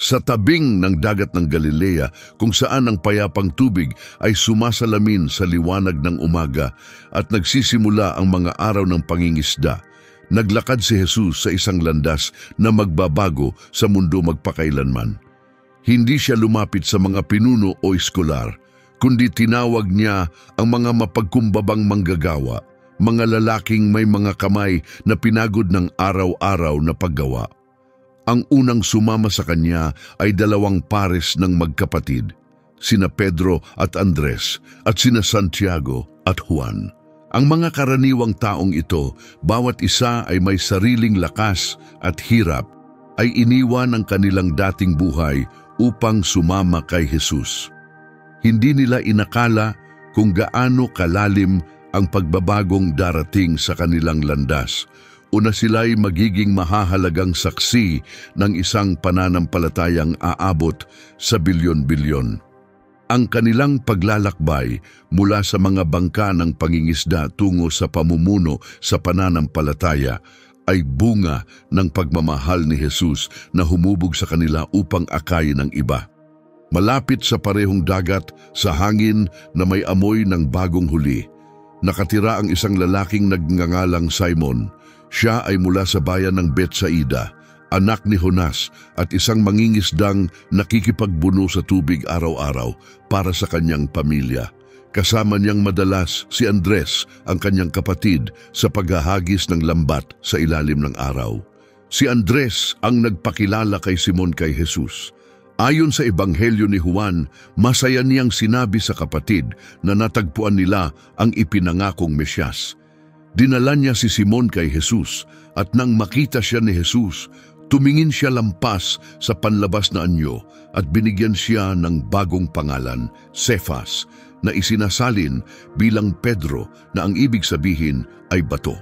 Sa tabing ng dagat ng Galilea, kung saan ang payapang tubig ay sumasalamin sa liwanag ng umaga at nagsisimula ang mga araw ng pangingisda, naglakad si Jesus sa isang landas na magbabago sa mundo magpakailanman. Hindi siya lumapit sa mga pinuno o eskolar, kundi tinawag niya ang mga mapagkumbabang manggagawa, mga lalaking may mga kamay na pinagod ng araw-araw na paggawa. Ang unang sumama sa kanya ay 2 pares ng magkapatid, sina Pedro at Andres at sina Santiago at Juan. Ang mga karaniwang taong ito, bawat isa ay may sariling lakas at hirap, ay iniwan ang kanilang dating buhay upang sumama kay Jesus. Hindi nila inakala kung gaano kalalim ang pagbabagong darating sa kanilang landas. Una sila'y magiging mahahalagang saksi ng isang pananampalatayang aabot sa bilyon-bilyon. Ang kanilang paglalakbay mula sa mga bangka ng pangingisda tungo sa pamumuno sa pananampalataya ay bunga ng pagmamahal ni Jesus na humubog sa kanila upang akayin ng iba. Malapit sa parehong dagat, sa hangin na may amoy ng bagong huli, nakatira ang isang lalaking nagngangalang Simon. Siya ay mula sa bayan ng Betsaida, anak ni Jonas at isang mangingisdang nakikipagbuno sa tubig araw-araw para sa kanyang pamilya. Kasama niyang madalas si Andres, ang kanyang kapatid, sa paghahagis ng lambat sa ilalim ng araw. Si Andres ang nagpakilala kay Simon kay Jesus. Ayon sa Ebanghelyo ni Juan, masaya niyang sinabi sa kapatid na natagpuan nila ang ipinangakong Mesyas. Dinala niya si Simon kay Jesus at nang makita siya ni Jesus, tumingin siya lampas sa panlabas na anyo at binigyan siya ng bagong pangalan, Cephas, na isinasalin bilang Pedro na ang ibig sabihin ay bato.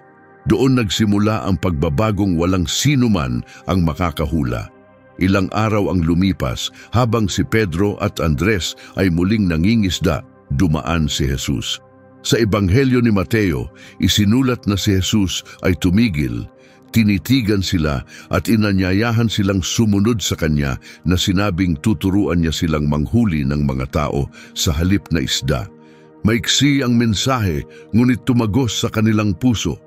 Doon nagsimula ang pagbabagong walang sinuman ang makakahula. Ilang araw ang lumipas habang si Pedro at Andres ay muling nangingisda, dumaan si Jesus. Sa Ebanghelyo ni Mateo, isinulat na si Jesus ay tumigil, tinitigan sila at inanyayahan silang sumunod sa kanya na sinabing tuturuan niya silang manghuli ng mga tao sa halip na isda. Maiksi ang mensahe, ngunit tumagos sa kanilang puso.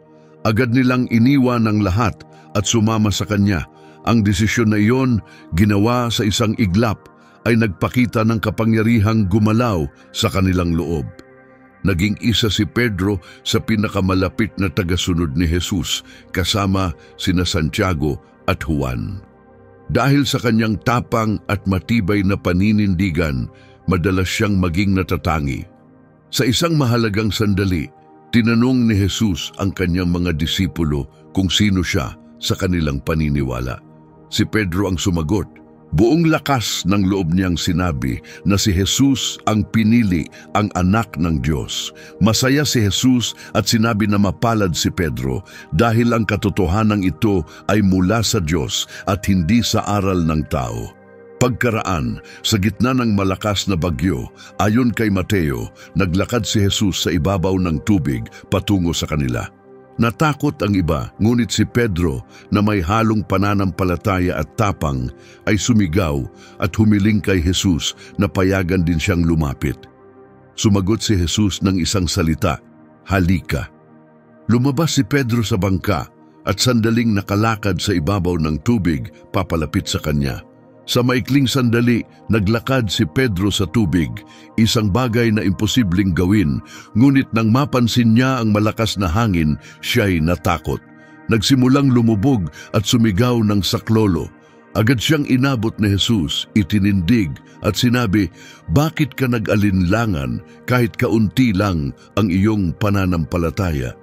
Agad nilang iniwan ang lahat at sumama sa kanya. Ang desisyon na iyon, ginawa sa isang iglap, ay nagpakita ng kapangyarihang gumalaw sa kanilang loob. Naging isa si Pedro sa pinakamalapit na tagasunod ni Jesus kasama sina Santiago at Juan. Dahil sa kanyang tapang at matibay na paninindigan, madalas siyang maging natatangi. Sa isang mahalagang sandali, tinanong ni Jesus ang kanyang mga disipulo kung sino siya sa kanilang paniniwala. Si Pedro ang sumagot. Buong lakas ng loob niyang sinabi na si Jesus ang pinili, ang anak ng Diyos. Masaya si Jesus at sinabi na mapalad si Pedro dahil ang katotohanan ito ay mula sa Diyos at hindi sa aral ng tao. Pagkaraan, sa gitna ng malakas na bagyo, ayon kay Mateo, naglakad si Jesus sa ibabaw ng tubig patungo sa kanila. Natakot ang iba, ngunit si Pedro na may halong pananampalataya at tapang ay sumigaw at humiling kay Jesus na payagan din siyang lumapit. Sumagot si Jesus ng isang salita, "Halika." Lumabas si Pedro sa bangka at sandaling nakalakad sa ibabaw ng tubig papalapit sa kanya. Sa maikling sandali, naglakad si Pedro sa tubig, isang bagay na imposibleng gawin, ngunit nang mapansin niya ang malakas na hangin, siya'y natakot. Nagsimulang lumubog at sumigaw ng saklolo. Agad siyang inabot ni Jesus, itinindig at sinabi, "Bakit ka nag-alinlangan kahit kaunti lang ang iyong pananampalataya?"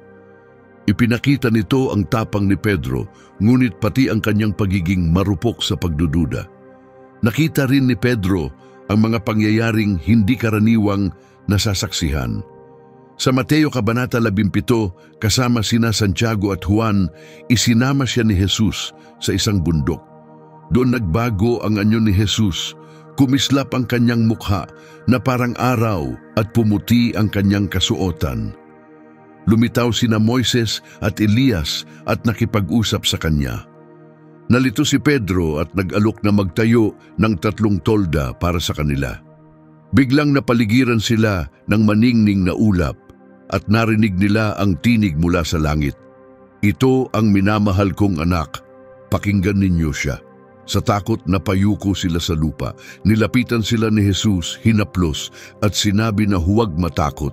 Ipinakita nito ang tapang ni Pedro, ngunit pati ang kanyang pagiging marupok sa pagdududa. Nakita rin ni Pedro ang mga pangyayaring hindi karaniwang nasasaksihan. Sa Mateo Kabanata 17, kasama sina Santiago at Juan, isinama siya ni Jesus sa isang bundok. Doon nagbago ang anyo ni Jesus, kumislap ang kanyang mukha na parang araw at pumuti ang kanyang kasuotan. Lumitaw sina Moises at Elias at nakipag-usap sa kanya. Nalito si Pedro at nag-alok na magtayo ng 3 tolda para sa kanila. Biglang napaligiran sila ng maningning na ulap at narinig nila ang tinig mula sa langit. "Ito ang minamahal kong anak, pakinggan ninyo siya." Sa takot napayuko sila sa lupa. Nilapitan sila ni Jesus, hinaplos at sinabi na huwag matakot.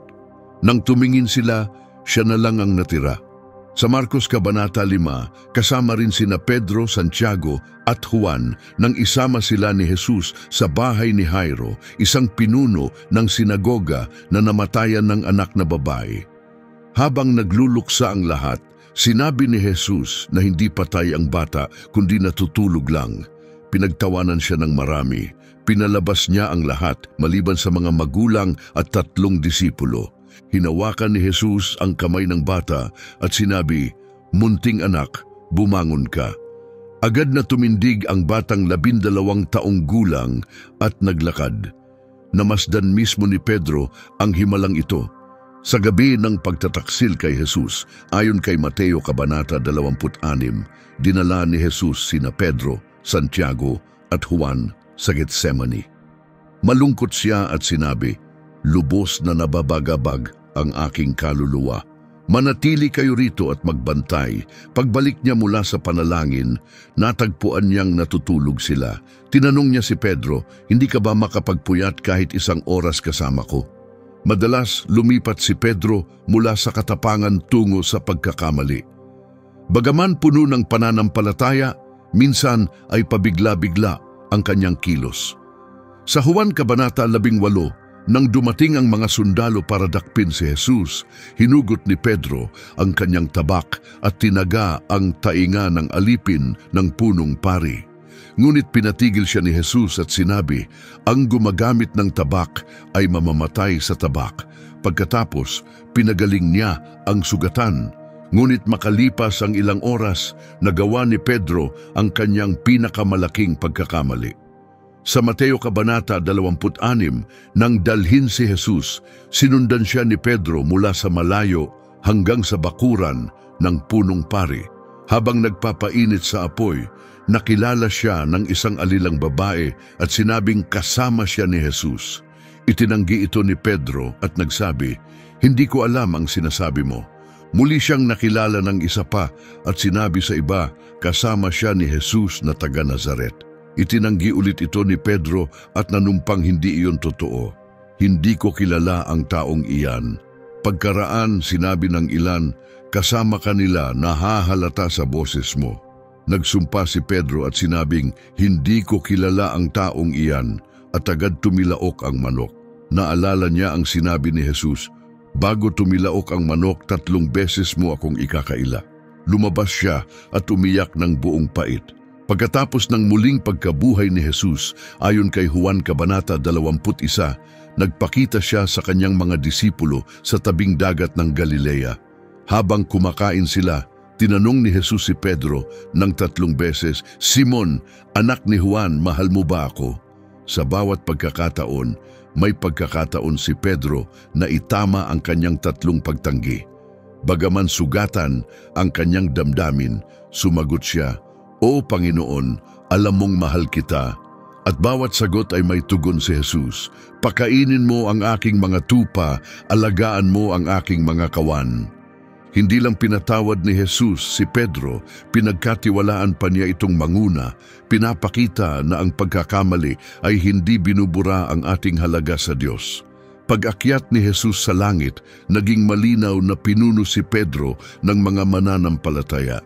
Nang tumingin sila, siya na lang ang natira. Sa Marcos Kabanata 5, kasama rin sina Pedro, Santiago at Juan nang isama sila ni Jesus sa bahay ni Jairo, isang pinuno ng sinagoga na namatayan ng anak na babae. Habang nagluluksa ang lahat, sinabi ni Jesus na hindi patay ang bata kundi natutulog lang. Pinagtawanan siya ng marami. Pinalabas niya ang lahat maliban sa mga magulang at 3 disipulo. Hinawakan ni Jesus ang kamay ng bata at sinabi, "Munting anak, bumangon ka." Agad na tumindig ang batang 12 taong gulang at naglakad. Namasdan mismo ni Pedro ang himalang ito. Sa gabi ng pagtataksil kay Jesus, ayon kay Mateo Kabanata 26, dinala ni Jesus sina Pedro, Santiago at Juan sa Getsemani. Malungkot siya at sinabi, "Lubos na nababagabag ang aking kaluluwa. Manatili kayo rito at magbantay." Pagbalik niya mula sa panalangin, natagpuan niyang natutulog sila. Tinanong niya si Pedro, "Hindi ka ba makapagpuyat kahit 1 oras kasama ko?" Madalas lumipat si Pedro mula sa katapangan tungo sa pagkakamali. Bagaman puno ng pananampalataya, minsan ay pabigla-bigla ang kanyang kilos. Sa Juan Kabanata 18, nang dumating ang mga sundalo para dakpin si Jesus, hinugot ni Pedro ang kanyang tabak at tinaga ang tainga ng alipin ng punong pari. Ngunit pinatigil siya ni Jesus at sinabi, "Ang gumagamit ng tabak ay mamamatay sa tabak." Pagkatapos, pinagaling niya ang sugatan. Ngunit makalipas ang ilang oras, nagawa ni Pedro ang kanyang pinakamalaking pagkakamali. Sa Mateo Kabanata 26, nang dalhin si Jesus, sinundan siya ni Pedro mula sa malayo hanggang sa bakuran ng punong pari. Habang nagpapainit sa apoy, nakilala siya ng isang alilang babae at sinabing kasama siya ni Jesus. Itinanggi ito ni Pedro at nagsabi, "Hindi ko alam ang sinasabi mo." Muli siyang nakilala ng isa pa at sinabi sa iba, kasama siya ni Jesus na taga Nazaret. Itinanggi ulit ito ni Pedro at nanumpang hindi iyon totoo. "Hindi ko kilala ang taong iyan." Pagkaraan, sinabi ng ilan, "Kasama kanila, nahahalata sa boses mo." Nagsumpa si Pedro at sinabing, "Hindi ko kilala ang taong iyan," at agad tumilaok ang manok. Naalala niya ang sinabi ni Jesus, "Bago tumilaok ang manok, 3 beses mo akong ikakaila." Lumabas siya at umiyak ng buong pait. Pagkatapos ng muling pagkabuhay ni Jesus, ayon kay Juan Kabanata 21, nagpakita siya sa kanyang mga disipulo sa tabing dagat ng Galilea. Habang kumakain sila, tinanong ni Jesus si Pedro ng 3 beses, "Simon, anak ni Juan, mahal mo ba ako?" Sa bawat pagkakataon, may pagkakataon si Pedro na itama ang kanyang 3 pagtanggi. Bagaman sugatan ang kanyang damdamin, sumagot siya, "O Panginoon, alam mong mahal kita." At bawat sagot ay may tugon si Jesus, "Pakainin mo ang aking mga tupa, alagaan mo ang aking mga kawan." Hindi lang pinatawad ni Jesus si Pedro, pinagkatiwalaan pa niya itong manguna, pinapakita na ang pagkakamali ay hindi binubura ang ating halaga sa Diyos. Pag-akyat ni Jesus sa langit, naging malinaw na pinuno si Pedro ng mga mananampalataya.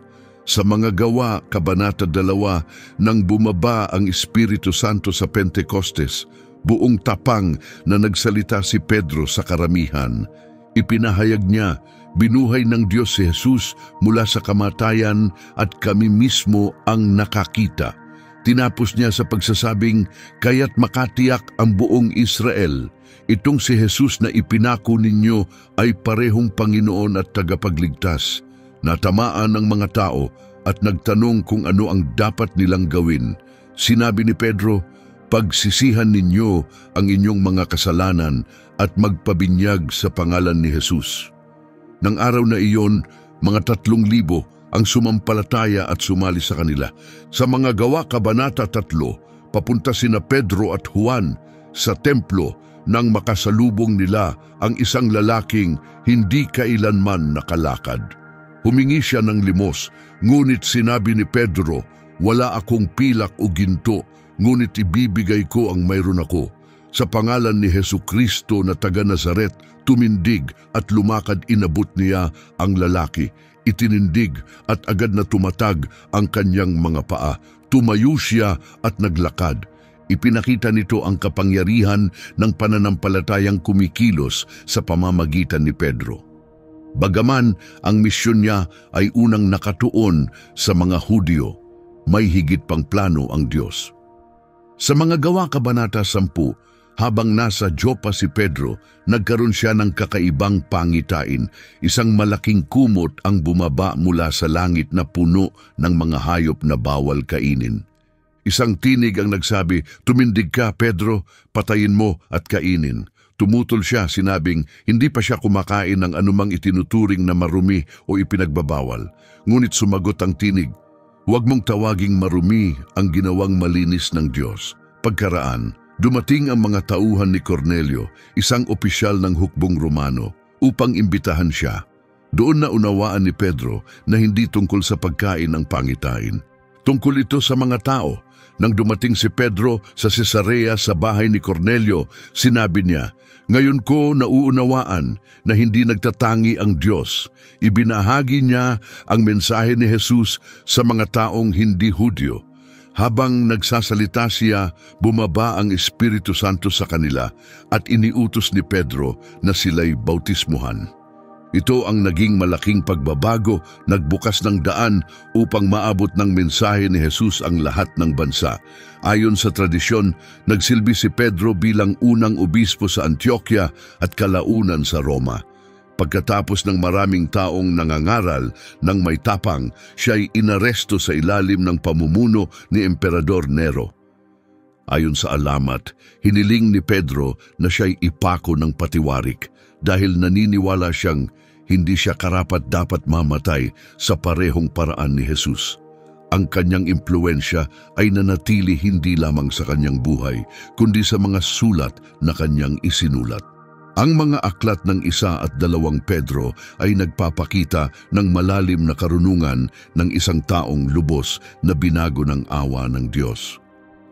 Sa mga gawa, Kabanata 2, nang bumaba ang Espiritu Santo sa Pentecostes, buong tapang na nagsalita si Pedro sa karamihan. Ipinahayag niya, binuhay ng Diyos si Jesus mula sa kamatayan at kami mismo ang nakakita. Tinapos niya sa pagsasabing, "Kaya't makatiyak ang buong Israel, itong si Jesus na ipinako ninyo ay parehong Panginoon at tagapagligtas." Natamaan ng mga tao at nagtanong kung ano ang dapat nilang gawin. Sinabi ni Pedro, "Pagsisihan ninyo ang inyong mga kasalanan at magpabinyag sa pangalan ni Jesus." Nang araw na iyon, mga 3,000 ang sumampalataya at sumali sa kanila. Sa mga Gawa, Kabanata 3, papunta sina Pedro at Juan sa templo nang makasalubong nila ang isang lalaking hindi kailanman nakalakad. Humingi siya ng limos, ngunit sinabi ni Pedro, "Wala akong pilak o ginto, ngunit ibibigay ko ang mayroon ako." Sa pangalan ni Hesukristo na taga Nazaret, tumindig at lumakad. Inabot niya ang lalaki. Itinindig at agad na tumatag ang kanyang mga paa. Tumayo siya at naglakad. Ipinakita nito ang kapangyarihan ng pananampalatayang kumikilos sa pamamagitan ni Pedro. Bagaman ang misyon niya ay unang nakatuon sa mga Hudyo, may higit pang plano ang Diyos. Sa mga Gawa, Kabanata 10, habang nasa Joppa si Pedro, nagkaroon siya ng kakaibang pangitain. Isang malaking kumot ang bumaba mula sa langit na puno ng mga hayop na bawal kainin. Isang tinig ang nagsabi, "Tumindig ka, Pedro, patayin mo at kainin." Tumutol siya, sinabing hindi pa siya kumakain ng anumang itinuturing na marumi o ipinagbabawal. Ngunit sumagot ang tinig, "Huwag mong tawaging marumi ang ginawang malinis ng Diyos." Pagkaraan, dumating ang mga tauhan ni Cornelio, isang opisyal ng hukbong Romano, upang imbitahan siya. Doon na unawaan ni Pedro na hindi tungkol sa pagkain ang pangitain. Tungkol ito sa mga tao. Nang dumating si Pedro sa Cesarea sa bahay ni Cornelio, sinabi niya, "Ngayon ko nauunawaan na hindi nagtatangi ang Diyos." Ibinahagi niya ang mensahe ni Jesus sa mga taong hindi Hudyo. Habang nagsasalita siya, bumaba ang Espiritu Santo sa kanila at iniutos ni Pedro na sila'y bautismuhan. Ito ang naging malaking pagbabago, nagbukas ng daan upang maabot ng mensahe ni Jesus ang lahat ng bansa. Ayon sa tradisyon, nagsilbi si Pedro bilang unang obispo sa Antioquia at kalaunan sa Roma. Pagkatapos ng maraming taong nangangaral ng may tapang, siya'y inaresto sa ilalim ng pamumuno ni Emperador Nero. Ayon sa alamat, hiniling ni Pedro na siya'y ipako ng patiwarik dahil naniniwala siyang hindi siya karapat-dapat mamatay sa parehong paraan ni Jesus. Ang kanyang impluensya ay nanatili hindi lamang sa kanyang buhay, kundi sa mga sulat na kanyang isinulat. Ang mga aklat ng 1 at 2 Pedro ay nagpapakita ng malalim na karunungan ng isang taong lubos na binago ng awa ng Diyos.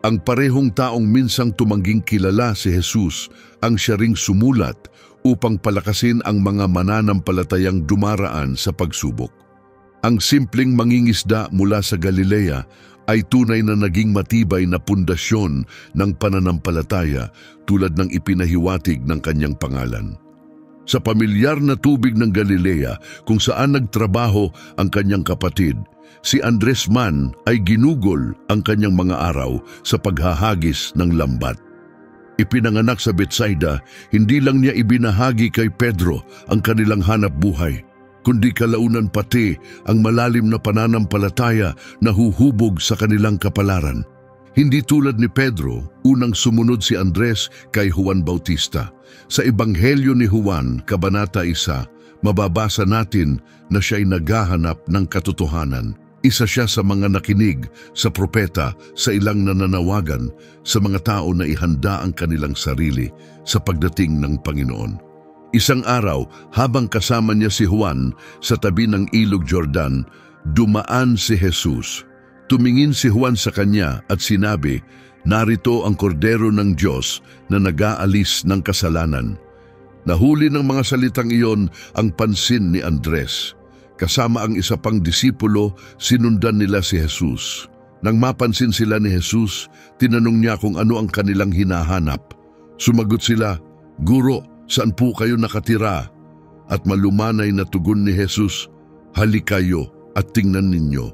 Ang parehong taong minsang tumangging kilala si Jesus ang siya ring sumulat upang palakasin ang mga mananampalatayang dumaraan sa pagsubok. Ang simpleng mangingisda mula sa Galilea ay tunay na naging matibay na pundasyon ng pananampalataya tulad ng ipinahiwatig ng kanyang pangalan. Sa pamilyar na tubig ng Galilea kung saan nagtrabaho ang kanyang kapatid, si Andres man ay ginugol ang kanyang mga araw sa paghahagis ng lambat. Ipinanganak sa Betsaida, hindi lang niya ibinahagi kay Pedro ang kanilang hanap buhay, kundi kalaunan pati ang malalim na pananampalataya na huhubog sa kanilang kapalaran. Hindi tulad ni Pedro, unang sumunod si Andres kay Juan Bautista. Sa Ebanghelyo ni Juan, Kabanata 1, mababasa natin na siya'y naghahanap ng katotohanan. Isa siya sa mga nakinig sa propeta sa ilang nananawagan sa mga tao na ihanda ang kanilang sarili sa pagdating ng Panginoon. Isang araw, habang kasama niya si Juan sa tabi ng Ilog Jordan, dumaan si Jesus. Tumingin si Juan sa kanya at sinabi, "Narito ang kordero ng Diyos na nag-aalis ng kasalanan." Nahuli ng mga salitang iyon ang pansin ni Andres. Kasama ang isa pang disipulo, sinundan nila si Jesus. Nang mapansin sila ni Jesus, tinanong niya kung ano ang kanilang hinahanap. Sumagot sila, "Guro, saan po kayo nakatira?" At malumanay na tugon ni Jesus, "Halika kayo at tingnan ninyo."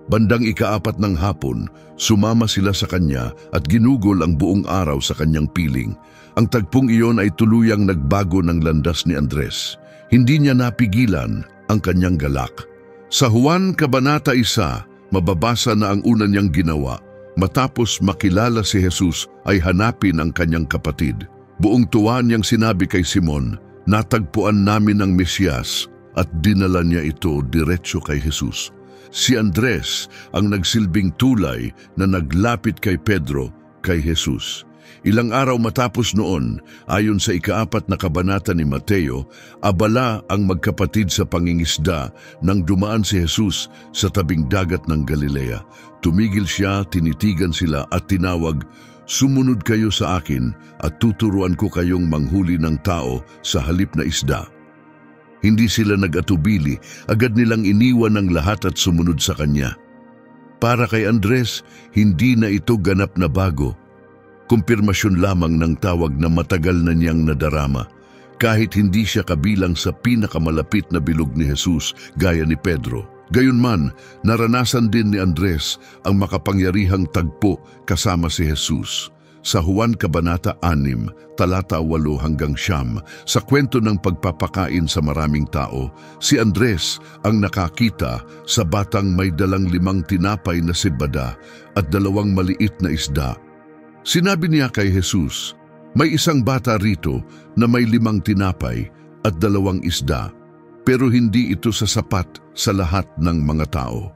Bandang ika-4 ng hapon, sumama sila sa kanya at ginugol ang buong araw sa kanyang piling. Ang tagpong iyon ay tuluyang nagbago ng landas ni Andres. Hindi niya napigilan ang kanyang galak. Sa Juan Kabanata 1, mababasa na ang una niyang ginawa. Matapos makilala si Jesus ay hanapin ang kanyang kapatid. Buong tuwa niyang sinabi kay Simon, "Natagpuan namin ang Mesiyas," at dinala niya ito diretso kay Jesus. Si Andres ang nagsilbing tulay na naglapit kay Pedro, kay Jesus. Ilang araw matapos noon, ayon sa ika-4 na kabanata ni Mateo, abala ang magkapatid sa pangingisda nang dumaan si Jesus sa tabing dagat ng Galilea. Tumigil siya, tinitigan sila at tinawag, "Sumunod kayo sa akin at tuturuan ko kayong manghuli ng tao sa halip na isda." Hindi sila nag-atubili, agad nilang iniwan ang lahat at sumunod sa kanya. Para kay Andres, hindi na ito ganap na bago. Kumpirmasyon lamang ng tawag na matagal na niyang nadarama, kahit hindi siya kabilang sa pinakamalapit na bilog ni Jesus gaya ni Pedro. Gayunman, naranasan din ni Andres ang makapangyarihang tagpo kasama si Jesus. Sa Juan Kabanata 6, talata 8 hanggang 9, sa kwento ng pagpapakain sa maraming tao, si Andres ang nakakita sa batang may dalang 5 tinapay na sibada at 2 maliit na isda. Sinabi niya kay Jesus, "May isang bata rito na may 5 tinapay at 2 isda, pero hindi ito sasapat sa lahat ng mga tao."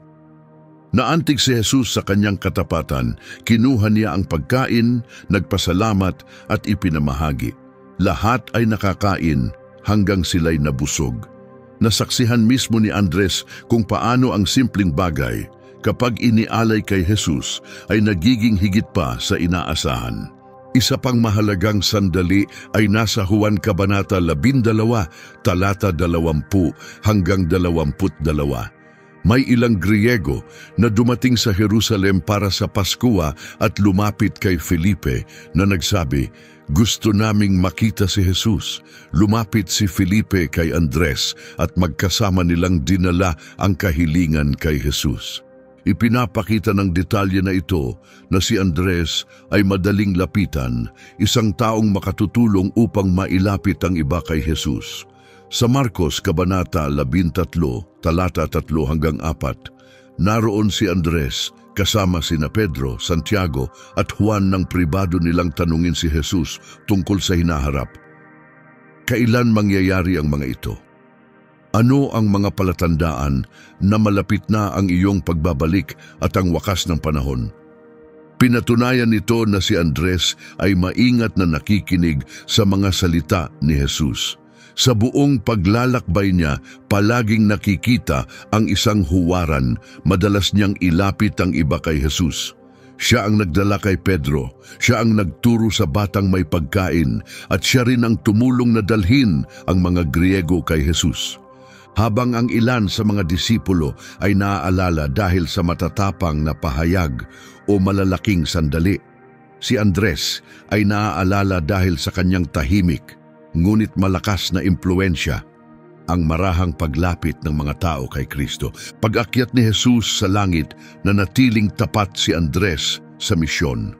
Naantig si Jesus sa kanyang katapatan, kinuha niya ang pagkain, nagpasalamat at ipinamahagi. Lahat ay nakakain hanggang sila'y nabusog. Nasaksihan mismo ni Andres kung paano ang simpleng bagay, kapag inialay kay Jesus, ay nagiging higit pa sa inaasahan. Isa pang mahalagang sandali ay nasa Juan Kabanata 12, talata 20 hanggang 22. May ilang Griego na dumating sa Jerusalem para sa Paskwa at lumapit kay Felipe na nagsabi, "Gusto naming makita si Jesus." Lumapit si Felipe kay Andres at magkasama nilang dinala ang kahilingan kay Jesus. Ipinapakita ng detalye na ito na si Andres ay madaling lapitan, isang taong makatutulong upang mailapit ang iba kay Jesus. Sa Marcos Kabanata 13, talata 3 hanggang 4, naroon si Andres kasama sina Pedro, Santiago at Juan nang pribado nilang tanungin si Jesus tungkol sa hinaharap. Kailan mangyayari ang mga ito? Ano ang mga palatandaan na malapit na ang iyong pagbabalik at ang wakas ng panahon? Pinatunayan nito na si Andres ay maingat na nakikinig sa mga salita ni Jesus. Sa buong paglalakbay niya, palaging nakikita ang isang huwaran, madalas niyang ilapit ang iba kay Jesus. Siya ang nagdala kay Pedro, siya ang nagturo sa batang may pagkain, at siya rin ang tumulong na dalhin ang mga Griego kay Jesus. Habang ang ilan sa mga disipulo ay naaalala dahil sa matatapang na pahayag o malalaking sandali, si Andres ay naaalala dahil sa kanyang tahimik, ngunit malakas na impluensya, ang marahang paglapit ng mga tao kay Kristo. Pag-akyat ni Jesus sa langit, nanatiling tapat si Andres sa misyon.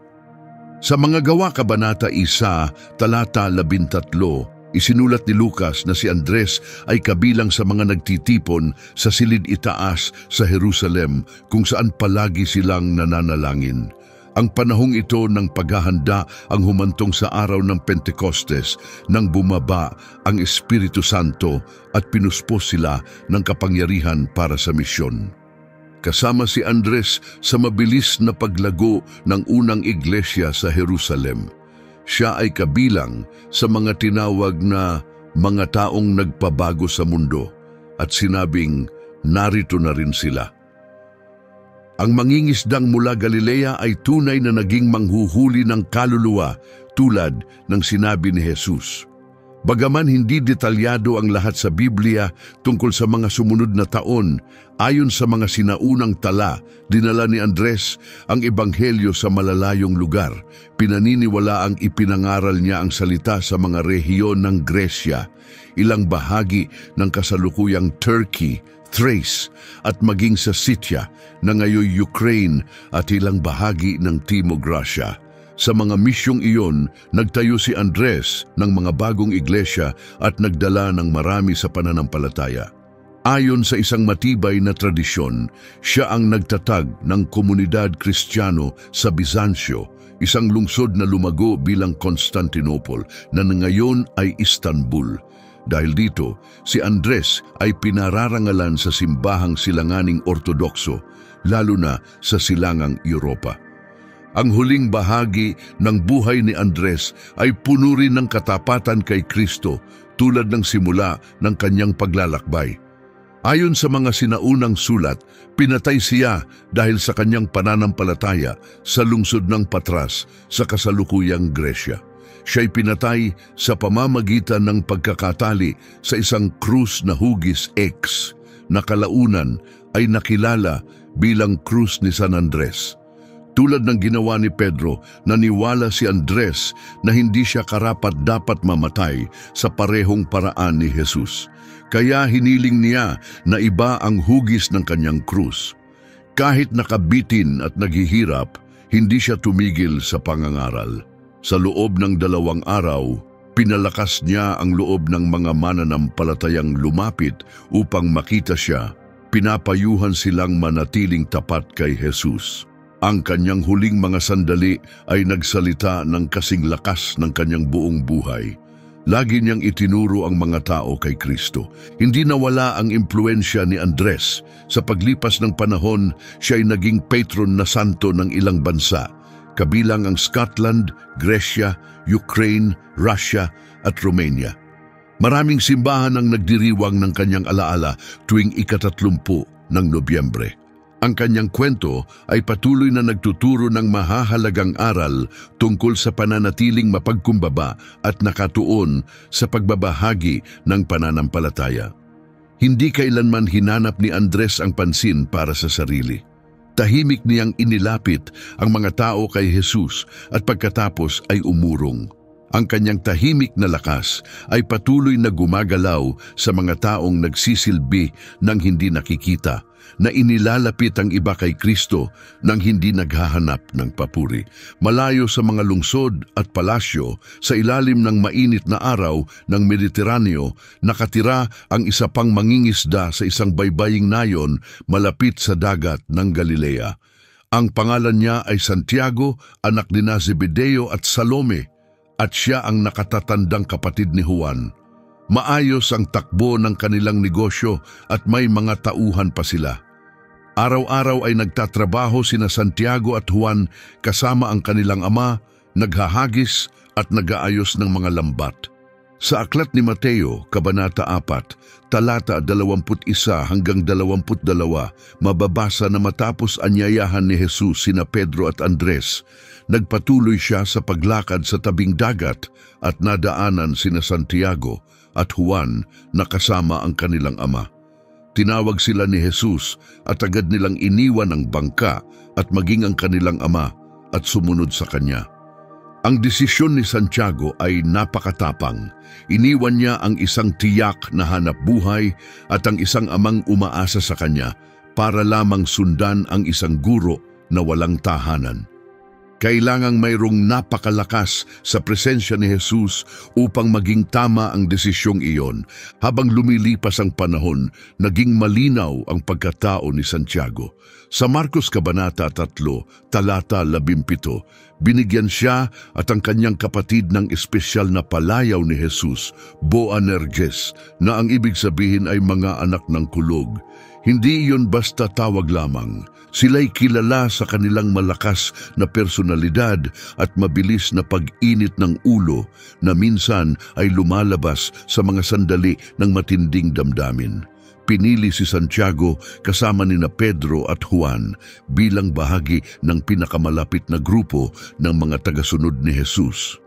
Sa mga Gawa Kabanata 1, talata 13, isinulat ni Lucas na si Andres ay kabilang sa mga nagtitipon sa silid itaas sa Jerusalem kung saan palagi silang nananalangin. Ang panahong ito ng paghahanda ang humantong sa araw ng Pentecostes nang bumaba ang Espiritu Santo at pinuspos sila ng kapangyarihan para sa misyon. Kasama si Andres sa mabilis na paglago ng unang iglesia sa Jerusalem. Siya ay kabilang sa mga tinawag na mga taong nagpabago sa mundo at sinabing narito na rin sila. Ang mangingisdang mula Galilea ay tunay na naging manghuhuli ng kaluluwa tulad ng sinabi ni Jesus. Bagaman hindi detalyado ang lahat sa Biblia tungkol sa mga sumunod na taon, ayon sa mga sinaunang tala, dinala ni Andres ang ebanghelyo sa malalayong lugar. Pinaniniwala ang ipinangaral niya ang salita sa mga rehiyon ng Gresya, ilang bahagi ng kasalukuyang Turkey, Thrace at maging sa Scythia na ngayon Ukraine at ilang bahagi ng Timogracia. Sa mga misyong iyon, nagtayo si Andres ng mga bagong iglesia at nagdala ng marami sa pananampalataya. Ayon sa isang matibay na tradisyon, siya ang nagtatag ng komunidad Kristiyano sa Bizancio, isang lungsod na lumago bilang Constantinople na ngayon ay Istanbul. Dahil dito, si Andres ay pinararangalan sa simbahang silanganing Ortodokso, lalo na sa silangang Europa. Ang huling bahagi ng buhay ni Andres ay puno rin ng katapatan kay Kristo tulad ng simula ng kanyang paglalakbay. Ayon sa mga sinaunang sulat, pinatay siya dahil sa kanyang pananampalataya sa lungsod ng Patras sa kasalukuyang Gresya. Siya'y pinatay sa pamamagitan ng pagkakatali sa isang krus na hugis X na kalaunan ay nakilala bilang krus ni San Andres. Tulad ng ginawa ni Pedro, naniwala si Andres na hindi siya karapat-dapat mamatay sa parehong paraan ni Jesus. Kaya hiniling niya na iba ang hugis ng kanyang krus. Kahit nakabitin at naghihirap, hindi siya tumigil sa pangangaral. Sa loob ng 2 araw, pinalakas niya ang loob ng mga mananampalatayang lumapit upang makita siya. Pinapayuhan silang manatiling tapat kay Jesus. Ang kanyang huling mga sandali ay nagsalita ng kasing lakas ng kanyang buong buhay. Lagi niyang itinuro ang mga tao kay Kristo. Hindi nawala ang impluensya ni Andres. Sa paglipas ng panahon, siya ay naging patron na santo ng ilang bansa, kabilang ang Scotland, Gresya, Ukraine, Russia at Romania. Maraming simbahan ang nagdiriwang ng kanyang alaala tuwing ika-30 ng Nobyembre. Ang kanyang kwento ay patuloy na nagtuturo ng mahahalagang aral tungkol sa pananatiling mapagkumbaba at nakatuon sa pagbabahagi ng pananampalataya. Hindi kailanman hinanap ni Andres ang pansin para sa sarili. Tahimik niyang inilapit ang mga tao kay Jesus at pagkatapos ay umurong. Ang kanyang tahimik na lakas ay patuloy na gumagalaw sa mga taong nagsisilbi ng hindi nakikita, na inilalapit ang iba kay Kristo nang hindi naghahanap ng papuri. Malayo sa mga lungsod at palasyo, sa ilalim ng mainit na araw ng Mediteraneo, nakatira ang isa pang mangingisda sa isang baybaying nayon malapit sa dagat ng Galilea. Ang pangalan niya ay Santiago, anak ni Zebedeo at Salome, at siya ang nakatatandang kapatid ni Juan. Maayos ang takbo ng kanilang negosyo at may mga tauhan pa sila. Araw-araw ay nagtatrabaho sina Santiago at Juan kasama ang kanilang ama, naghahagis at nag-aayos ng mga lambat. Sa aklat ni Mateo, Kabanata 4, talata 21 hanggang 22, mababasa na matapos anyayahan ni Jesus sina Pedro at Andres, nagpatuloy siya sa paglakad sa tabing dagat at nadaanan sina Santiago at Juan na kasama ang kanilang ama. Tinawag sila ni Jesus at agad nilang iniwan ang bangka at maging ang kanilang ama at sumunod sa kanya. Ang desisyon ni Santiago ay napakatapang. Iniwan niya ang isang tiyak na hanap buhay at ang isang amang umaasa sa kanya para lamang sundan ang isang guro na walang tahanan. Kailangang mayroong napakalakas sa presensya ni Jesus upang maging tama ang desisyong iyon. Habang lumilipas ang panahon, naging malinaw ang pagkatao ni Santiago. Sa Marcos Kabanata 3, talata 17, binigyan siya at ang kanyang kapatid ng espesyal na palayaw ni Jesus, Boanerges, na ang ibig sabihin ay mga anak ng kulog. Hindi iyon basta tawag lamang. Sila'y kilala sa kanilang malakas na personalidad at mabilis na pag-init ng ulo na minsan ay lumalabas sa mga sandali ng matinding damdamin. Pinili si Santiago kasama nina Pedro at Juan bilang bahagi ng pinakamalapit na grupo ng mga tagasunod ni Jesus.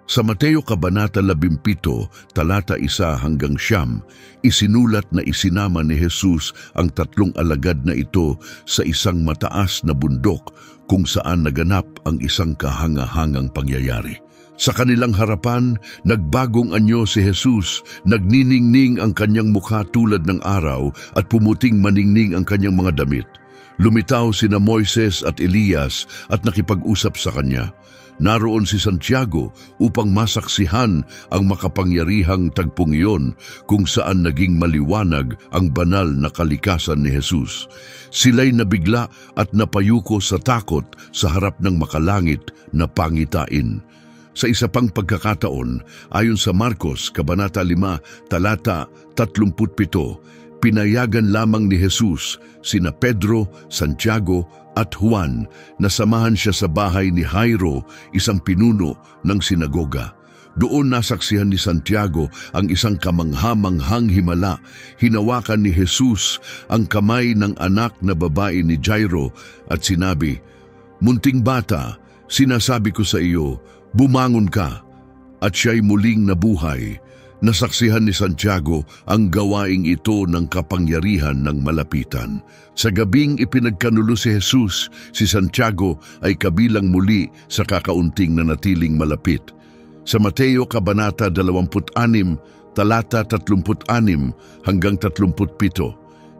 Sa Mateo Kabanata 17, talata 1 hanggang 9, isinulat na isinama ni Jesus ang 3 alagad na ito sa isang mataas na bundok kung saan naganap ang isang kahanga-hangang pangyayari. Sa kanilang harapan, nagbagong anyo si Jesus, nagniningning ang kanyang mukha tulad ng araw at pumuting maningning ang kanyang mga damit. Lumitaw sina Moises at Elias at nakipag-usap sa kanya. Naroon si Santiago upang masaksihan ang makapangyarihang tagpong iyon kung saan naging maliwanag ang banal na kalikasan ni Jesus. Sila'y nabigla at napayuko sa takot sa harap ng makalangit na pangitain. Sa isa pang pagkakataon, ayon sa Marcos, Kabanata 5, Talata 37, pinayagan lamang ni Jesus sina Pedro, Santiago at Juan na samahan siya sa bahay ni Jairo, isang pinuno ng sinagoga. Doon nasaksihan ni Santiago ang isang kamangha-manghang himala. Hinawakan ni Jesus ang kamay ng anak na babae ni Jairo at sinabi, "Munting bata, sinasabi ko sa iyo, bumangon ka." At siya'y muling nabuhay. Nasaksihan ni Santiago ang gawaing ito ng kapangyarihan ng malapitan. Sa gabing ipinagkanulo si Jesus, si Santiago ay kabilang muli sa kakaunting nanatiling malapit. Sa Mateo Kabanata 26, Talata 36 hanggang 37,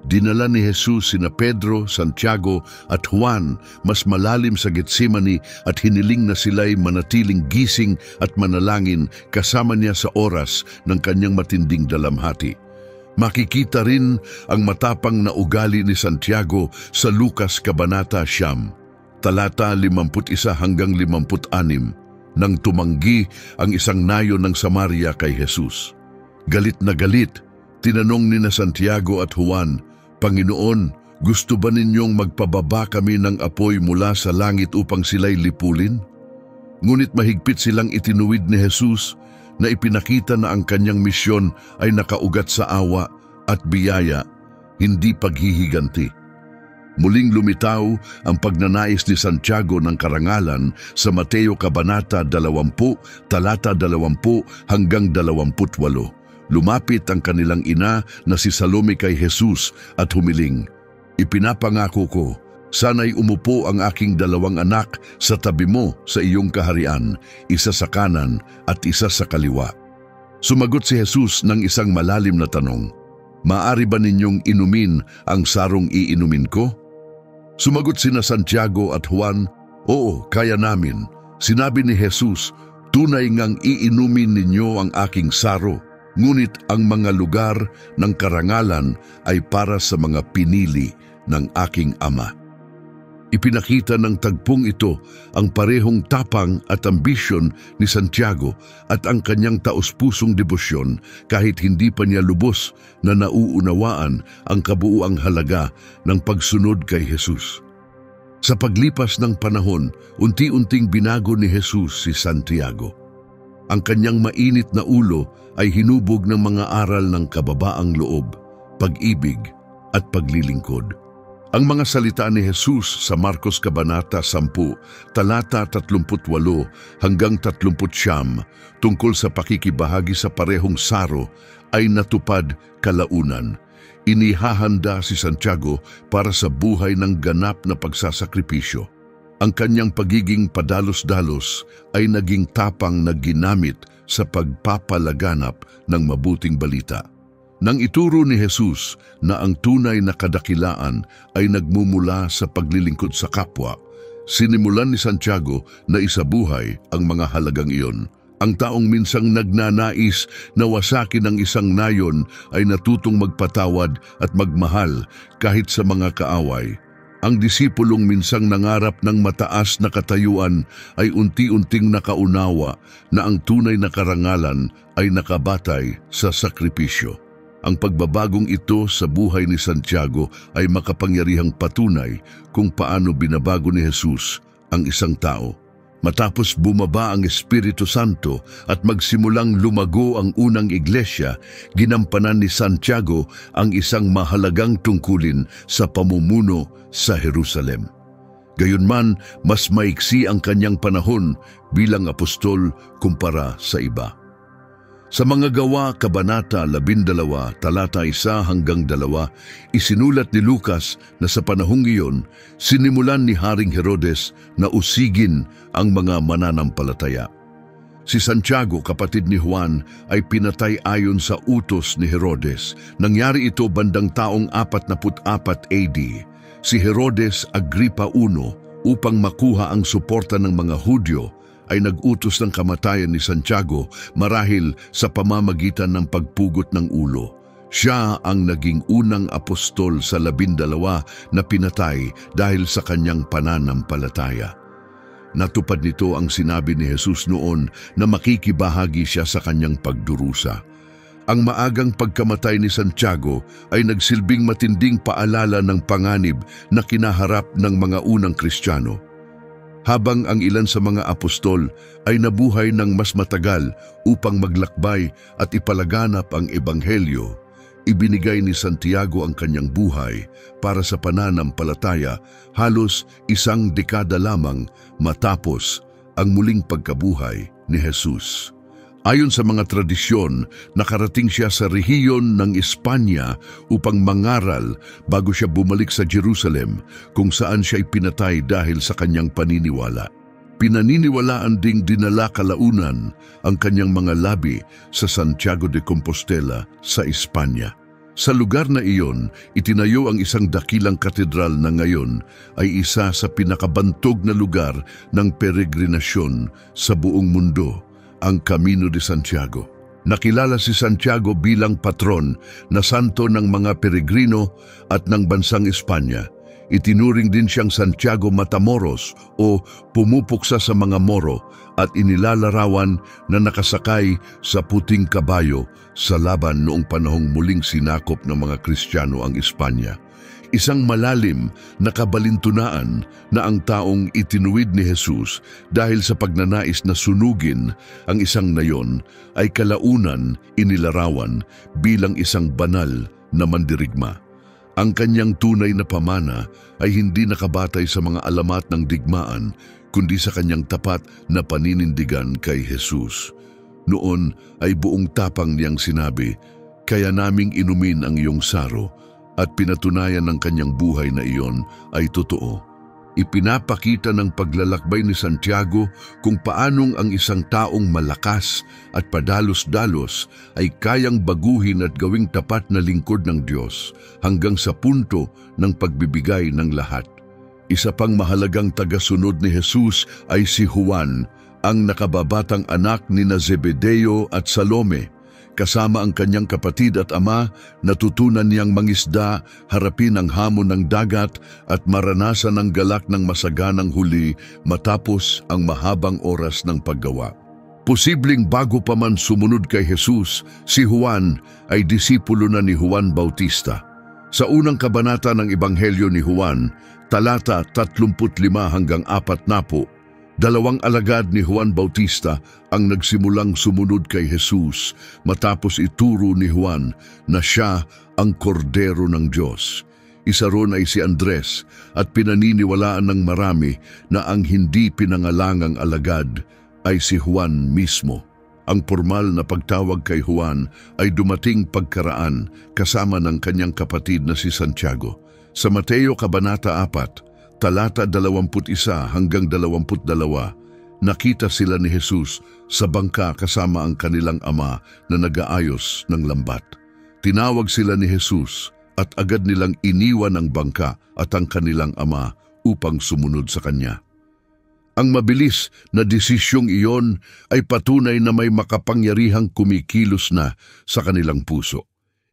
dinala ni Jesus sina Pedro, Santiago at Juan mas malalim sa Getsemani at hiniling na sila'y manatiling gising at manalangin kasama niya sa oras ng kanyang matinding dalamhati. Makikita rin ang matapang na ugali ni Santiago sa Lucas Kabanata 9, Talata 51 hanggang 56, nang tumanggi ang isang nayon ng Samaria kay Jesus. Galit na galit, tinanong ni na Santiago at Juan, "Panginoon, gusto ba ninyong magpababa kami ng apoy mula sa langit upang sila'y lipulin?" Ngunit mahigpit silang itinuwid ni Jesus na ipinakita na ang kanyang misyon ay nakaugat sa awa at biyaya, hindi paghihiganti. Muling lumitaw ang pagnanais ni Santiago ng karangalan sa Mateo Kabanata 20, Talata 20 hanggang 28. Lumapit ang kanilang ina na si Salome kay Jesus at humiling, "Ipinapangako ko, sana'y umupo ang aking 2 anak sa tabi mo sa iyong kaharian, isa sa kanan at isa sa kaliwa." Sumagot si Jesus ng isang malalim na tanong, "Maaari ba ninyong inumin ang sarong iinumin ko?" Sumagot sina Santiago at Juan, "Oo, kaya namin." Sinabi ni Jesus, "Tunay ngang iinumin ninyo ang aking saro, ngunit ang mga lugar ng karangalan ay para sa mga pinili ng aking Ama." Ipinakita ng tagpong ito ang parehong tapang at ambisyon ni Santiago at ang kanyang taos-pusong debosyon kahit hindi pa niya lubos na nauunawaan ang kabuuang halaga ng pagsunod kay Jesus. Sa paglipas ng panahon, unti-unting binago ni Jesus si Santiago. Ang kanyang mainit na ulo ay hinubog ng mga aral ng kababaang loob, pag-ibig at paglilingkod. Ang mga salita ni Jesus sa Marcos Kabanata 10, Talata 38 hanggang 39 tungkol sa pakikibahagi sa parehong saro ay natupad kalaunan. Inihahanda si Santiago para sa buhay ng ganap na pagsasakripisyo. Ang kanyang pagiging padalos-dalos ay naging tapang na ginamit sa pagpapalaganap ng mabuting balita. Nang ituro ni Jesus na ang tunay na kadakilaan ay nagmumula sa paglilingkod sa kapwa, sinimulan ni Santiago na isabuhay ang mga halagang iyon. Ang taong minsang nagnanais na wasakin ang isang nayon ay natutong magpatawad at magmahal kahit sa mga kaaway. Ang disipulong minsang nangarap ng mataas na katayuan ay unti-unting nakaunawa na ang tunay na karangalan ay nakabatay sa sakripisyo. Ang pagbabagong ito sa buhay ni Santiago ay makapangyarihang patunay kung paano binabago ni Jesus ang isang tao. Matapos bumaba ang Espiritu Santo at magsimulang lumago ang unang iglesia, ginampanan ni Santiago ang isang mahalagang tungkulin sa pamumuno sa Jerusalem. Gayunman, mas maiksi ang kanyang panahon bilang apostol kumpara sa iba. Sa mga gawa, Kabanata 12, Talata 1 hanggang 2, isinulat ni Lucas na sa panahong iyon, sinimulan ni Haring Herodes na usigin ang mga mananampalataya. Si Santiago, kapatid ni Juan, ay pinatay ayon sa utos ni Herodes. Nangyari ito bandang taong 44 AD. Si Herodes Agripa I, upang makuha ang suporta ng mga Hudyo, ay nag-utos ng kamatayan ni Santiago marahil sa pamamagitan ng pagpugot ng ulo. Siya ang naging unang apostol sa 12 na pinatay dahil sa kanyang pananampalataya. Natupad nito ang sinabi ni Jesus noon na makikibahagi siya sa kanyang pagdurusa. Ang maagang pagkamatay ni Santiago ay nagsilbing matinding paalala ng panganib na kinaharap ng mga unang Kristiyano. Habang ang ilan sa mga apostol ay nabuhay ng mas matagal upang maglakbay at ipalaganap ang ebanghelyo, ibinigay ni Santiago ang kanyang buhay para sa pananampalataya halos 1 dekada lamang matapos ang muling pagkabuhay ni Jesus. Ayon sa mga tradisyon, nakarating siya sa rehiyon ng Espanya upang mangaral bago siya bumalik sa Jerusalem kung saan siya pinatay dahil sa kanyang paniniwala. Pinaniniwalaan ding dinala kalaunan ang kanyang mga labi sa Santiago de Compostela sa Espanya. Sa lugar na iyon, itinayo ang isang dakilang katedral na ngayon ay isa sa pinakabantog na lugar ng peregrinasyon sa buong mundo, ang Camino de Santiago. Nakilala si Santiago bilang patron na santo ng mga peregrino at ng bansang Espanya. Itinuring din siyang Santiago Matamoros o pumupuksa sa mga Moro at inilalarawan na nakasakay sa puting kabayo sa laban noong panahong muling sinakop ng mga Kristiyano ang Espanya. Isang malalim na kabalintunaan na ang taong itinuwid ni Jesus dahil sa pagnanais na sunugin ang isang nayon ay kalaunan inilarawan bilang isang banal na mandirigma. Ang kanyang tunay na pamana ay hindi nakabatay sa mga alamat ng digmaan, kundi sa kanyang tapat na paninindigan kay Jesus. Noon ay buong tapang niyang sinabi, "Kaya naming inumin ang iyong saro," at pinatunayan ng kanyang buhay na iyon ay totoo. Ipinapakita ng paglalakbay ni Santiago kung paanong ang isang taong malakas at padalos-dalos ay kayang baguhin at gawing tapat na lingkod ng Diyos hanggang sa punto ng pagbibigay ng lahat. Isa pang mahalagang tagasunod ni Jesus ay si Juan, ang nakababatang anak ni Zebedeo at Salome. Kasama ang kanyang kapatid at ama, natutunan niyang mangisda, harapin ang hamon ng dagat at maranasan ang galak ng masaganang huli matapos ang mahabang oras ng paggawa. Posibleng bago pa man sumunod kay Jesus, si Juan ay disipulo na ni Juan Bautista. Sa unang kabanata ng Ebanghelyo ni Juan, talata 35 hanggang 40, 2 alagad ni Juan Bautista ang nagsimulang sumunod kay Jesus matapos ituro ni Juan na siya ang kordero ng Diyos. Isa ron ay si Andres at pinaniniwalaan ng marami na ang hindi pinangalangang alagad ay si Juan mismo. Ang formal na pagtawag kay Juan ay dumating pagkaraan kasama ng kanyang kapatid na si Santiago. Sa Mateo Kabanata 4, talata 21 hanggang 22, nakita sila ni Jesus sa bangka kasama ang kanilang ama na nag-aayos ng lambat. Tinawag sila ni Jesus at agad nilang iniwan ang bangka at ang kanilang ama upang sumunod sa kanya. Ang mabilis na desisyong iyon ay patunay na may makapangyarihang kumikilos na sa kanilang puso.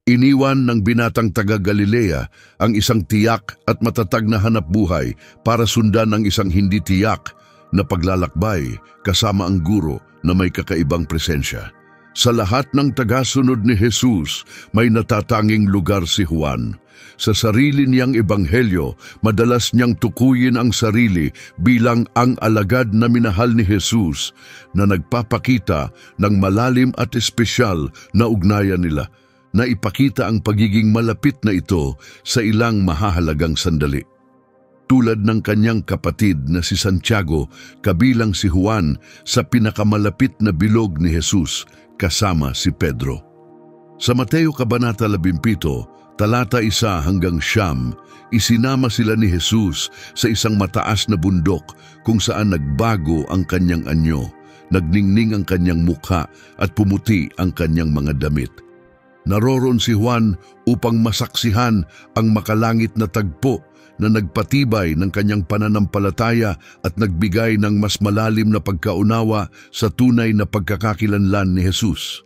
Iniwan ng binatang taga-Galilea ang isang tiyak at matatag na hanapbuhay para sundan ang isang hindi tiyak na paglalakbay kasama ang guro na may kakaibang presensya. Sa lahat ng tagasunod ni Jesus, may natatanging lugar si Juan. Sa sarili niyang ebanghelyo, madalas niyang tukuyin ang sarili bilang ang alagad na minahal ni Jesus na nagpapakita ng malalim at espesyal na ugnayan nila, na ipakita ang pagiging malapit na ito sa ilang mahahalagang sandali. Tulad ng kanyang kapatid na si Santiago, kabilang si Juan sa pinakamalapit na bilog ni Jesus kasama si Pedro. Sa Mateo Kabanata 17, talata 1 hanggang 9, isinama sila ni Jesus sa isang mataas na bundok kung saan nagbago ang kanyang anyo, nagningning ang kanyang mukha at pumuti ang kanyang mga damit. Naroon si Juan upang masaksihan ang makalangit na tagpo na nagpatibay ng kanyang pananampalataya at nagbigay ng mas malalim na pagkaunawa sa tunay na pagkakakilanlan ni Jesus.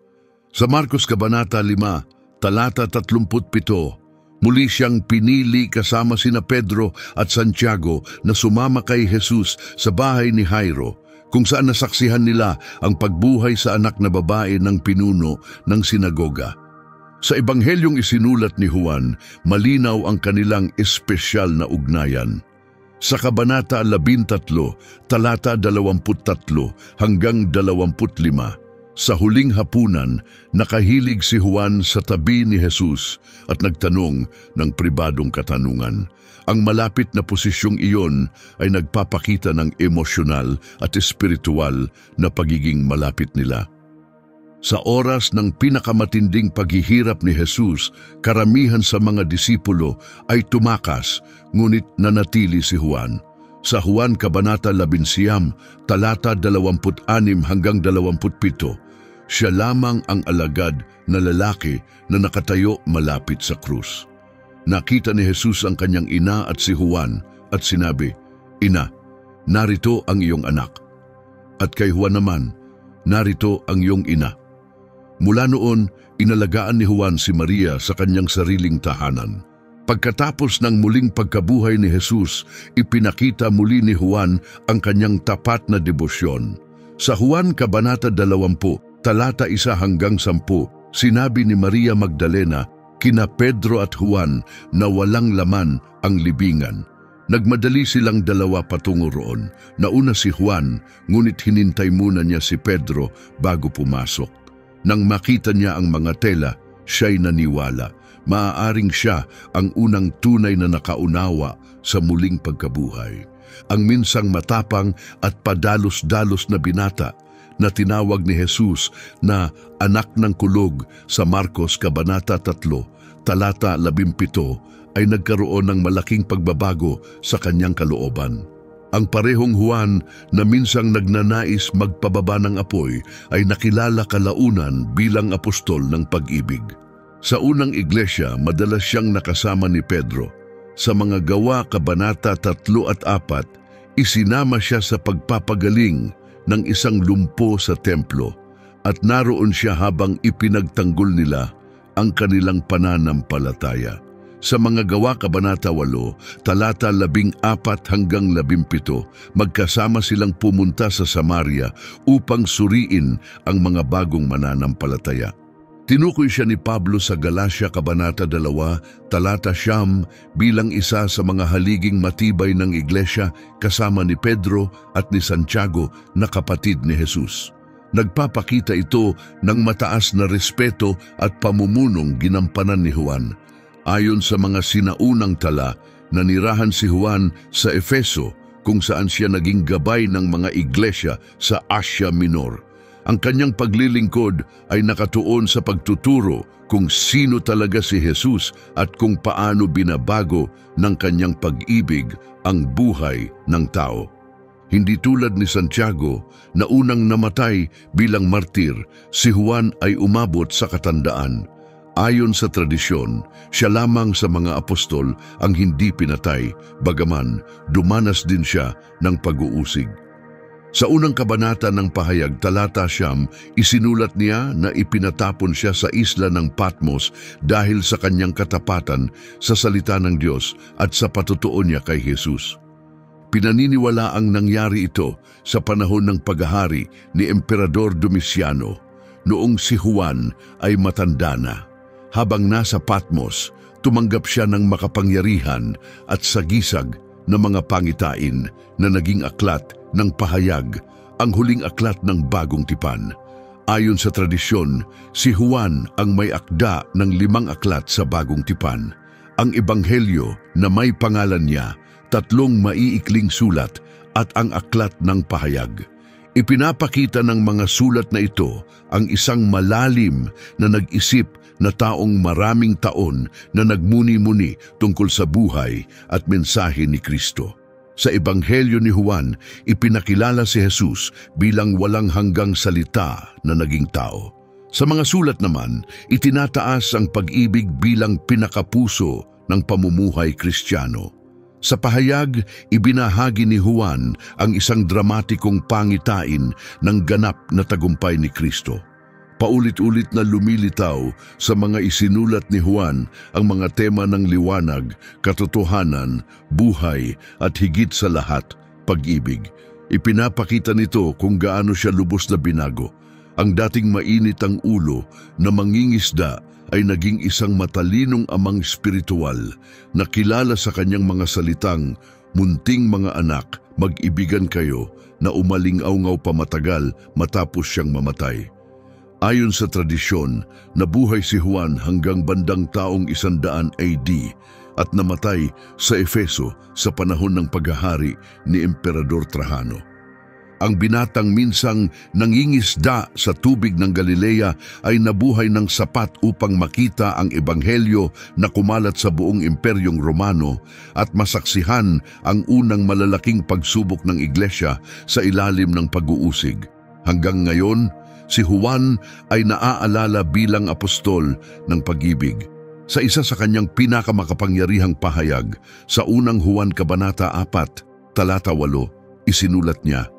Sa Marcos Kabanata 5, talata 37, Muli siyang pinili kasama sina Pedro at Santiago na sumama kay Jesus sa bahay ni Jairo, kung saan nasaksihan nila ang pagbuhay sa anak na babae ng pinuno ng sinagoga. Sa ebanghelyong isinulat ni Juan, malinaw ang kanilang espesyal na ugnayan. Sa Kabanata 13, talata 23 hanggang 25, sa huling hapunan, nakahilig si Juan sa tabi ni Jesus at nagtanong ng pribadong katanungan. Ang malapit na posisyong iyon ay nagpapakita ng emosyonal at espiritual na pagiging malapit nila. Sa oras ng pinakamatinding paghihirap ni Jesus, karamihan sa mga disipulo ay tumakas, ngunit nanatili si Juan. Sa Juan Kabanata 11, talata 26 hanggang 27, siya lamang ang alagad na lalaki na nakatayo malapit sa krus. Nakita ni Jesus ang kanyang ina at si Juan at sinabi, "Ina, narito ang iyong anak." At kay Juan naman, "Narito ang iyong ina." Mula noon, inalagaan ni Juan si Maria sa kanyang sariling tahanan. Pagkatapos ng muling pagkabuhay ni Jesus, ipinakita muli ni Juan ang kanyang tapat na debosyon. Sa Juan Kabanata 20, talata 1 hanggang 10, sinabi ni Maria Magdalena kina Pedro at Juan na walang laman ang libingan. Nagmadali silang dalawa patungo roon. Nauna si Juan, ngunit hinintay muna niya si Pedro bago pumasok. Nang makita niya ang mga tela, siya'y naniwala. Maaaring siya ang unang tunay na nakaunawa sa muling pagkabuhay. Ang minsang matapang at padalos-dalos na binata na tinawag ni Jesus na anak ng kulog sa Marcos Kabanata 3, talata 17, ay nagkaroon ng malaking pagbabago sa kanyang kalooban. Ang parehong Juan na minsang nagnanais magpababa ng apoy ay nakilala kalaunan bilang apostol ng pag-ibig. Sa unang iglesia, madalas siyang nakasama ni Pedro. Sa mga Gawa Kabanata 3 at 4, isinama siya sa pagpapagaling ng isang lumpo sa templo at naroon siya habang ipinagtanggol nila ang kanilang pananampalataya. Sa mga Gawa Kabanata 8, talata 14 hanggang 17, magkasama silang pumunta sa Samaria upang suriin ang mga bagong mananampalataya. Tinukoy siya ni Pablo sa Galacia Kabanata 2, talata 9 bilang isa sa mga haliging matibay ng iglesia kasama ni Pedro at ni Santiago na kapatid ni Jesus. Nagpapakita ito ng mataas na respeto at pamumunong ginampanan ni Juan. Ayon sa mga sinaunang tala, nanirahan si Juan sa Efeso kung saan siya naging gabay ng mga iglesia sa Asia Minor. Ang kanyang paglilingkod ay nakatuon sa pagtuturo kung sino talaga si Jesus at kung paano binabago ng kanyang pag-ibig ang buhay ng tao. Hindi tulad ni Santiago na unang namatay bilang martir, si Juan ay umabot sa katandaan. Ayon sa tradisyon, siya lamang sa mga apostol ang hindi pinatay, bagaman dumanas din siya ng pag-uusig. Sa unang kabanata ng pahayag, talata 9, isinulat niya na ipinatapon siya sa isla ng Patmos dahil sa kanyang katapatan sa salita ng Diyos at sa patutuo niya kay Jesus. Pinaniniwala ang nangyari ito sa panahon ng paghahari ni Emperador Domiciano, noong si Juan ay matanda na. Habang nasa Patmos, tumanggap siya ng makapangyarihan at sagisag na mga pangitain na naging aklat ng pahayag, ang huling aklat ng Bagong Tipan. Ayon sa tradisyon, si Juan ang may akda ng 5 aklat sa Bagong Tipan. Ang ebanghelyo na may pangalan niya, 3 maiikling sulat at ang aklat ng pahayag. Ipinapakita ng mga sulat na ito ang isang malalim na nag-isip na taong maraming taon na nagmuni-muni tungkol sa buhay at mensahe ni Kristo. Sa Ebanghelyo ni Juan, ipinakilala si Jesus bilang walang hanggang salita na naging tao. Sa mga sulat naman, itinataas ang pag-ibig bilang pinakapuso ng pamumuhay Kristiyano. Sa pahayag, ibinahagi ni Juan ang isang dramatikong pangitain ng ganap na tagumpay ni Kristo. Paulit-ulit na lumilitaw sa mga isinulat ni Juan ang mga tema ng liwanag, katotohanan, buhay at higit sa lahat, pag-ibig. Ipinapakita nito kung gaano siya lubos na binago. Ang dating mainit ang ulo na mangingisda ay naging isang matalinong amang espiritual na kilala sa kanyang mga salitang, "Munting mga anak, mag-ibigan kayo," na umalingaw-ngaw pa matagal matapos siyang mamatay. Ayon sa tradisyon, nabuhay si Juan hanggang bandang taong 100 AD at namatay sa Efeso sa panahon ng paghahari ni Emperador Trajano. Ang binatang minsang nangingisda sa tubig ng Galilea ay nabuhay ng sapat upang makita ang ebanghelyo na kumalat sa buong Imperyong Romano at masaksihan ang unang malalaking pagsubok ng iglesia sa ilalim ng pag-uusig. Hanggang ngayon, si Juan ay naaalala bilang apostol ng pag-ibig. Sa isa sa kanyang pinakamakapangyarihang pahayag, sa unang Juan Kabanata 4, talata 8, isinulat niya,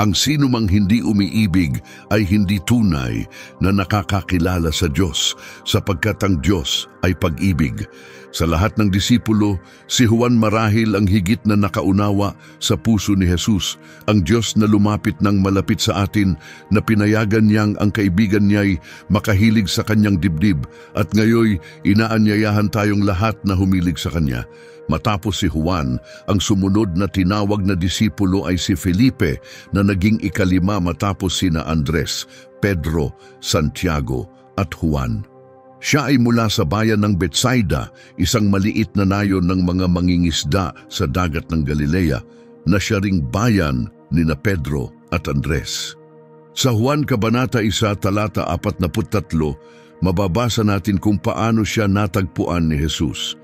"Ang sinumang hindi umiibig ay hindi tunay na nakakakilala sa Diyos, sapagkat ang Diyos ay pag-ibig." Sa lahat ng disipulo, si Juan marahil ang higit na nakaunawa sa puso ni Jesus, ang Diyos na lumapit ng malapit sa atin, na pinayagan niyang ang kaibigan niya'y makahilig sa kanyang dibdib, at ngayoy inaanyayahan tayong lahat na humilig sa kanya. Matapos si Juan, ang sumunod na tinawag na disipulo ay si Felipe na naging ikalima matapos sina Andres, Pedro, Santiago at Juan. Siya ay mula sa bayan ng Betsaida, isang maliit na nayon ng mga mangingisda sa dagat ng Galilea, na siya ring bayan ni na Pedro at Andres. Sa Juan Kabanata 1, talata 43, mababasa natin kung paano siya natagpuan ni Jesus.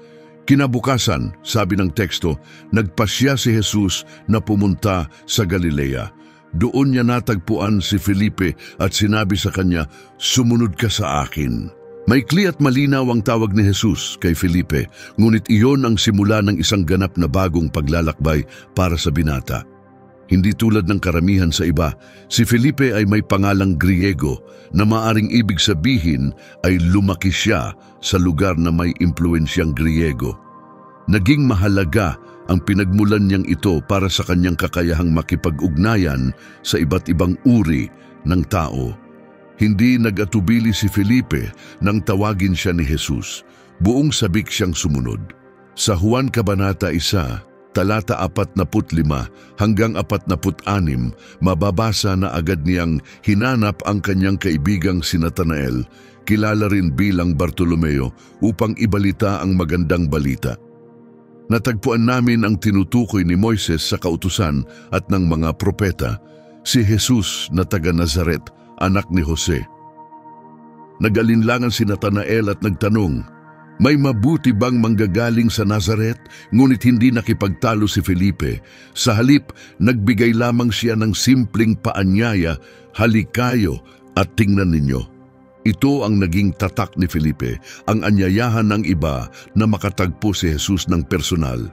Kinabukasan, sabi ng teksto, nagpasya si Jesus na pumunta sa Galilea. Doon niya natagpuan si Felipe at sinabi sa kanya, "Sumunod ka sa akin." Maikli at malinaw ang tawag ni Jesus kay Felipe, ngunit iyon ang simula ng isang ganap na bagong paglalakbay para sa binata. Hindi tulad ng karamihan sa iba, si Felipe ay may pangalang Griego na maaring ibig sabihin ay lumaki siya sa lugar na may impluensyang Griego. Naging mahalaga ang pinagmulan niyang ito para sa kanyang kakayahang makipag-ugnayan sa iba't ibang uri ng tao. Hindi nag-atubili si Felipe nang tawagin siya ni Jesus. Buong sabik siyang sumunod. Sa Juan Kabanata 1, talata 45 hanggang 46, mababasa na agad niyang hinanap ang kanyang kaibigang si Natanael, kilala rin bilang Bartolomeo, upang ibalita ang magandang balita. Natagpuan namin ang tinutukoy ni Moises sa kautusan at ng mga propeta, si Jesus na taga Nazaret, anak ni Jose. Nag-alinlangan si Natanael at nagtanong, "May mabuti bang manggagaling sa Nazaret?" Ngunit hindi nakipagtalo si Felipe. Sa halip, nagbigay lamang siya ng simpleng paanyaya, "Halikayo at tingnan ninyo." Ito ang naging tatak ni Felipe, ang anyayahan ng iba na makatagpo si Jesus ng personal.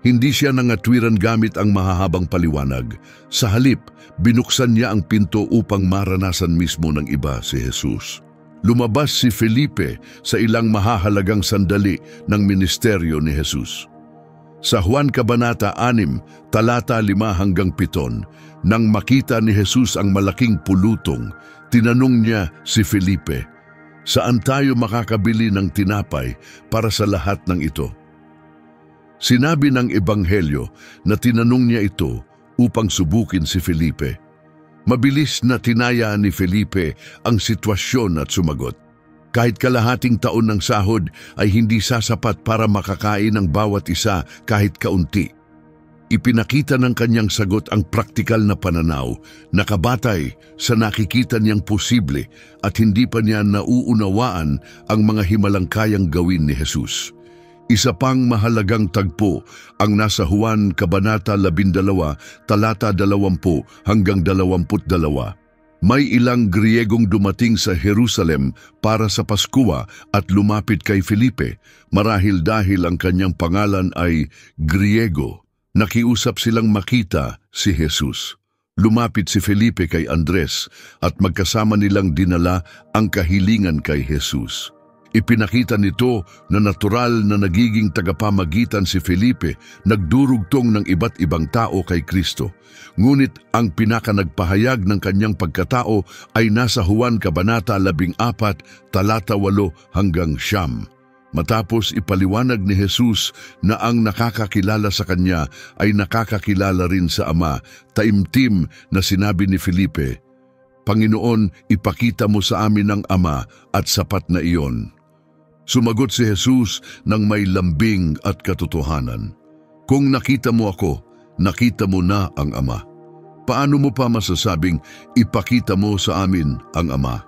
Hindi siya nangatwiran gamit ang mahahabang paliwanag. Sa halip, binuksan niya ang pinto upang maranasan mismo ng iba si Jesus. Lumabas si Felipe sa ilang mahahalagang sandali ng ministeryo ni Jesus. Sa Juan Kabanata 6, talata 5 hanggang 7, nang makita ni Jesus ang malaking pulutong, tinanong niya si Felipe, "Saan tayo makakabili ng tinapay para sa lahat ng ito?" Sinabi ng Ebanghelyo na tinanong niya ito upang subukin si Felipe. Mabilis na tinayaan ni Felipe ang sitwasyon at sumagot. Kahit kalahating taon ng sahod ay hindi sasapat para makakain ng bawat isa kahit kaunti. Ipinakita ng kanyang sagot ang praktikal na pananaw, nakabatay sa nakikita niyang posible at hindi pa niya nauunawaan ang mga himalang kayang gawin ni Jesus. Isa pang mahalagang tagpo ang nasa Juan Kabanata 12, talata 20 hanggang 22. May ilang Griegong dumating sa Jerusalem para sa Paskwa at lumapit kay Felipe, marahil dahil ang kanyang pangalan ay Griego. Nakiusap silang makita si Jesus. Lumapit si Felipe kay Andres at magkasama nilang dinala ang kahilingan kay Jesus. Ipinakita nito na natural na nagiging tagapamagitan si Felipe, nagdurugtong ng iba't ibang tao kay Kristo. Ngunit ang pinakanagpahayag ng kanyang pagkatao ay nasa Juan Kabanata 14, talata 8 hanggang 9. Matapos ipaliwanag ni Jesus na ang nakakakilala sa kanya ay nakakakilala rin sa Ama, taimtim na sinabi ni Felipe, "Panginoon, ipakita mo sa amin ang Ama at sapat na iyon." Sumagot si Jesus ng may lambing at katotohanan, "Kung nakita mo ako, nakita mo na ang Ama. Paano mo pa masasabing, ipakita mo sa amin ang Ama?"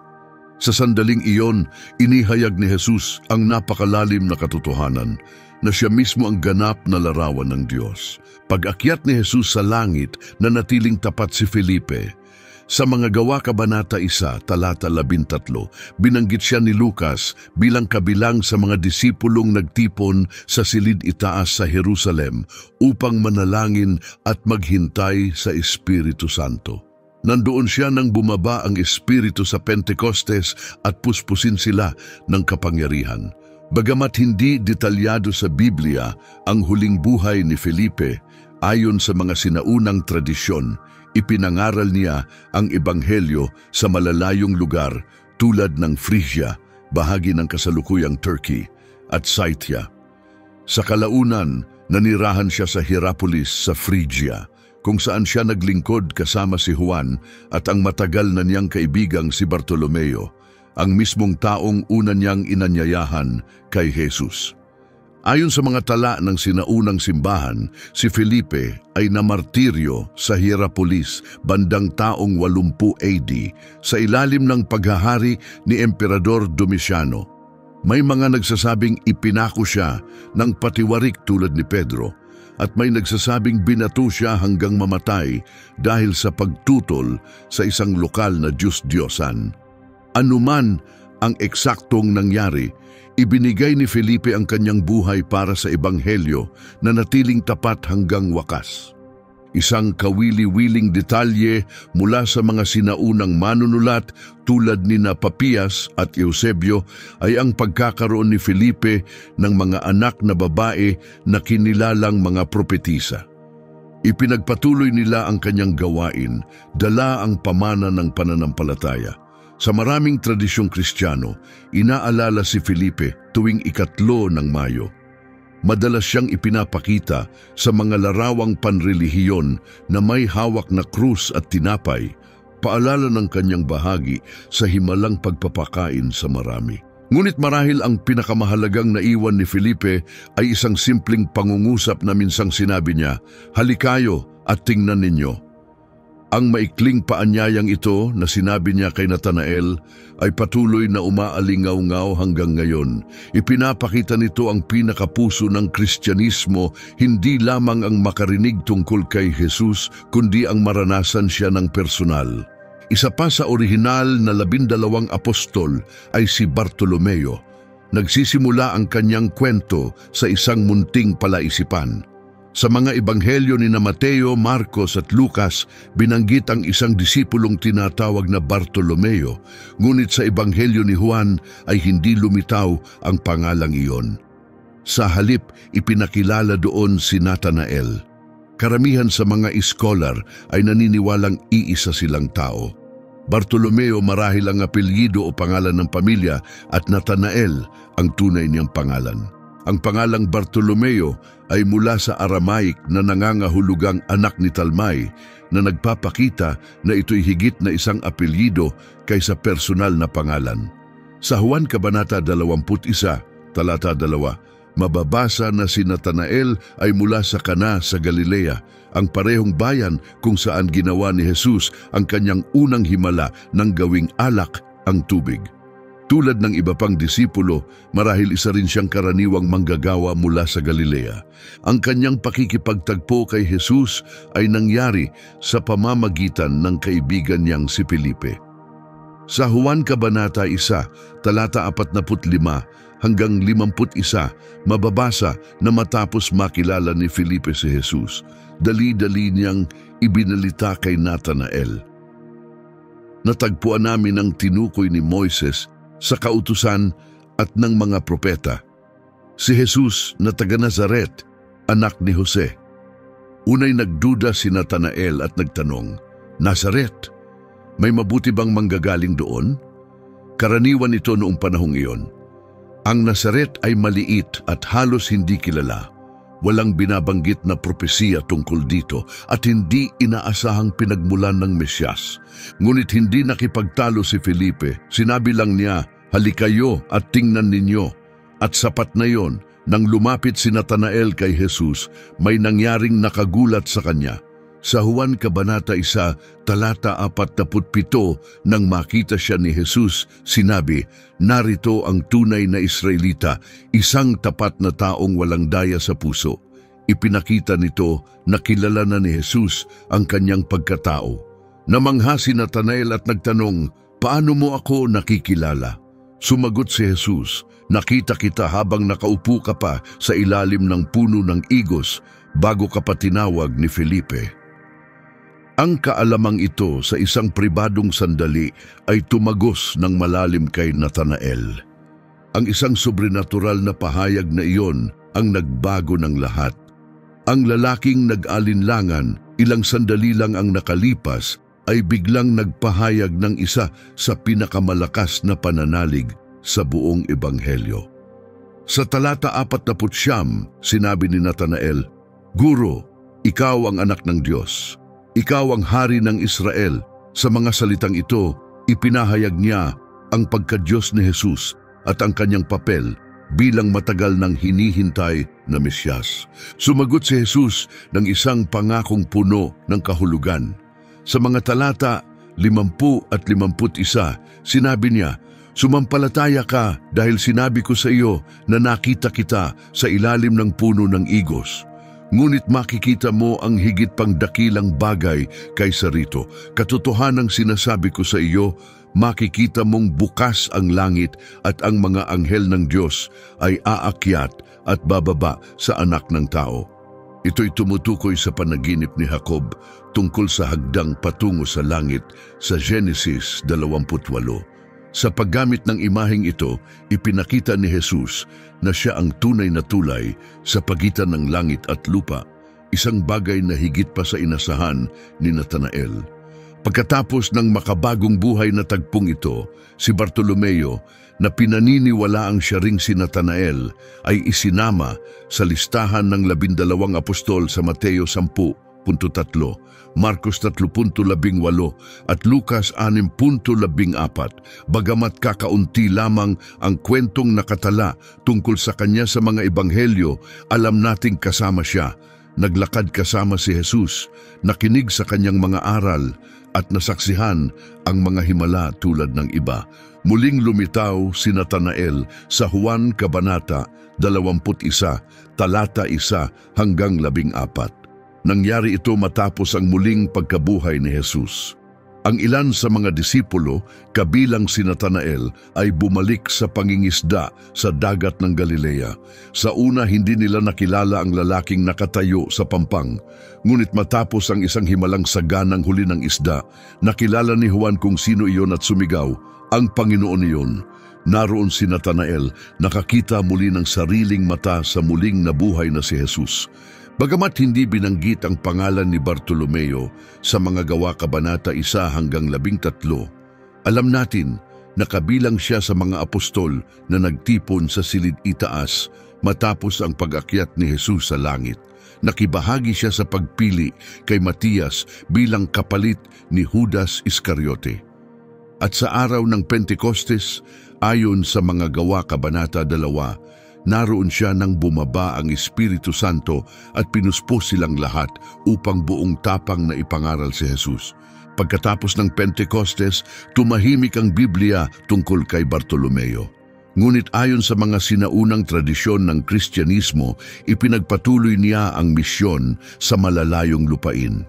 Sa sandaling iyon, inihayag ni Jesus ang napakalalim na katotohanan na siya mismo ang ganap na larawan ng Diyos. Pag-akyat ni Jesus sa langit, nanatiling tapat si Felipe. Sa mga Gawa Kabanata 1, talata 13, binanggit siya ni Lucas bilang kabilang sa mga disipulong nagtipon sa silid itaas sa Jerusalem upang manalangin at maghintay sa Espiritu Santo. Nandoon siya nang bumaba ang Espiritu sa Pentecostes at puspusin sila ng kapangyarihan. Bagamat hindi detalyado sa Biblia ang huling buhay ni Felipe, ayon sa mga sinaunang tradisyon, ipinangaral niya ang Ebanghelyo sa malalayong lugar tulad ng Phrygia, bahagi ng kasalukuyang Turkey, at Scythia. Sa kalaunan, nanirahan siya sa Hierapolis sa Phrygia, kung saan siya naglingkod kasama si Juan at ang matagal na niyang kaibigang si Bartolomeo, ang mismong taong una niyang inanyayahan kay Jesus. Ayon sa mga tala ng sinaunang simbahan, si Felipe ay namartiryo sa Hierapolis bandang taong 80 AD sa ilalim ng paghahari ni Emperador Domiciano. May mga nagsasabing ipinako siya ng patiwarik tulad ni Pedro, at may nagsasabing binato siya hanggang mamatay dahil sa pagtutol sa isang lokal na Diyos-Diyosan. Anuman ang eksaktong nangyari, ibinigay ni Felipe ang kanyang buhay para sa Ebanghelyo na natiling tapat hanggang wakas. Isang kawili-wiling detalye mula sa mga sinaunang manunulat tulad ni Papias at Eusebio ay ang pagkakaroon ni Felipe ng mga anak na babae na kinilalang mga propetisa. Ipinagpatuloy nila ang kanyang gawain, dala ang pamana ng pananampalataya. Sa maraming tradisyong Kristiyano, inaalala si Felipe tuwing 3 ng Mayo. Madalas siyang ipinapakita sa mga larawang panrelihiyon na may hawak na krus at tinapay, paalala ng kanyang bahagi sa himalang pagpapakain sa marami. Ngunit marahil ang pinakamahalagang naiwan ni Felipe ay isang simpleng pangungusap na minsang sinabi niya, "Halikayo at tingnan ninyo." Ang maikling paanyayang ito na sinabi niya kay Natanael ay patuloy na umaalingaw-ngaw hanggang ngayon. Ipinapakita nito ang pinakapuso ng Kristyanismo, hindi lamang ang makarinig tungkol kay Jesus, kundi ang maranasan siya ng personal. Isa pa sa orihinal na 12 apostol ay si Bartolomeo. Nagsisimula ang kanyang kwento sa isang munting palaisipan. Sa mga ebanghelyo ni Mateo, Marcos at Lucas, binanggit ang isang disipulong tinatawag na Bartolomeo, ngunit sa ebanghelyo ni Juan ay hindi lumitaw ang pangalang iyon. Sa halip, ipinakilala doon si Natanael. Karamihan sa mga iskolar ay naniniwalang iisa silang tao. Bartolomeo marahil ang apelyido o pangalan ng pamilya at Natanael ang tunay niyang pangalan. Ang pangalang Bartolomeo ay mula sa Aramaic na nangangahulugang anak ni Talmay, na nagpapakita na ito'y higit na isang apelyido kaysa personal na pangalan. Sa Juan Kabanata 21, talata 2, mababasa na si Natanael ay mula sa Cana sa Galilea, ang parehong bayan kung saan ginawa ni Jesus ang kanyang unang himala ng gawing alak ang tubig. Tulad ng iba pang disipulo, marahil isa rin siyang karaniwang manggagawa mula sa Galilea. Ang kanyang pakikipagtagpo kay Jesus ay nangyari sa pamamagitan ng kaibigan niyang si Felipe. Sa Juan Kabanata 1, talata 45 hanggang 51, mababasa na matapos makilala ni Felipe si Jesus, dali-dali niyang ibinalita kay Natanael. Natagpuan namin ang tinukoy ni Moises sa kautusan at ng mga propeta. Si Jesus na taga Nazaret, anak ni Jose. Unay nagduda si Natanael at nagtanong, Nazaret, may mabuti bang manggagaling doon? Karaniwan ito noong panahong iyon. Ang Nazaret ay maliit at halos hindi kilala. Walang binabanggit na propesiya tungkol dito at hindi inaasahang pinagmulan ng Mesyas. Ngunit hindi nakipagtalo si Felipe. Sinabi lang niya, halikayo at tingnan ninyo. At sapat na yon, nang lumapit si Natanael kay Jesus, may nangyaring nakagulat sa kanya. Sa Juan Kabanata 1, talata 47, nang makita siya ni Jesus, sinabi, narito ang tunay na Israelita, isang tapat na taong walang daya sa puso. Ipinakita nito na kilala na ni Jesus ang kanyang pagkatao. Namangha si Natanael at nagtanong, paano mo ako nakikilala? Sumagot si Jesus, nakita kita habang nakaupo ka pa sa ilalim ng puno ng igos bago ka pa tinawag ni Felipe. Ang kaalamang ito sa isang pribadong sandali ay tumagos ng malalim kay Natanael. Ang isang sobrenatural na pahayag na iyon ang nagbago ng lahat. Ang lalaking nag-alinlangan, ilang sandali lang ang nakalipas, ay biglang nagpahayag ng isa sa pinakamalakas na pananalig sa buong ebanghelyo. Sa talata 49, sinabi ni Natanael, Guro, ikaw ang anak ng Diyos. Ikaw ang hari ng Israel. Sa mga salitang ito, ipinahayag niya ang pagka-Diyos ni Jesus at ang kanyang papel bilang matagal nang hinihintay na Mesyas. Sumagot si Jesus ng isang pangakong puno ng kahulugan. Sa mga talata 50 at 51, sinabi niya, sumampalataya ka dahil sinabi ko sa iyo na nakita kita sa ilalim ng puno ng igos. Ngunit makikita mo ang higit pang dakilang bagay kaysa rito. Katotohanang sinasabi ko sa iyo, makikita mong bukas ang langit at ang mga anghel ng Diyos ay aakyat at bababa sa anak ng tao. Ito'y tumutukoy sa panaginip ni Jacob tungkol sa hagdang patungo sa langit sa Genesis 28. Sa paggamit ng imaheng ito, ipinakita ni Jesus na siya ang tunay na tulay sa pagitan ng langit at lupa, isang bagay na higit pa sa inasahan ni Natanael. Pagkatapos ng makabagong buhay na tagpong ito, si Bartolomeo, na pinaniniwalaang siya ring si Natanael, ay isinama sa listahan ng 12 apostol sa Mateo 10.3, Marcos 3.18 at Lucas 6.14. Bagamat kakaunti lamang ang kwentong nakatala tungkol sa kanya sa mga ebanghelyo, alam nating kasama siya. Naglakad kasama si Jesus, nakinig sa kanyang mga aral at nasaksihan ang mga himala tulad ng iba. Muling lumitaw si Natanael sa Juan Kabanata 21, talata 1 hanggang 14. Nangyari ito matapos ang muling pagkabuhay ni Jesus. Ang ilan sa mga disipulo, kabilang si Natanael, ay bumalik sa pangingisda sa dagat ng Galilea. Sa una, hindi nila nakilala ang lalaking nakatayo sa pampang. Ngunit matapos ang isang himalang saganang huli ng isda, nakilala ni Juan kung sino iyon at sumigaw, ang Panginoon iyon. Naroon si Natanael, nakakita muli ng sariling mata sa muling nabuhay na si Jesus. Bagamat hindi binanggit ang pangalan ni Bartolomeo sa mga Gawa Kabanata 1 hanggang 13, alam natin na kabilang siya sa mga apostol na nagtipon sa silid itaas matapos ang pag-akyat ni Jesus sa langit. Nakibahagi siya sa pagpili kay Matias bilang kapalit ni Judas Iscariote. At sa araw ng Pentecostes, ayon sa mga Gawa Kabanata 2, naroon siya nang bumaba ang Espiritu Santo at pinuspos silang lahat upang buong tapang na ipangaral si Jesus. Pagkatapos ng Pentecostes, tumahimik ang Biblia tungkol kay Bartolomeo. Ngunit ayon sa mga sinaunang tradisyon ng Kristyanismo, ipinagpatuloy niya ang misyon sa malalayong lupain.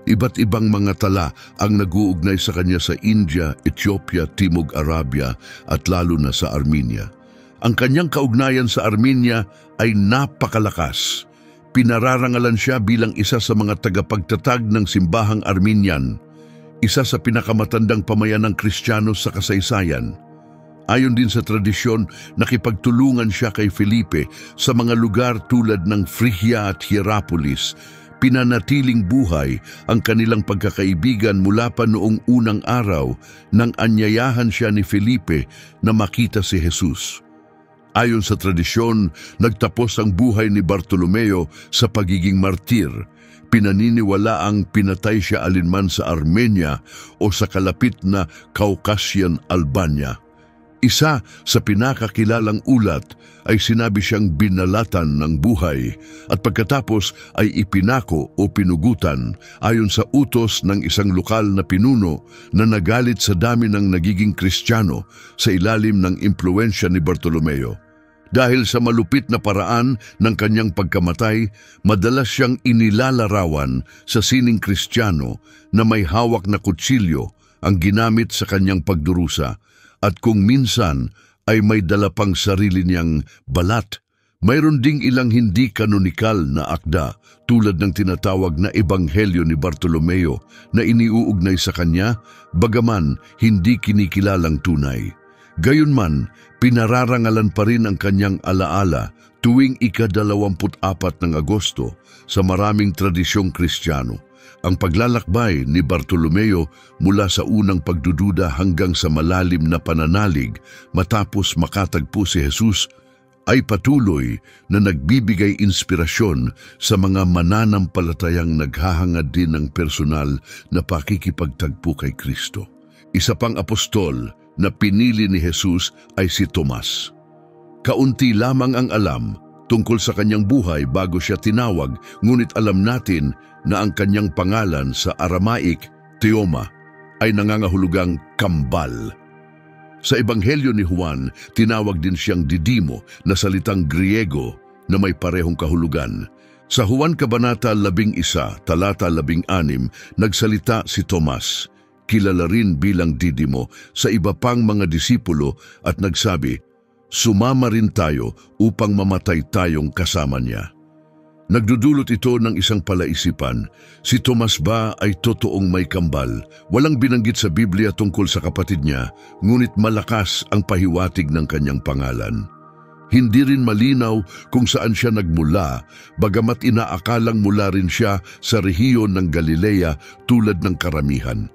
Iba't ibang mga tala ang nag-uugnay sa kanya sa India, Ethiopia, Timog Arabia at lalo na sa Armenia. Ang kanyang kaugnayan sa Armenia ay napakalakas. Pinararangalan siya bilang isa sa mga tagapagtatag ng simbahang Armenian, isa sa pinakamatandang pamayanang Kristiyano sa kasaysayan. Ayon din sa tradisyon, nakipagtulungan siya kay Felipe sa mga lugar tulad ng Phrygia at Hierapolis. Pinanatiling buhay ang kanilang pagkakaibigan mula pa noong unang araw nang anyayahan siya ni Felipe na makita si Jesus. Ayon sa tradisyon, nagtapos ang buhay ni Bartolomeo sa pagiging martir. Pinaniniwala ang pinatay siya alinman sa Armenia o sa kalapit na Caucasian Albania. Isa sa pinakakilalang ulat ay sinabi siyang binalatan ng buhay at pagkatapos ay ipinako o pinugutan ayon sa utos ng isang lokal na pinuno na nagalit sa dami ng nagiging Kristiyano sa ilalim ng impluwensya ni Bartolomeo. Dahil sa malupit na paraan ng kanyang pagkamatay, madalas siyang inilalarawan sa sining Kristiyano na may hawak na kutsilyo ang ginamit sa kanyang pagdurusa at kung minsan ay may dala pang sarili niyang balat. Mayroon ding ilang hindi kanonikal na akda tulad ng tinatawag na Ebanghelyo ni Bartolomeo na iniuugnay sa kanya bagaman hindi kinikilalang tunay. Gayunman, pinararangalan pa rin ang kanyang alaala tuwing ika-24 ng Agosto sa maraming tradisyong Kristiyano. Ang paglalakbay ni Bartolomeo mula sa unang pagdududa hanggang sa malalim na pananalig matapos makatagpo si Jesus ay patuloy na nagbibigay inspirasyon sa mga mananampalatayang naghahangad din ng personal na pakikipagtagpo kay Kristo. Isa pang apostol na pinili ni Jesus ay si Tomas. Kaunti lamang ang alam tungkol sa kanyang buhay bago siya tinawag, ngunit alam natin na ang kanyang pangalan sa Aramaic, Theoma, ay nangangahulugang kambal. Sa Ebanghelyo ni Juan, tinawag din siyang Didimo na salitang Griego na may parehong kahulugan. Sa Juan Kabanata 11, talata 16, nagsalita si Tomas, kilala rin bilang Didimo, sa iba pang mga disipulo at nagsabi, "Sumama rin tayo upang mamatay tayong kasama niya." Nagdudulot ito ng isang palaisipan, si Tomas ba ay totoong may kambal? Walang binanggit sa Biblia tungkol sa kapatid niya, ngunit malakas ang pahiwatig ng kanyang pangalan. Hindi rin malinaw kung saan siya nagmula, bagamat inaakalang mula rin siya sa rehiyon ng Galilea tulad ng karamihan.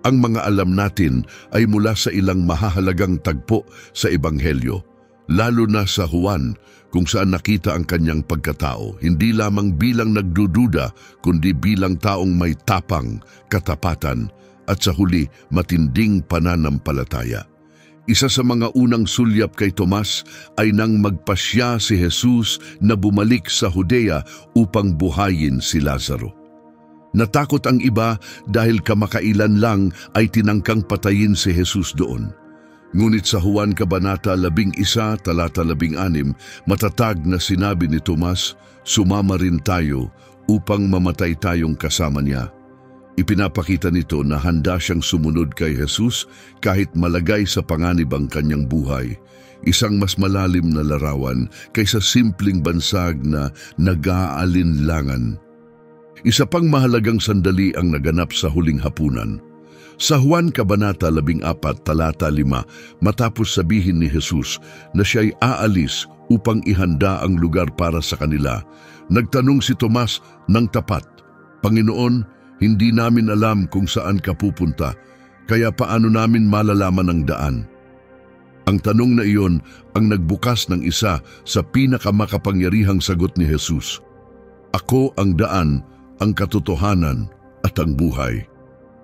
Ang mga alam natin ay mula sa ilang mahahalagang tagpo sa Ebanghelyo, lalo na sa Juan kung saan nakita ang kanyang pagkatao, hindi lamang bilang nagdududa kundi bilang taong may tapang, katapatan at sa huli matinding pananampalataya. Isa sa mga unang sulyap kay Tomas ay nang magpasya si Jesus na bumalik sa Judea upang buhayin si Lazaro. Natakot ang iba dahil kamakailan lang ay tinangkang patayin si Jesus doon. Ngunit sa Juan Kabanata 11, talata 16, matatag na sinabi ni Tomas, "Sumama rin tayo upang mamatay tayong kasama niya." Ipinapakita nito na handa siyang sumunod kay Jesus kahit malagay sa panganib ang kanyang buhay. Isang mas malalim na larawan kaysa simpleng bansag na nag-aalinlangan. Isa pang mahalagang sandali ang naganap sa huling hapunan. Sa Juan Kabanata 14, talata 5, matapos sabihin ni Jesus na siya'y aalis upang ihanda ang lugar para sa kanila, nagtanong si Tomas ng tapat, "Panginoon, hindi namin alam kung saan ka pupunta, kaya paano namin malalaman ang daan?" Ang tanong na iyon ang nagbukas ng isa sa pinakamakapangyarihang sagot ni Jesus. "Ako ang daan, ang katotohanan at ang buhay.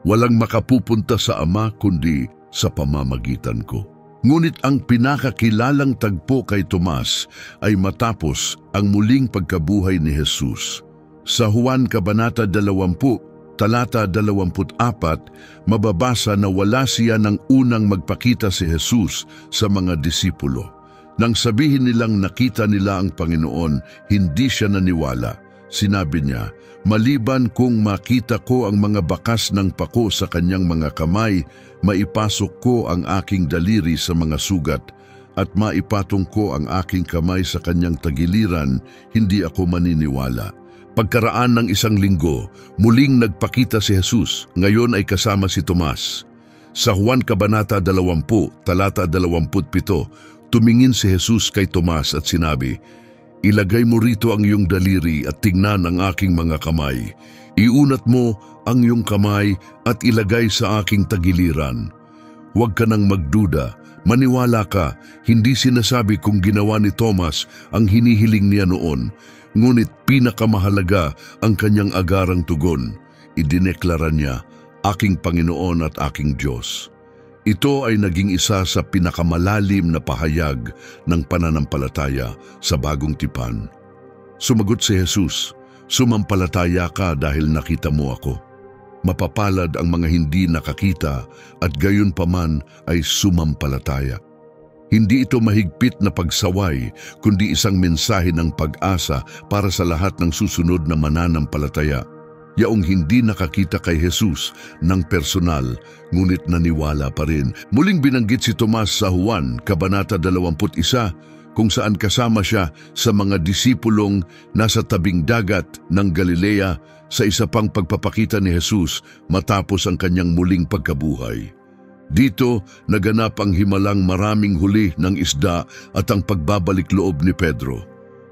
Walang makapupunta sa Ama kundi sa pamamagitan ko." Ngunit ang pinakakilalang tagpo kay Tomas ay matapos ang muling pagkabuhay ni Jesus. Sa Juan Kabanata 20, talata 24, mababasa na wala siya nang unang magpakita si Jesus sa mga disipulo. Nang sabihin nilang nakita nila ang Panginoon, hindi siya naniwala. Sinabi niya, "Maliban kung makita ko ang mga bakas ng pako sa kanyang mga kamay, maipasok ko ang aking daliri sa mga sugat, at maipatong ko ang aking kamay sa kanyang tagiliran, hindi ako maniniwala." Pagkaraan ng 1 linggo, muling nagpakita si Jesus, ngayon ay kasama si Tomas. Sa Juan Kabanata 20, talata 27, tumingin si Jesus kay Tomas at sinabi, "Ilagay mo rito ang iyong daliri at tingnan ang aking mga kamay. Iunat mo ang iyong kamay at ilagay sa aking tagiliran. Huwag ka nang magduda, maniwala ka, hindi sinasabi kung ginawa ni Tomas ang hinihiling niya noon, ngunit pinakamahalaga ang kanyang agarang tugon. Idineklara niya, aking Panginoon at aking Diyos." Ito ay naging isa sa pinakamalalim na pahayag ng pananampalataya sa Bagong Tipan. Sumagot si Jesus, "Sumampalataya ka dahil nakita mo ako. Mapapalad ang mga hindi nakakita at gayon paman ay sumampalataya." Hindi ito mahigpit na pagsaway, kundi isang mensahe ng pag-asa para sa lahat ng susunod na mananampalataya. Yaong hindi nakakita kay Jesus ng personal, ngunit naniwala pa rin. Muling binanggit si Tomas sa Juan, Kabanata 21, kung saan kasama siya sa mga disipulong nasa tabing dagat ng Galilea sa isa pang pagpapakita ni Jesus matapos ang kanyang muling pagkabuhay. Dito naganap ang himalang maraming huli ng isda at ang pagbabalik loob ni Pedro.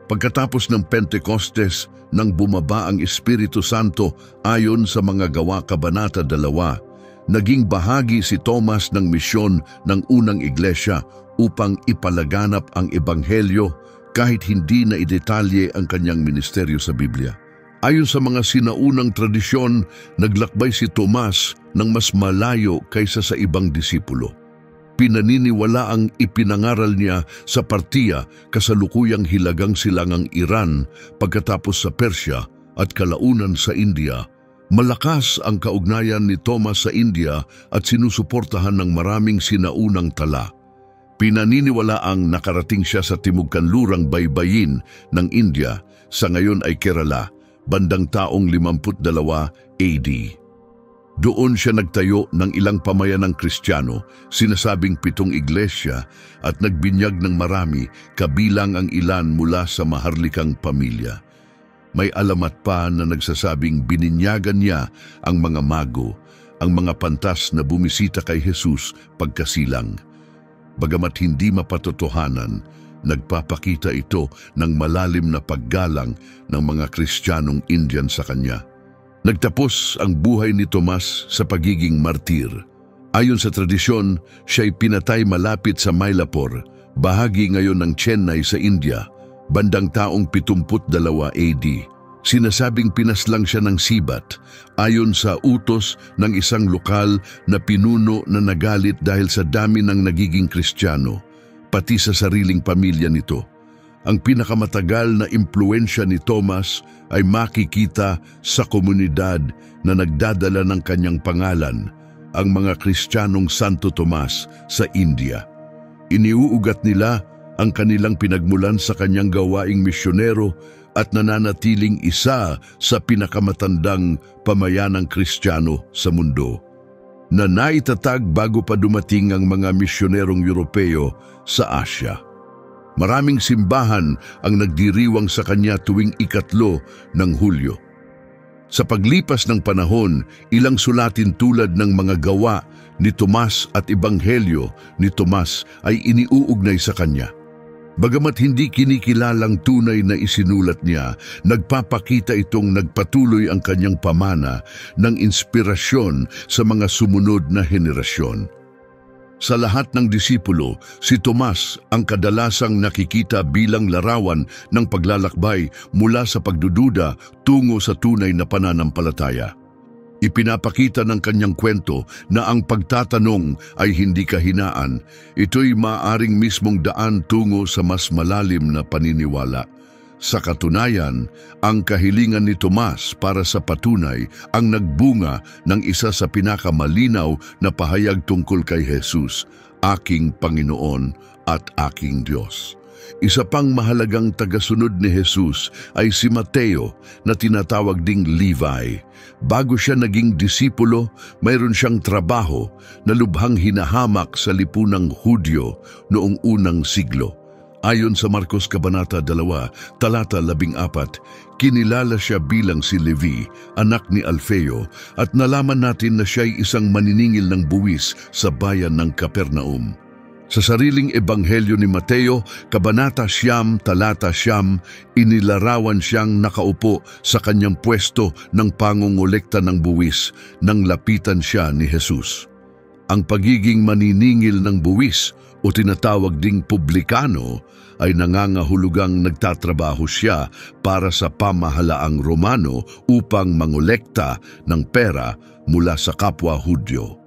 Pagkatapos ng Pentecostes, nang bumaba ang Espiritu Santo ayon sa mga Gawa Kabanata 2, naging bahagi si Tomas ng misyon ng unang iglesia upang ipalaganap ang Ebanghelyo kahit hindi na idetalye ang kanyang ministeryo sa Biblia. Ayon sa mga sinaunang tradisyon, naglakbay si Tomas ng mas malayo kaysa sa ibang disipulo. Pinaniniwala ang ipinangaral niya sa Partia, kasalukuyang hilagang silangang Iran pagkatapos sa Persya at kalaunan sa India. Malakas ang kaugnayan ni Tomas sa India at sinusuportahan ng maraming sinaunang tala. Pinaniniwala ang nakarating siya sa Timog Kanlurang Baybayin ng India, sa ngayon ay Kerala, bandang taong 52 AD. Doon siya nagtayo ng ilang pamayanang Kristiyano, sinasabing 7 iglesia at nagbinyag ng marami, kabilang ang ilan mula sa maharlikang pamilya. May alamat pa na nagsasabing bininyagan niya ang mga mago, ang mga pantas na bumisita kay Jesus pagkasilang. Bagamat hindi mapatotohanan, nagpapakita ito ng malalim na paggalang ng mga Kristiyanong Indian sa kanya. Nagtapos ang buhay ni Tomas sa pagiging martir. Ayon sa tradisyon, siya'y pinatay malapit sa Mylapore, bahagi ngayon ng Chennai sa India, bandang taong 72 AD. Sinasabing pinaslang siya ng sibat, ayon sa utos ng isang lokal na pinuno na nagalit dahil sa dami ng nagiging Kristiyano, pati sa sariling pamilya nito. Ang pinakamatagal na impluensya ni Tomas ay makikita sa komunidad na nagdadala ng kanyang pangalan, ang mga Kristiyanong Santo Tomas sa India. Iniuugat nila ang kanilang pinagmulan sa kanyang gawaing misyonero at nananatiling isa sa pinakamatandang pamayanang Kristiyano sa mundo, na naitatag bago pa dumating ang mga misyonerong Europeo sa Asya. Maraming simbahan ang nagdiriwang sa kanya tuwing 3 ng Hulyo. Sa paglipas ng panahon, ilang sulatin tulad ng mga gawa ni Tomas at Ebanghelyo ni Tomas ay iniuugnay sa kanya. Bagamat hindi kinikilalang tunay na isinulat niya, nagpapakita itong nagpatuloy ang kanyang pamana ng inspirasyon sa mga sumunod na henerasyon. Sa lahat ng disipulo, si Tomas ang kadalasang nakikita bilang larawan ng paglalakbay mula sa pagdududa tungo sa tunay na pananampalataya. Ipinapakita ng kanyang kwento na ang pagtatanong ay hindi kahinaan, ito'y maaaring mismong daan tungo sa mas malalim na paniniwala. Sa katunayan, ang kahilingan ni Tomas para sa patunay ang nagbunga ng isa sa pinakamalinaw na pahayag tungkol kay Jesus, aking Panginoon at aking Diyos. Isa pang mahalagang tagasunod ni Jesus ay si Mateo na tinatawag ding Levi. Bago siya naging disipulo, mayroon siyang trabaho na lubhang hinahamak sa lipunang Hudyo noong unang siglo. Ayon sa Marcos Kabanata 2, talata 14, Kinilala siya bilang si Levi, anak ni Alfeo, at nalaman natin na siya'y isang maniningil ng buwis sa bayan ng Capernaum. Sa sariling ebanghelyo ni Mateo, Kabanata 9, Talata 9, inilarawan siyang nakaupo sa kanyang pwesto ng pangongolekta ng buwis nang lapitan siya ni Jesus. Ang pagiging maniningil ng buwis o tinatawag ding publikano ay nangangahulugang nagtatrabaho siya para sa pamahalaang Romano upang mangolekta ng pera mula sa kapwa Hudyo.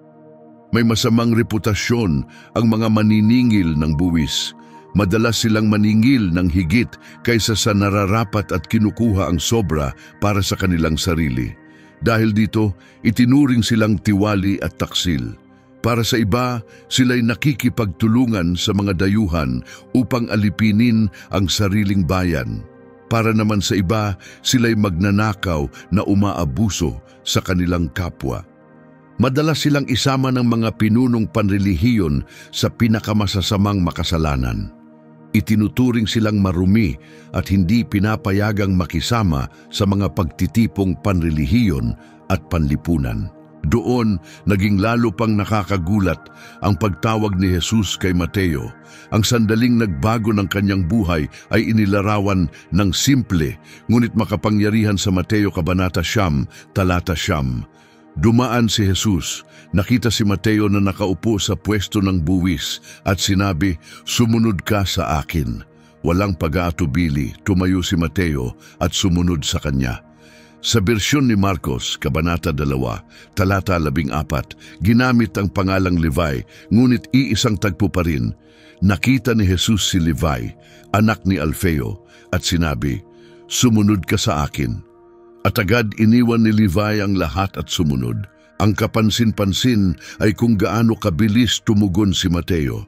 May masamang reputasyon ang mga maniningil ng buwis. Madalas silang maningil ng higit kaysa sa nararapat at kinukuha ang sobra para sa kanilang sarili. Dahil dito, itinuring silang tiwali at taksil. Para sa iba, sila'y nakikipagtulungan sa mga dayuhan upang alipinin ang sariling bayan. Para naman sa iba, sila'y magnanakaw na umaabuso sa kanilang kapwa. Madalas silang isama ng mga pinunong panrelihiyon sa pinakamasasamang makasalanan. Itinuturing silang marumi at hindi pinapayagang makisama sa mga pagtitipong panrelihiyon at panlipunan. Doon, naging lalo pang nakakagulat ang pagtawag ni Jesus kay Mateo. Ang sandaling nagbago ng kanyang buhay ay inilarawan ng simple, ngunit makapangyarihan sa Mateo Kabanata 9, Talata 9. Dumaan si Jesus, nakita si Mateo na nakaupo sa pwesto ng buwis at sinabi, "Sumunod ka sa akin." Walang pag-aatubili, tumayo si Mateo at sumunod sa kanya. Sa bersyon ni Marcos, Kabanata 2, Talata 14, ginamit ang pangalang Levi, ngunit iisang tagpo pa rin. Nakita ni Jesus si Levi, anak ni Alfeo, at sinabi, "Sumunod ka sa akin." At agad iniwan ni Levi ang lahat at sumunod. Ang kapansin-pansin ay kung gaano kabilis tumugon si Mateo.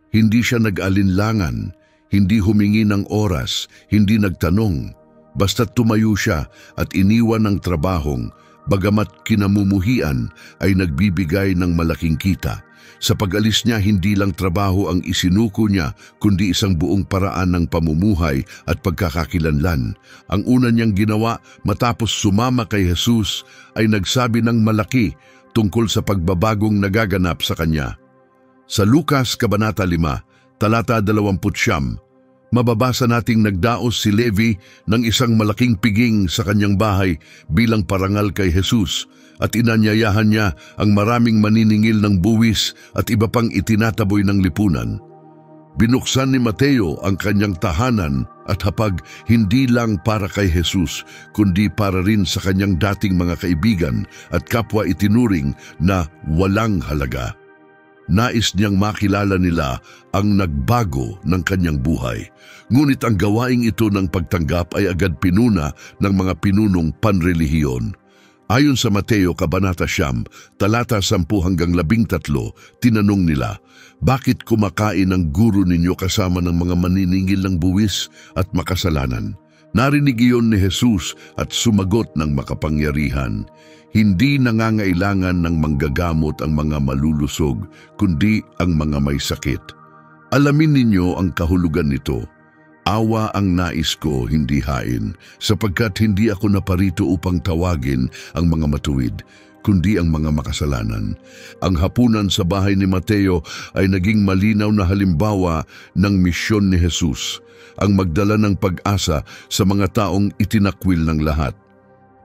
Hindi siya nag-alinlangan, hindi humingi ng oras, hindi nagtanong. Basta't tumayo siya at iniwan ng trabahong, bagamat kinamumuhian ay nagbibigay ng malaking kita. Sa pag-alis niya, hindi lang trabaho ang isinuko niya, kundi isang buong paraan ng pamumuhay at pagkakakilanlan. Ang una niyang ginawa matapos sumama kay Jesus ay nagsabi ng malaki tungkol sa pagbabagong nagaganap sa kanya. Sa Lucas Kabanata 5, Talata 20, mababasa nating nagdaos si Levi ng isang malaking piging sa kanyang bahay bilang parangal kay Jesus at inanyayahan niya ang maraming maniningil ng buwis at iba pang itinataboy ng lipunan. Binuksan ni Mateo ang kanyang tahanan at hapag hindi lang para kay Jesus, kundi para rin sa kanyang dating mga kaibigan at kapwa itinuring na walang halaga. Nais niyang makilala nila ang nagbago ng kanyang buhay. Ngunit ang gawaing ito ng pagtanggap ay agad pinuna ng mga pinunong panrelihiyon. Ayon sa Mateo Kabanata 9, Talata 10-13, tinanong nila, "Bakit kumakain ang guro ninyo kasama ng mga maniningil ng buwis at makasalanan?" Narinig iyon ni Jesus at sumagot ng makapangyarihan, "Hindi nangangailangan ng manggagamot ang mga malulusog, kundi ang mga may sakit. Alamin ninyo ang kahulugan nito. Awa ang nais ko, hindi hain, sapagkat hindi ako naparito upang tawagin ang mga matuwid, kundi ang mga makasalanan." Ang hapunan sa bahay ni Mateo ay naging malinaw na halimbawa ng misyon ni Jesus, ang magdala ng pag-asa sa mga taong itinakwil ng lahat.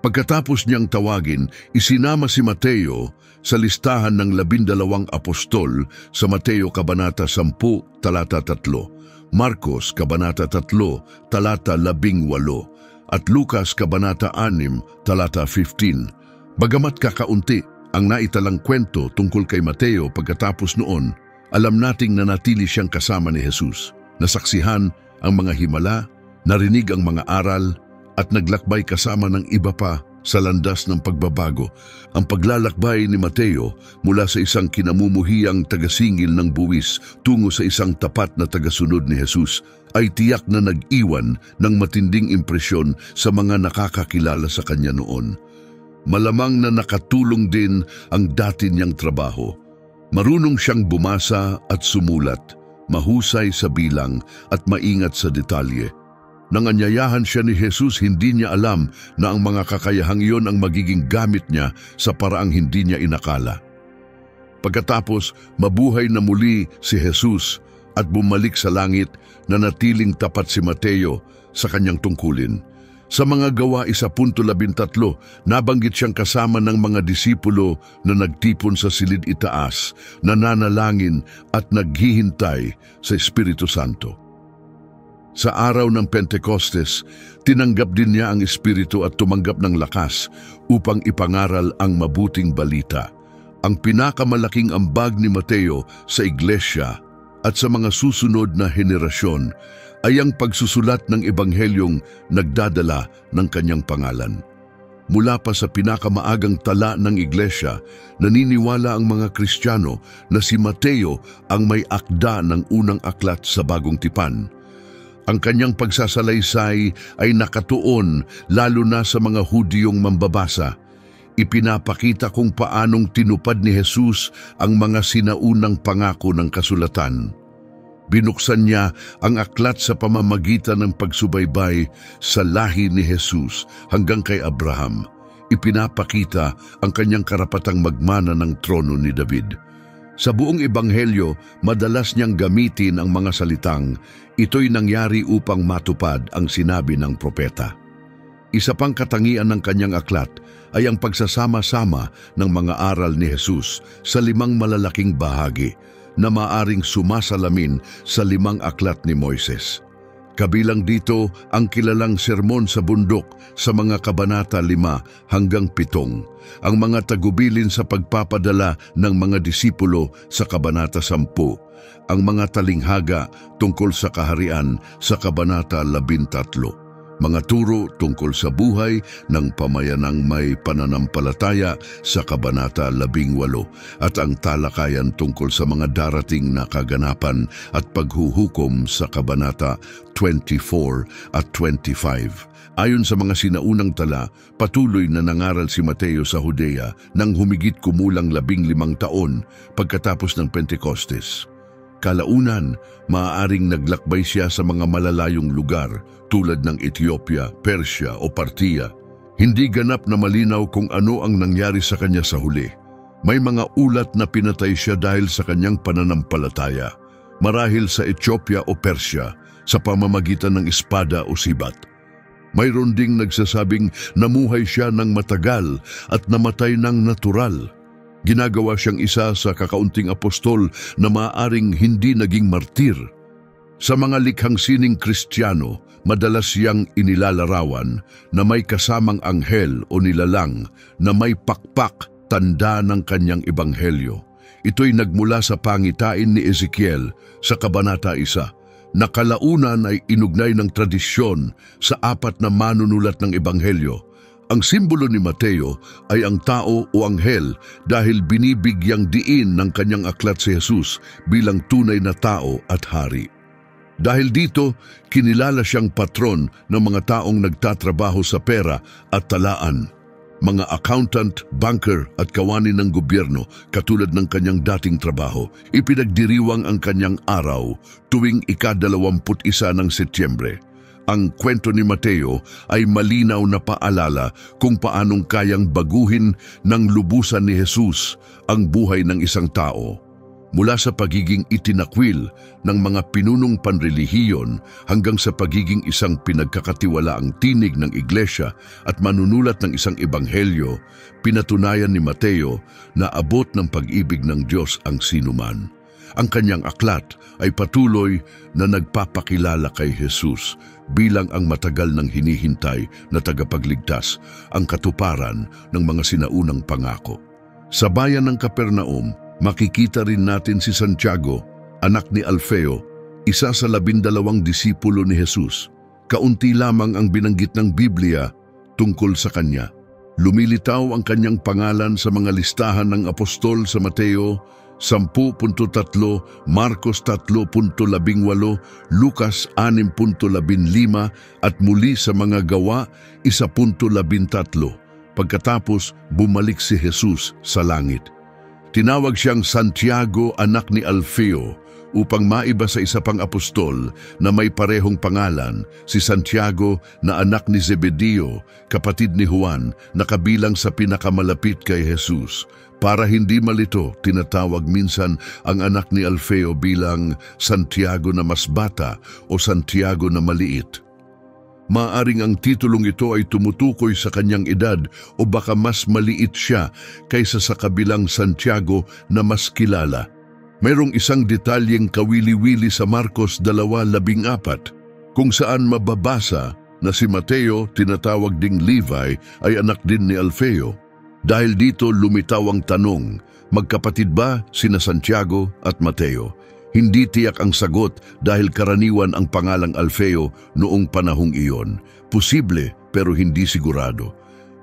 Pagkatapos niyang tawagin, isinama si Mateo sa listahan ng 12 apostol sa Mateo Kabanata 10, Talata 3, Marcos Kabanata 3, Talata 18, at Lucas Kabanata 6, Talata 15. Bagamat kakaunti ang naitalang kwento tungkol kay Mateo pagkatapos noon, alam nating nanatili siyang kasama ni Jesus. Nasaksihan ang mga himala, narinig ang mga aral, at naglakbay kasama ng iba pa sa landas ng pagbabago. Ang paglalakbay ni Mateo mula sa isang kinamumuhiyang tagasingil ng buwis tungo sa isang tapat na tagasunod ni Jesus ay tiyak na nag-iwan ng matinding impresyon sa mga nakakakilala sa kanya noon. Malamang na nakatulong din ang dati niyang trabaho. Marunong siyang bumasa at sumulat, mahusay sa bilang at maingat sa detalye. Nang anyayahan siya ni Jesus, hindi niya alam na ang mga kakayahang iyon ang magiging gamit niya sa paraang hindi niya inakala. Pagkatapos, mabuhay na muli si Jesus at bumalik sa langit, na natiling tapat si Mateo sa kanyang tungkulin. Sa mga Gawa 1:13, nabanggit siyang kasama ng mga disipulo na nagtipon sa silid itaas, nananalangin at naghihintay sa Espiritu Santo. Sa araw ng Pentecostes, tinanggap din niya ang Espiritu at tumanggap ng lakas upang ipangaral ang mabuting balita. Ang pinakamalaking ambag ni Mateo sa iglesia at sa mga susunod na henerasyon ay ang pagsusulat ng Ebanghelyong nagdadala ng kanyang pangalan. Mula pa sa pinakamaagang tala ng iglesia, naniniwala ang mga Kristiyano na si Mateo ang may akda ng unang aklat sa Bagong Tipan. Ang kanyang pagsasalaysay ay nakatuon lalo na sa mga Hudiyong mambabasa. Ipinapakita kung paanong tinupad ni Jesus ang mga sinaunang pangako ng kasulatan. Binuksan niya ang aklat sa pamamagitan ng pagsubaybay sa lahi ni Jesus hanggang kay Abraham. Ipinapakita ang kanyang karapatang magmana ng trono ni David. Sa buong Ebanghelyo, madalas niyang gamitin ang mga salitang, ito'y nangyari upang matupad ang sinabi ng propeta. Isa pang katangian ng kanyang aklat ay ang pagsasama-sama ng mga aral ni Jesus sa 5 malalaking bahagi na maaring sumasalamin sa 5 aklat ni Moises. Kabilang dito ang kilalang sermon sa bundok sa mga kabanata 5 hanggang 7, ang mga tagubilin sa pagpapadala ng mga disipulo sa kabanata 10, ang mga talinghaga tungkol sa kaharian sa kabanata 13, mga turo tungkol sa buhay ng pamayanang may pananampalataya sa kabanata 18, at ang talakayan tungkol sa mga darating na kaganapan at paghuhukom sa kabanata 24 at 25. Ayon sa mga sinaunang tala, patuloy na nangaral si Mateo sa Judea nang humigit kumulang 15 taon pagkatapos ng Pentecostes. Kalaunan, maaaring naglakbay siya sa mga malalayong lugar tulad ng Ethiopia, Persia o Parthia. Hindi ganap na malinaw kung ano ang nangyari sa kanya sa huli. May mga ulat na pinatay siya dahil sa kanyang pananampalataya, marahil sa Ethiopia o Persia sa pamamagitan ng espada o sibat. Mayroon ding nagsasabing namuhay siya ng matagal at namatay ng natural. Ginagawa siyang isa sa kakaunting apostol na maaaring hindi naging martir. Sa mga likhang sining Kristiyano, madalas siyang inilalarawan na may kasamang anghel o nilalang na may pakpak, tanda ng kanyang ebanghelyo. Ito'y nagmula sa pangitain ni Ezekiel sa kabanata 1, na kalaunan ay inugnay ng tradisyon sa 4 na manunulat ng ebanghelyo. Ang simbolo ni Mateo ay ang tao o anghel dahil binibigyang diin ng kanyang aklat si Jesus bilang tunay na tao at hari. Dahil dito, kinilala siyang patron ng mga taong nagtatrabaho sa pera at talaan, mga accountant, banker at kawani ng gobyerno katulad ng kanyang dating trabaho. Ipinagdiriwang ang kanyang araw tuwing ika-21 ng Setyembre. Ang kwento ni Mateo ay malinaw na paalala kung paanong kayang baguhin ng lubusan ni Jesus ang buhay ng isang tao. Mula sa pagiging itinakwil ng mga pinunong panrelihiyon hanggang sa pagiging isang pinagkakatiwalaang tinig ng iglesia at manunulat ng isang ebanghelyo, pinatunayan ni Mateo na abot ng pag-ibig ng Diyos ang sinuman. Ang kanyang aklat ay patuloy na nagpapakilala kay Jesus bilang ang matagal nang hinihintay na tagapagligtas, ang katuparan ng mga sinaunang pangako. Sa bayan ng Capernaum, makikita rin natin si Santiago, anak ni Alfeo, isa sa 12 disipulo ni Jesus. Kaunti lamang ang binanggit ng Biblia tungkol sa kanya. Lumilitaw ang kanyang pangalan sa mga listahan ng apostol sa Mateo 10.3, Marcos 3.18, Lucas 6.15 at muli sa mga Gawa 1.13. Pagkatapos, bumalik si Jesus sa langit. Tinawag siyang Santiago, anak ni Alfeo, upang maiba sa isa pang apostol na may parehong pangalan, si Santiago na anak ni Zebedeo, kapatid ni Juan, na kabilang sa pinakamalapit kay Jesus. Para hindi malito, tinatawag minsan ang anak ni Alfeo bilang Santiago na mas bata o Santiago na maliit. Maaring ang titulong ito ay tumutukoy sa kanyang edad o baka mas maliit siya kaysa sa kabilang Santiago na mas kilala. Mayroong isang detalyeng kawili-wili sa Marcos 2:14 kung saan mababasa na si Mateo, tinatawag ding Levi, ay anak din ni Alfeo. Dahil dito lumitaw ang tanong, magkapatid ba sina Santiago at Mateo? Hindi tiyak ang sagot dahil karaniwan ang pangalang Alfeo noong panahong iyon. Posible pero hindi sigurado.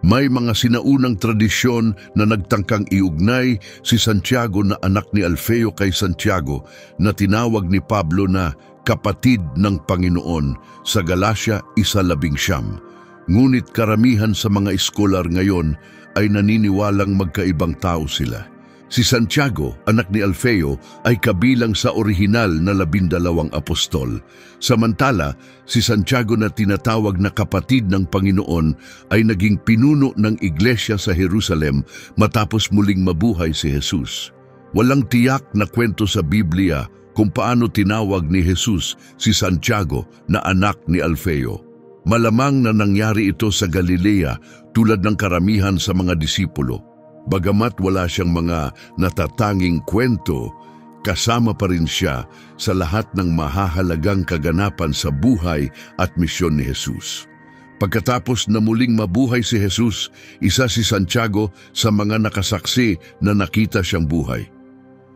May mga sinaunang tradisyon na nagtangkang iugnay si Santiago na anak ni Alfeo kay Santiago na tinawag ni Pablo na kapatid ng Panginoon sa Galacia 1:19. Ngunit karamihan sa mga eskolar ngayon ay naniniwalang magkaibang tao sila. Si Santiago, anak ni Alfeo, ay kabilang sa orihinal na 12 apostol. Samantala, si Santiago na tinatawag na kapatid ng Panginoon ay naging pinuno ng iglesia sa Jerusalem matapos muling mabuhay si Jesus. Walang tiyak na kwento sa Biblia kung paano tinawag ni Jesus si Santiago na anak ni Alfeo. Malamang na nangyari ito sa Galilea tulad ng karamihan sa mga disipulo. Bagamat wala siyang mga natatanging kwento, kasama pa rin siya sa lahat ng mahahalagang kaganapan sa buhay at misyon ni Jesus. Pagkatapos na muling mabuhay si Jesus, isa si Santiago sa mga nakasaksi na nakita siyang buhay.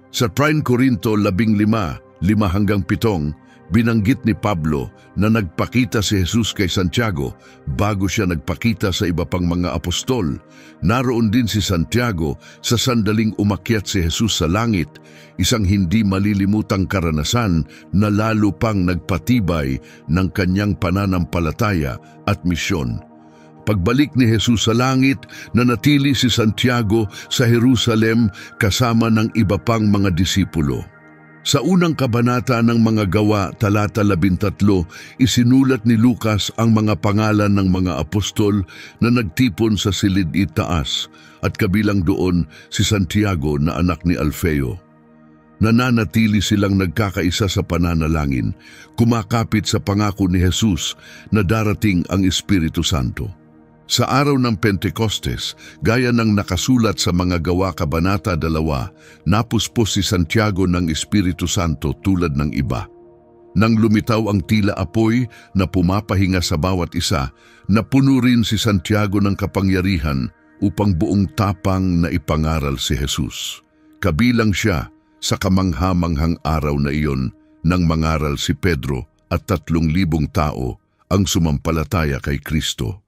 Sa 1 Corinto 15:5-7, binanggit ni Pablo na nagpakita si Jesus kay Santiago bago siya nagpakita sa iba pang mga apostol. Naroon din si Santiago sa sandaling umakyat si Jesus sa langit, isang hindi malilimutang karanasan na lalo pang nagpatibay ng kanyang pananampalataya at misyon. Pagbalik ni Jesus sa langit, nanatili si Santiago sa Jerusalem kasama ng iba pang mga disipulo. Sa unang kabanata ng mga Gawa, talata 13, isinulat ni Lucas ang mga pangalan ng mga apostol na nagtipon sa silid itaas at kabilang doon si Santiago na anak ni Alfeo. Nananatili silang nagkakaisa sa pananalangin, kumakapit sa pangako ni Jesus na darating ang Espiritu Santo. Sa araw ng Pentecostes, gaya ng nakasulat sa mga Gawa Kabanata 2, napuspos si Santiago ng Espiritu Santo tulad ng iba. Nang lumitaw ang tila apoy na pumapahinga sa bawat isa, napuno rin si Santiago ng kapangyarihan upang buong tapang na ipangaral si Jesus. Kabilang siya sa kamanghamanghang araw na iyon nang mangaral si Pedro at 3,000 tao ang sumampalataya kay Kristo.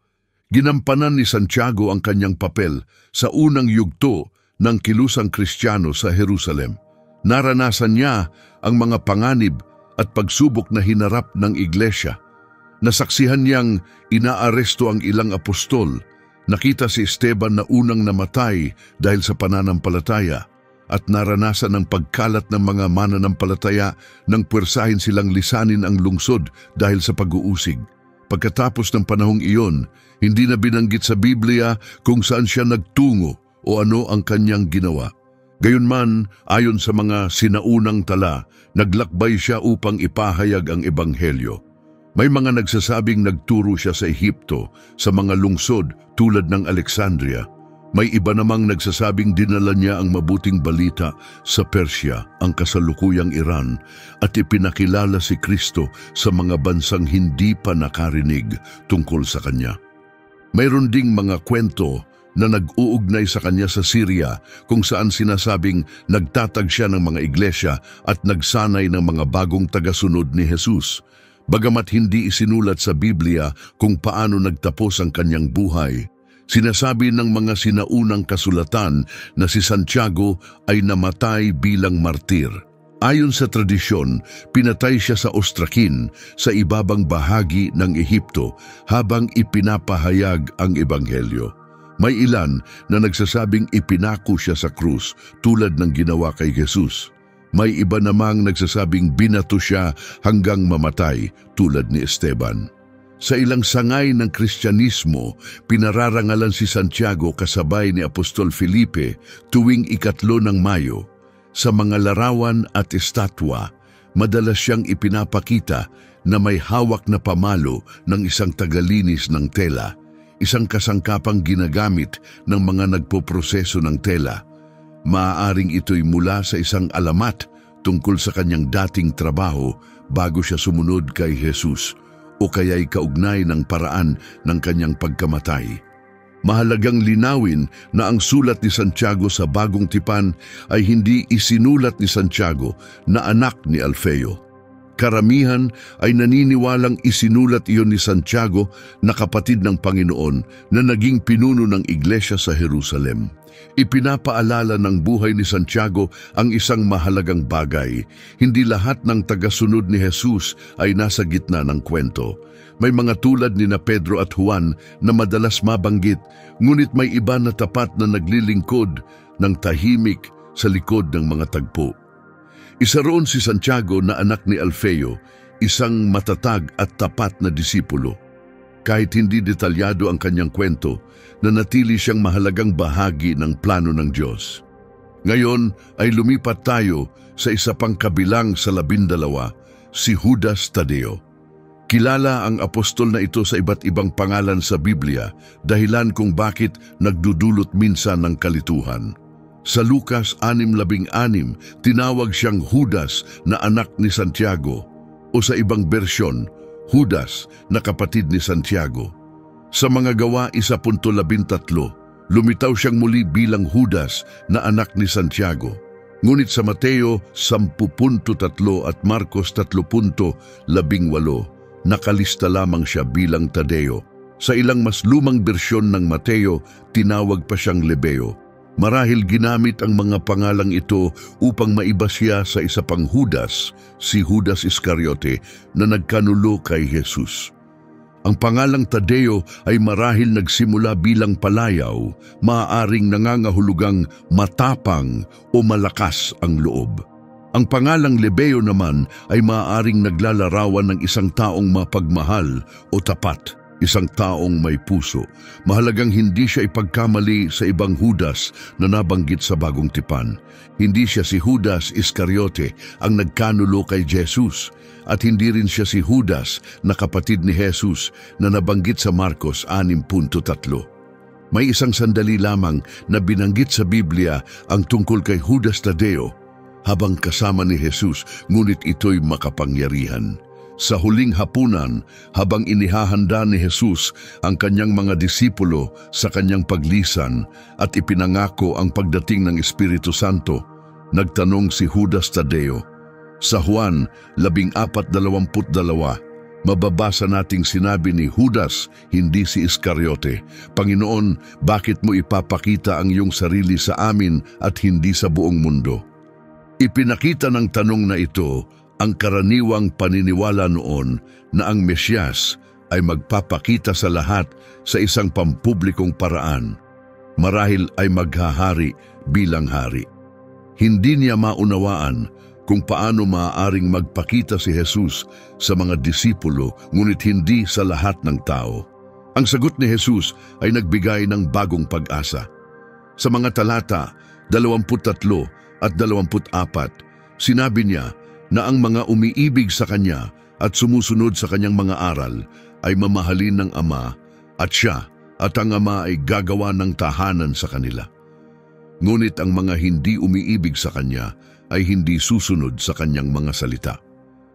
Ginampanan ni Santiago ang kanyang papel sa unang yugto ng kilusang Kristiyano sa Jerusalem. Naranasan niya ang mga panganib at pagsubok na hinarap ng iglesia. Nasaksihan niyang inaaresto ang ilang apostol. Nakita si Esteban na unang namatay dahil sa pananampalataya at naranasan ang pagkalat ng mga mananampalataya nang puwersahin silang lisanin ang lungsod dahil sa pag-uusig. Pagkatapos ng panahong iyon, hindi na binanggit sa Biblia kung saan siya nagtungo o ano ang kanyang ginawa. Gayunman, ayon sa mga sinaunang tala, naglakbay siya upang ipahayag ang ebanghelyo. May mga nagsasabing nagturo siya sa Ehipto, sa mga lungsod tulad ng Alexandria. May iba namang nagsasabing dinala niya ang mabuting balita sa Persia, ang kasalukuyang Iran, at ipinakilala si Kristo sa mga bansang hindi pa nakarinig tungkol sa kanya. Mayroon ding mga kwento na nag-uugnay sa kanya sa Syria kung saan sinasabing nagtatag siya ng mga iglesia at nagsanay ng mga bagong tagasunod ni Jesus. Bagamat hindi isinulat sa Biblia kung paano nagtapos ang kanyang buhay, sinasabi ng mga sinaunang kasulatan na si Santiago ay namatay bilang martir. Ayon sa tradisyon, pinatay siya sa Ostrakin sa ibabang bahagi ng Ehipto habang ipinapahayag ang ebanghelyo. May ilan na nagsasabing ipinako siya sa krus tulad ng ginawa kay Jesus. May iba namang nagsasabing binato siya hanggang mamatay tulad ni Esteban. Sa ilang sangay ng Kristyanismo, pinararangalan si Santiago kasabay ni Apostol Felipe tuwing 3 ng Mayo. Sa mga larawan at estatwa, madalas siyang ipinapakita na may hawak na pamalo ng isang tagalinis ng tela, isang kasangkapang ginagamit ng mga nagpoproseso ng tela. Maaaring ito'y mula sa isang alamat tungkol sa kanyang dating trabaho bago siya sumunod kay Jesus, o kaya'y kaugnay ng paraan ng kanyang pagkamatay. Mahalagang linawin na ang sulat ni Santiago sa Bagong Tipan ay hindi isinulat ni Santiago na anak ni Alfeo. Karamihan ay naniniwalang isinulat iyon ni Santiago na kapatid ng Panginoon na naging pinuno ng iglesia sa Jerusalem. Ipinapaalala ng buhay ni Santiago ang isang mahalagang bagay. Hindi lahat ng tagasunod ni Jesus ay nasa gitna ng kwento. May mga tulad ni Pedro at Juan na madalas mabanggit, ngunit may iba na tapat na naglilingkod ng tahimik sa likod ng mga tagpo. Isa roon si Santiago na anak ni Alfeo, isang matatag at tapat na disipulo. Kahit hindi detalyado ang kanyang kwento, nanatili siyang mahalagang bahagi ng plano ng Diyos. Ngayon ay lumipat tayo sa isa pang kabilang sa 12, si Judas Tadeo. Kilala ang apostol na ito sa iba't ibang pangalan sa Biblia, dahilan kung bakit nagdudulot minsan ng kalituhan. Sa Lucas 6:16, tinawag siyang Judas na anak ni Santiago, o sa ibang bersyon, Judas na kapatid ni Santiago. Sa mga Gawa 1:13, lumitaw siyang muli bilang Judas na anak ni Santiago. Ngunit sa Mateo 10:3 at Marcos 3:18, nakalista lamang siya bilang Tadeo. Sa ilang mas lumang bersyon ng Mateo, tinawag pa siyang Lebeo. Marahil ginamit ang mga pangalang ito upang maiba siya sa isa pang Judas, si Judas Iscariote, na nagkanulo kay Jesus. Ang pangalang Tadeo ay marahil nagsimula bilang palayaw, maaaring nangangahulugang matapang o malakas ang loob. Ang pangalang Lebeo naman ay maaaring naglalarawan ng isang taong mapagmahal o tapat, isang taong may puso. Mahalagang hindi siya ipagkamali sa ibang Judas na nabanggit sa Bagong Tipan. Hindi siya si Judas Iscariote ang nagkanulo kay Jesus, at hindi rin siya si Judas na kapatid ni Jesus na nabanggit sa Marcos 6:3. May isang sandali lamang na binanggit sa Biblia ang tungkol kay Judas Tadeo habang kasama ni Jesus, ngunit ito'y makapangyarihan. Sa huling hapunan, habang inihahanda ni Jesus ang kanyang mga disipulo sa kanyang paglisan at ipinangako ang pagdating ng Espiritu Santo, nagtanong si Judas Tadeo. Sa Juan 14:22, mababasa nating sinabi ni Judas, hindi si Iscariote, "Panginoon, bakit mo ipapakita ang iyong sarili sa amin at hindi sa buong mundo?" Ipinakita ng tanong na ito ang karaniwang paniniwala noon na ang Mesyas ay magpapakita sa lahat sa isang pampublikong paraan. Marahil ay maghahari bilang hari. Hindi niya maunawaan kung paano maaaring magpakita si Jesus sa mga disipulo, ngunit hindi sa lahat ng tao. Ang sagot ni Jesus ay nagbigay ng bagong pag-asa. Sa mga talata 23 at 24, sinabi niya na ang mga umiibig sa Kanya at sumusunod sa Kanyang mga aral ay mamahalin ng Ama, at Siya at ang Ama ay gagawa ng tahanan sa kanila. Ngunit ang mga hindi umiibig sa Kanya ay hindi susunod sa Kanyang mga salita.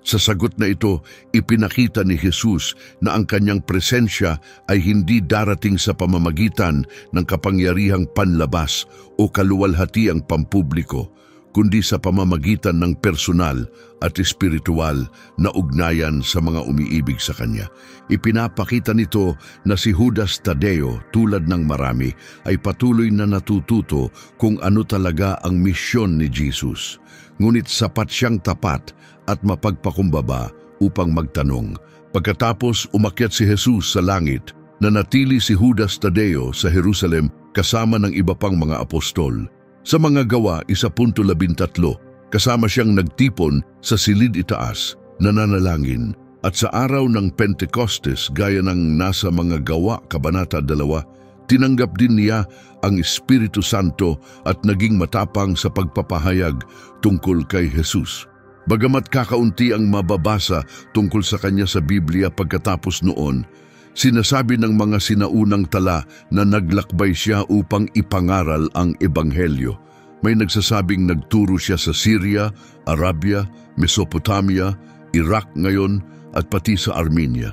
Sa sagot na ito, ipinakita ni Jesus na ang Kanyang presensya ay hindi darating sa pamamagitan ng kapangyarihang panlabas o kaluwalhatiang pampubliko, kundi sa pamamagitan ng personal at espiritual na ugnayan sa mga umiibig sa Kanya. Ipinapakita nito na si Judas Tadeo, tulad ng marami, ay patuloy na natututo kung ano talaga ang misyon ni Jesus. Ngunit sapat siyang tapat at mapagpakumbaba upang magtanong. Pagkatapos umakyat si Jesus sa langit, nanatili si Judas Tadeo sa Jerusalem kasama ng iba pang mga apostol. Sa mga gawa 1:13, kasama siyang nagtipon sa silid itaas, nananalangin, at sa araw ng Pentecostes gaya ng nasa mga gawa kabanata 2, tinanggap din niya ang Espiritu Santo at naging matapang sa pagpapahayag tungkol kay Jesus. Bagamat kakaunti ang mababasa tungkol sa kanya sa Biblia pagkatapos noon, sinasabi ng mga sinaunang tala na naglakbay siya upang ipangaral ang Ebanghelyo. May nagsasabing nagturo siya sa Syria, Arabia, Mesopotamia, Iraq ngayon at pati sa Armenia.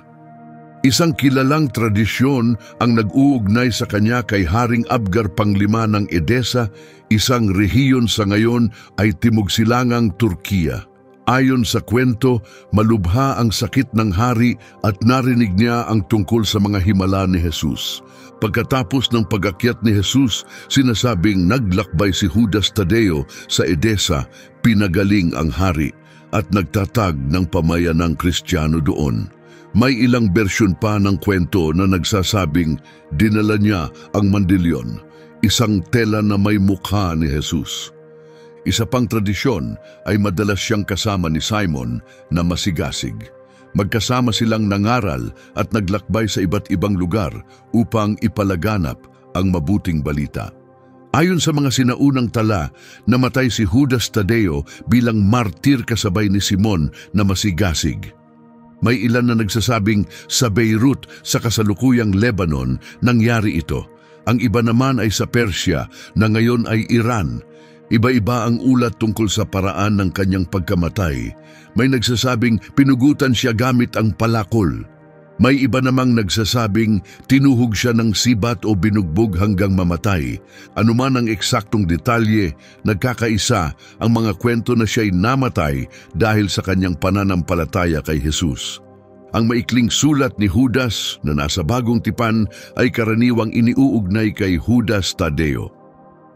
Isang kilalang tradisyon ang nag-uugnay sa kanya kay Haring Abgar Panglima ng Edessa, isang rehiyon sa ngayon ay Timog-Silangang Turkiya. Ayon sa kwento, malubha ang sakit ng hari at narinig niya ang tungkol sa mga himala ni Jesus. Pagkatapos ng pag-akyat ni Jesus, sinasabing naglakbay si Judas Tadeo sa Edessa, pinagaling ang hari at nagtatag ng pamayanang Kristiyano doon. May ilang bersyon pa ng kwento na nagsasabing dinala niya ang mandilyon, isang tela na may mukha ni Jesus. Isa pang tradisyon ay madalas siyang kasama ni Simon na masigasig. Magkasama silang nangaral at naglakbay sa iba't ibang lugar upang ipalaganap ang mabuting balita. Ayon sa mga sinaunang tala, namatay si Judas Tadeo bilang martir kasabay ni Simon na masigasig. May ilan na nagsasabing sa Beirut sa kasalukuyang Lebanon nangyari ito. Ang iba naman ay sa Persia na ngayon ay Iran. Iba-iba ang ulat tungkol sa paraan ng kanyang pagkamatay. May nagsasabing pinugutan siya gamit ang palakol. May iba namang nagsasabing tinuhog siya ng sibat o binugbog hanggang mamatay. Anuman ang eksaktong detalye, nagkakaisa ang mga kwento na siya'y namatay dahil sa kanyang pananampalataya kay Jesus. Ang maikling sulat ni Judas na nasa Bagong Tipan ay karaniwang iniuugnay kay Judas Tadeo.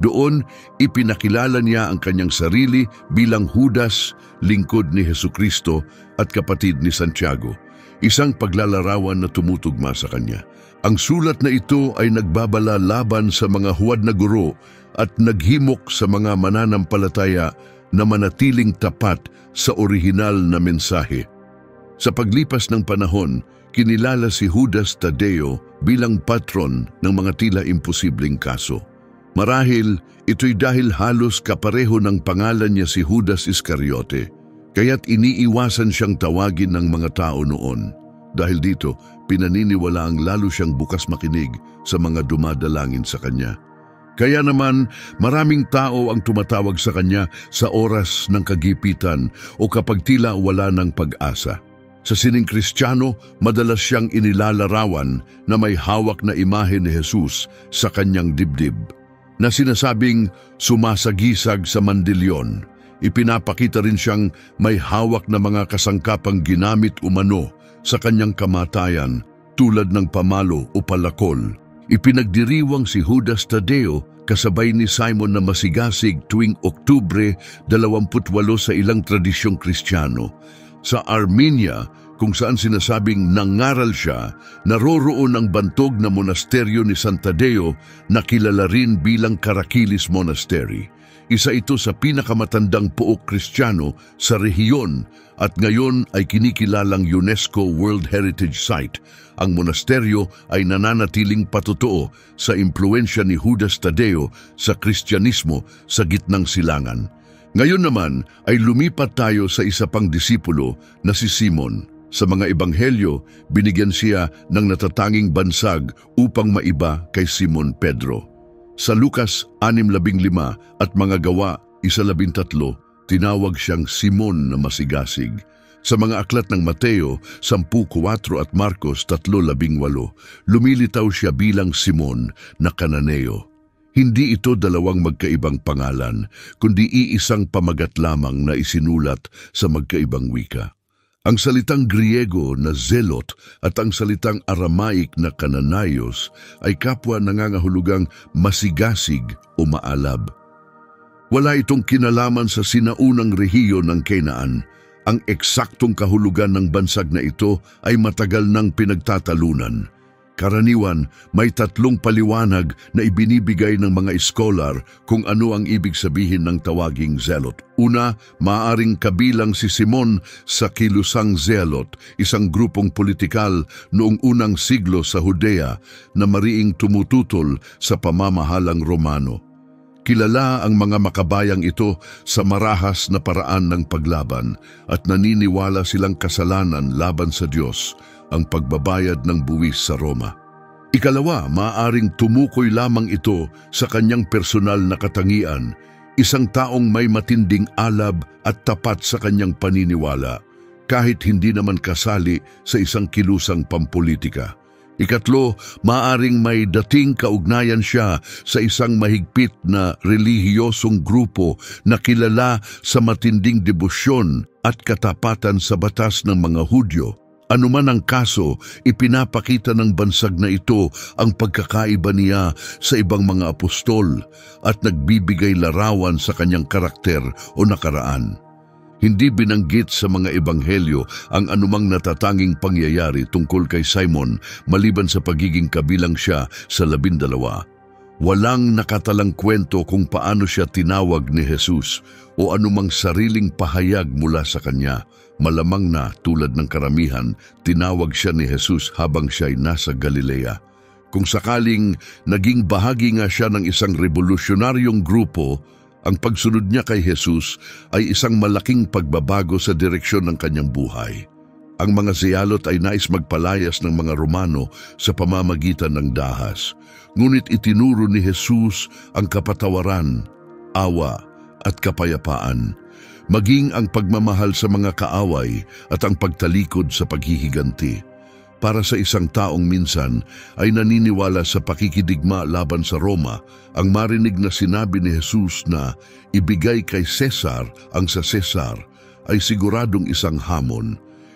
Doon, ipinakilala niya ang kanyang sarili bilang Judas, lingkod ni Hesukristo at kapatid ni Santiago, isang paglalarawan na tumutugma sa kanya. Ang sulat na ito ay nagbabala laban sa mga huwad na guro at naghimok sa mga mananampalataya na manatiling tapat sa orihinal na mensahe. Sa paglipas ng panahon, kinilala si Judas Tadeo bilang patron ng mga tila imposibleng kaso. Marahil, ito'y dahil halos kapareho ng pangalan niya si Judas Iscariote, kaya't iniiwasan siyang tawagin ng mga tao noon. Dahil dito, pinaniniwalaang lalo siyang bukas makinig sa mga dumadalangin sa kanya. Kaya naman, maraming tao ang tumatawag sa kanya sa oras ng kagipitan o kapag tila wala ng pag-asa. Sa sining Kristiyano, madalas siyang inilalarawan na may hawak na imahe ni Jesus sa kanyang dibdib, na sinasabing sumasagisag sa mandilyon. Ipinapakita rin siyang may hawak na mga kasangkapang ginamit umano sa kanyang kamatayan tulad ng pamalo o palakol. Ipinagdiriwang si Judas Tadeo kasabay ni Simon na masigasig tuwing Oktubre 28 sa ilang tradisyong Kristiyano. Sa Armenia, kung saan sinasabing nangaral siya, naroroon ang bantog na monasteryo ni San Tadeo na kilala rin bilang Karakilis Monastery. Isa ito sa pinakamatandang pook Kristiyano sa rehiyon at ngayon ay kinikilalang UNESCO World Heritage Site. Ang monasteryo ay nananatiling patotoo sa impluensya ni Judas Tadeo sa Kristyanismo sa gitnang silangan. Ngayon naman ay lumipat tayo sa isa pang disipulo na si Simon. Sa mga ebanghelyo, binigyan siya ng natatanging bansag upang maiba kay Simon Pedro. Sa Lucas 6:15 at mga gawa 1:13, tinawag siyang Simon na masigasig. Sa mga aklat ng Mateo 10:4 at Marcos 3:18, lumilitaw siya bilang Simon na Kananeo. Hindi ito dalawang magkaibang pangalan, kundi iisang pamagat lamang na isinulat sa magkaibang wika. Ang salitang Griego na zelot at ang salitang Aramaic na Kananayos ay kapwa nangangahulugang masigasig o maalab. Wala itong kinalaman sa sinaunang rehiyon ng Canaan. Ang eksaktong kahulugan ng bansag na ito ay matagal nang pinagtatalunan. Karaniwan, may tatlong paliwanag na ibinibigay ng mga iskolar kung ano ang ibig sabihin ng tawaging zealot. Una, maaaring kabilang si Simon sa kilusang zealot, isang grupong politikal noong unang siglo sa Judea na mariing tumututol sa pamamahalang Romano. Kilala ang mga makabayang ito sa marahas na paraan ng paglaban at naniniwala silang kasalanan laban sa Diyos ang pagbabayad ng buwis sa Roma. Ikalawa, maaaring tumukoy lamang ito sa kanyang personal na katangian, isang taong may matinding alab at tapat sa kanyang paniniwala, kahit hindi naman kasali sa isang kilusang pampolitika. Ikatlo, maaaring may dating kaugnayan siya sa isang mahigpit na relihiyosong grupo na kilala sa matinding debosyon at katapatan sa batas ng mga Hudyo. Anuman ang kaso, ipinapakita ng bansag na ito ang pagkakaiba niya sa ibang mga apostol at nagbibigay larawan sa kanyang karakter o nakaraan. Hindi binanggit sa mga ebanghelyo ang anumang natatanging pangyayari tungkol kay Simon maliban sa pagiging kabilang siya sa 12. Walang nakatalang kwento kung paano siya tinawag ni Jesus o anumang sariling pahayag mula sa kanya. Malamang na, tulad ng karamihan, tinawag siya ni Jesus habang siya'y nasa Galilea. Kung sakaling naging bahagi nga siya ng isang revolusyonaryong grupo, ang pagsunod niya kay Jesus ay isang malaking pagbabago sa direksyon ng kanyang buhay. Ang mga zealot ay nais magpalayas ng mga Romano sa pamamagitan ng dahas. Ngunit itinuro ni Jesus ang kapatawaran, awa at kapayapaan, maging ang pagmamahal sa mga kaaway at ang pagtalikod sa paghihiganti. Para sa isang taong minsan ay naniniwala sa pakikidigma laban sa Roma, ang marinig na sinabi ni Jesus na ibigay kay Cesar ang sa Cesar ay siguradong isang hamon.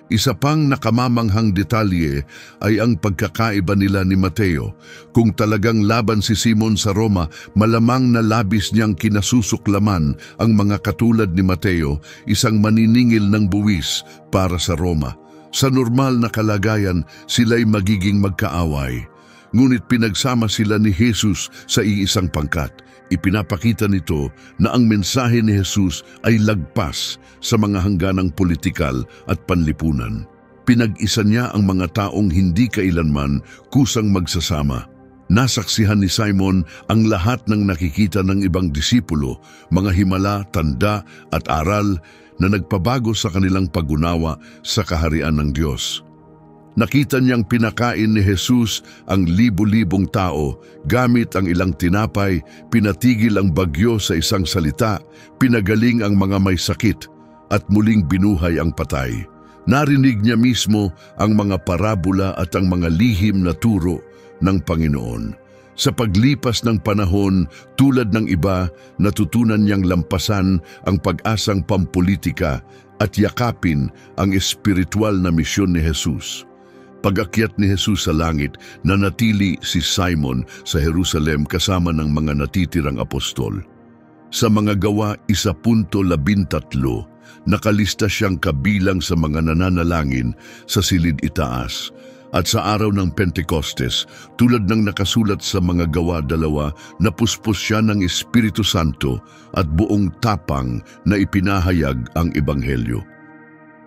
Isa pang nakamamanghang detalye ay ang pagkakaiba nila ni Mateo. Kung talagang laban si Simon sa Roma, malamang na labis niyang kinasusuklaman ang mga katulad ni Mateo, isang maniningil ng buwis para sa Roma. Sa normal na kalagayan, sila'y magiging magkaaway. Ngunit pinagsama sila ni Jesus sa iisang pangkat. Ipinapakita nito na ang mensahe ni Jesus ay lagpas sa mga hangganang politikal at panlipunan. Pinag-isa niya ang mga taong hindi kailanman kusang magsasama. Nasaksihan ni Simon ang lahat ng nakikita ng ibang disipulo, mga himala, tanda at aral na nagpabago sa kanilang pag-unawa sa kaharian ng Diyos. Nakita niyang pinakain ni Jesus ang libu-libong tao gamit ang ilang tinapay, pinatigil ang bagyo sa isang salita, pinagaling ang mga may sakit, at muling binuhay ang patay. Narinig niya mismo ang mga parabola at ang mga lihim na turo ng Panginoon. Sa paglipas ng panahon, tulad ng iba, natutunan niyang lampasan ang pag-asang pampolitika at yakapin ang espiritual na misyon ni Jesus. Pag-akyat ni Jesus sa langit, nanatili si Simon sa Jerusalem kasama ng mga natitirang apostol. Sa mga gawa 1:13, nakalista siyang kabilang sa mga nananalangin sa silid itaas. At sa araw ng Pentecostes, tulad ng nakasulat sa mga gawa 2, napuspos siya ng Espiritu Santo at buong tapang na ipinahayag ang Ebanghelyo.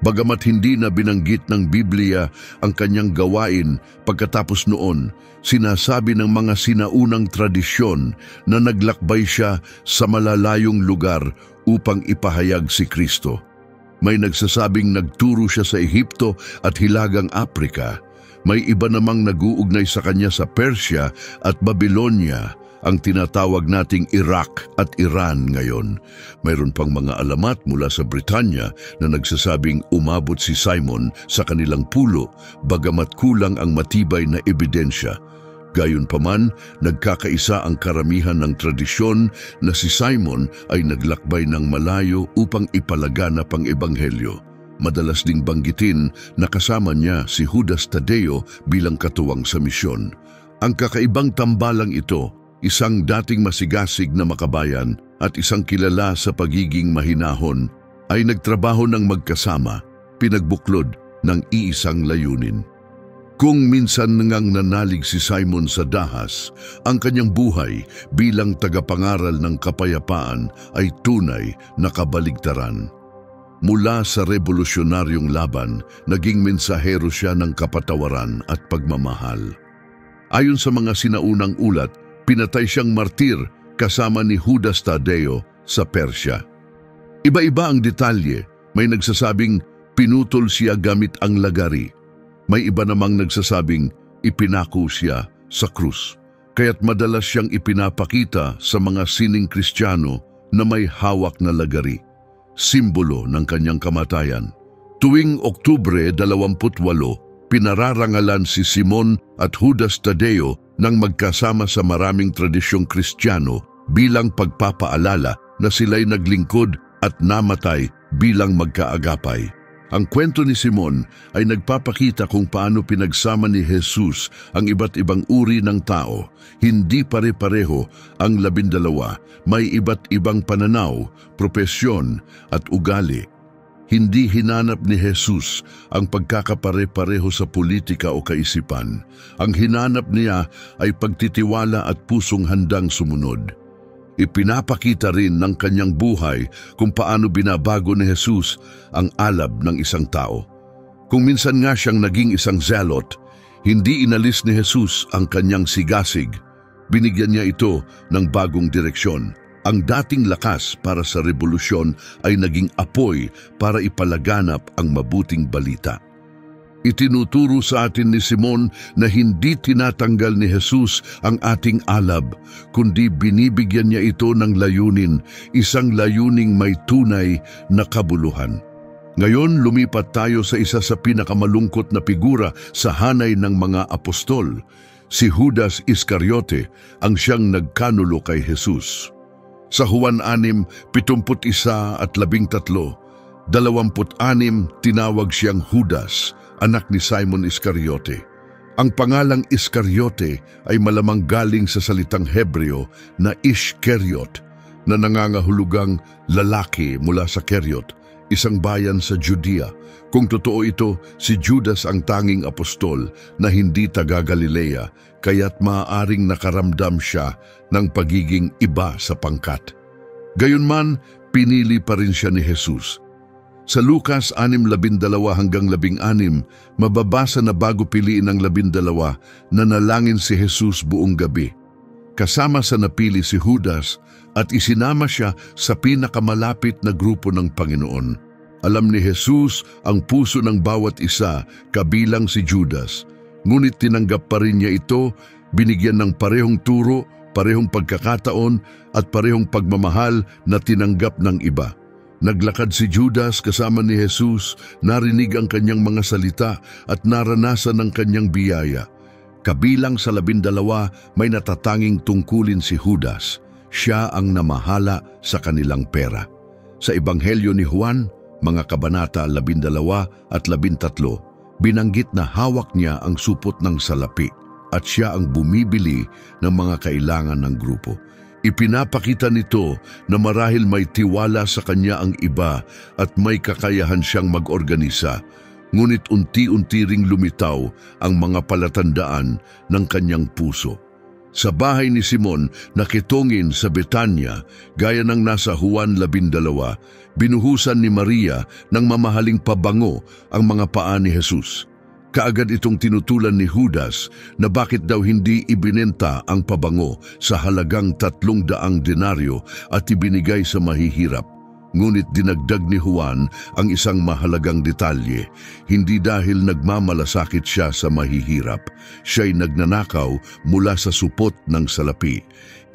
Bagamat hindi na binanggit ng Biblia ang kanyang gawain pagkatapos noon, sinasabi ng mga sinaunang tradisyon na naglakbay siya sa malalayong lugar upang ipahayag si Kristo. May nagsasabing nagturo siya sa Ehipto at Hilagang Aprika. May iba namang nag-uugnay sa kanya sa Persia at Babylonia, ang tinatawag nating Iraq at Iran ngayon. Mayroon pang mga alamat mula sa Britanya na nagsasabing umabot si Simon sa kanilang pulo, bagamat kulang ang matibay na ebidensya. Gayunpaman, nagkakaisa ang karamihan ng tradisyon na si Simon ay naglakbay ng malayo upang ipalaganap ang ebanghelyo. Madalas ding banggitin na kasama niya si Judas Tadeo bilang katuwang sa misyon. Ang kakaibang tambalang ito, isang dating masigasig na makabayan at isang kilala sa pagiging mahinahon, ay nagtrabaho ng magkasama, pinagbuklod ng iisang layunin. Kung minsan ngang nanalig si Simon sa dahas, ang kanyang buhay bilang tagapangaral ng kapayapaan ay tunay na kabaligtaran. Mula sa revolusyonaryong laban, naging mensahero siya ng kapatawaran at pagmamahal. Ayon sa mga sinaunang ulat, pinatay siyang martir kasama ni Judas Tadeo sa Persya. Iba-iba ang detalye. May nagsasabing pinutol siya gamit ang lagari. May iba namang nagsasabing ipinako siya sa krus. Kaya't madalas siyang ipinapakita sa mga sining Kristiyano na may hawak na lagari, simbolo ng kanyang kamatayan. Tuwing Oktubre 28, pinararangalan si Simon at Judas Tadeo nang magkasama sa maraming tradisyong Kristiyano bilang pagpapaalala na sila'y naglingkod at namatay bilang magkaagapay. Ang kwento ni Simon ay nagpapakita kung paano pinagsama ni Jesus ang iba't ibang uri ng tao. Hindi pare-pareho ang 12, may iba't ibang pananaw, propesyon at ugali. Hindi hinanap ni Jesus ang pagkakapare-pareho sa politika o kaisipan. Ang hinanap niya ay pagtitiwala at pusong handang sumunod. Ipinapakita rin ng kanyang buhay kung paano binabago ni Jesus ang alab ng isang tao. Kung minsan nga siyang naging isang zealot, hindi inalis ni Jesus ang kanyang sigasig. Binigyan niya ito ng bagong direksyon. Ang dating lakas para sa revolusyon ay naging apoy para ipalaganap ang mabuting balita. Itinuturo sa atin ni Simon na hindi tinatanggal ni Jesus ang ating alab, kundi binibigyan niya ito ng layunin, isang layuning may tunay na kabuluhan. Ngayon, lumipat tayo sa isa sa pinakamalungkot na figura sa hanay ng mga apostol. Si Judas Iscariote ang siyang nagkanulo kay Jesus. Sa Juan 6:71 at 13, 26 tinawag siyang Judas, anak ni Simon Iscariote. Ang pangalang Iscariote ay malamang galing sa salitang Hebreo na Ishkeriot, na nangangahulugang lalaki mula sa Keriot, isang bayan sa Judea. Kung totoo ito, si Judas ang tanging apostol na hindi taga-Galilea, kaya't maaaring nakaramdam siya ng pagiging iba sa pangkat. Gayunman, pinili pa rin siya ni Jesus. Sa Lucas 6:12-16, mababasa na bago piliin ang 12, nanalangin si Jesus buong gabi. Kasama sa napili si Judas at isinama siya sa pinakamalapit na grupo ng Panginoon. Alam ni Jesus ang puso ng bawat isa, kabilang si Judas. Ngunit tinanggap pa rin niya ito, binigyan ng parehong turo, parehong pagkakataon at parehong pagmamahal na tinanggap ng iba. Naglakad si Judas kasama ni Jesus, narinig ang kanyang mga salita at naranasan ang kanyang biyaya. Kabilang sa 12, may natatanging tungkulin si Judas. Siya ang namahala sa kanilang pera. Sa Ebanghelyo ni Juan, mga kabanata 12 at 13, binanggit na hawak niya ang supot ng salapi at siya ang bumibili ng mga kailangan ng grupo. Ipinapakita nito na marahil may tiwala sa kanya ang iba at may kakayahan siyang mag-organisa, ngunit unti-unti ring lumitaw ang mga palatandaan ng kanyang puso. Sa bahay ni Simon, nakitungin sa Betania, gaya ng nasa Juan 12, binuhusan ni Maria ng mamahaling pabango ang mga paa ni Jesus. Kaagad itong tinutulan ni Judas na bakit daw hindi ibinenta ang pabango sa halagang 300 denaryo at ibinigay sa mahihirap. Ngunit dinagdag ni Juan ang isang mahalagang detalye. Hindi dahil nagmamalasakit siya sa mahihirap, siya'y nagnanakaw mula sa supot ng salapi.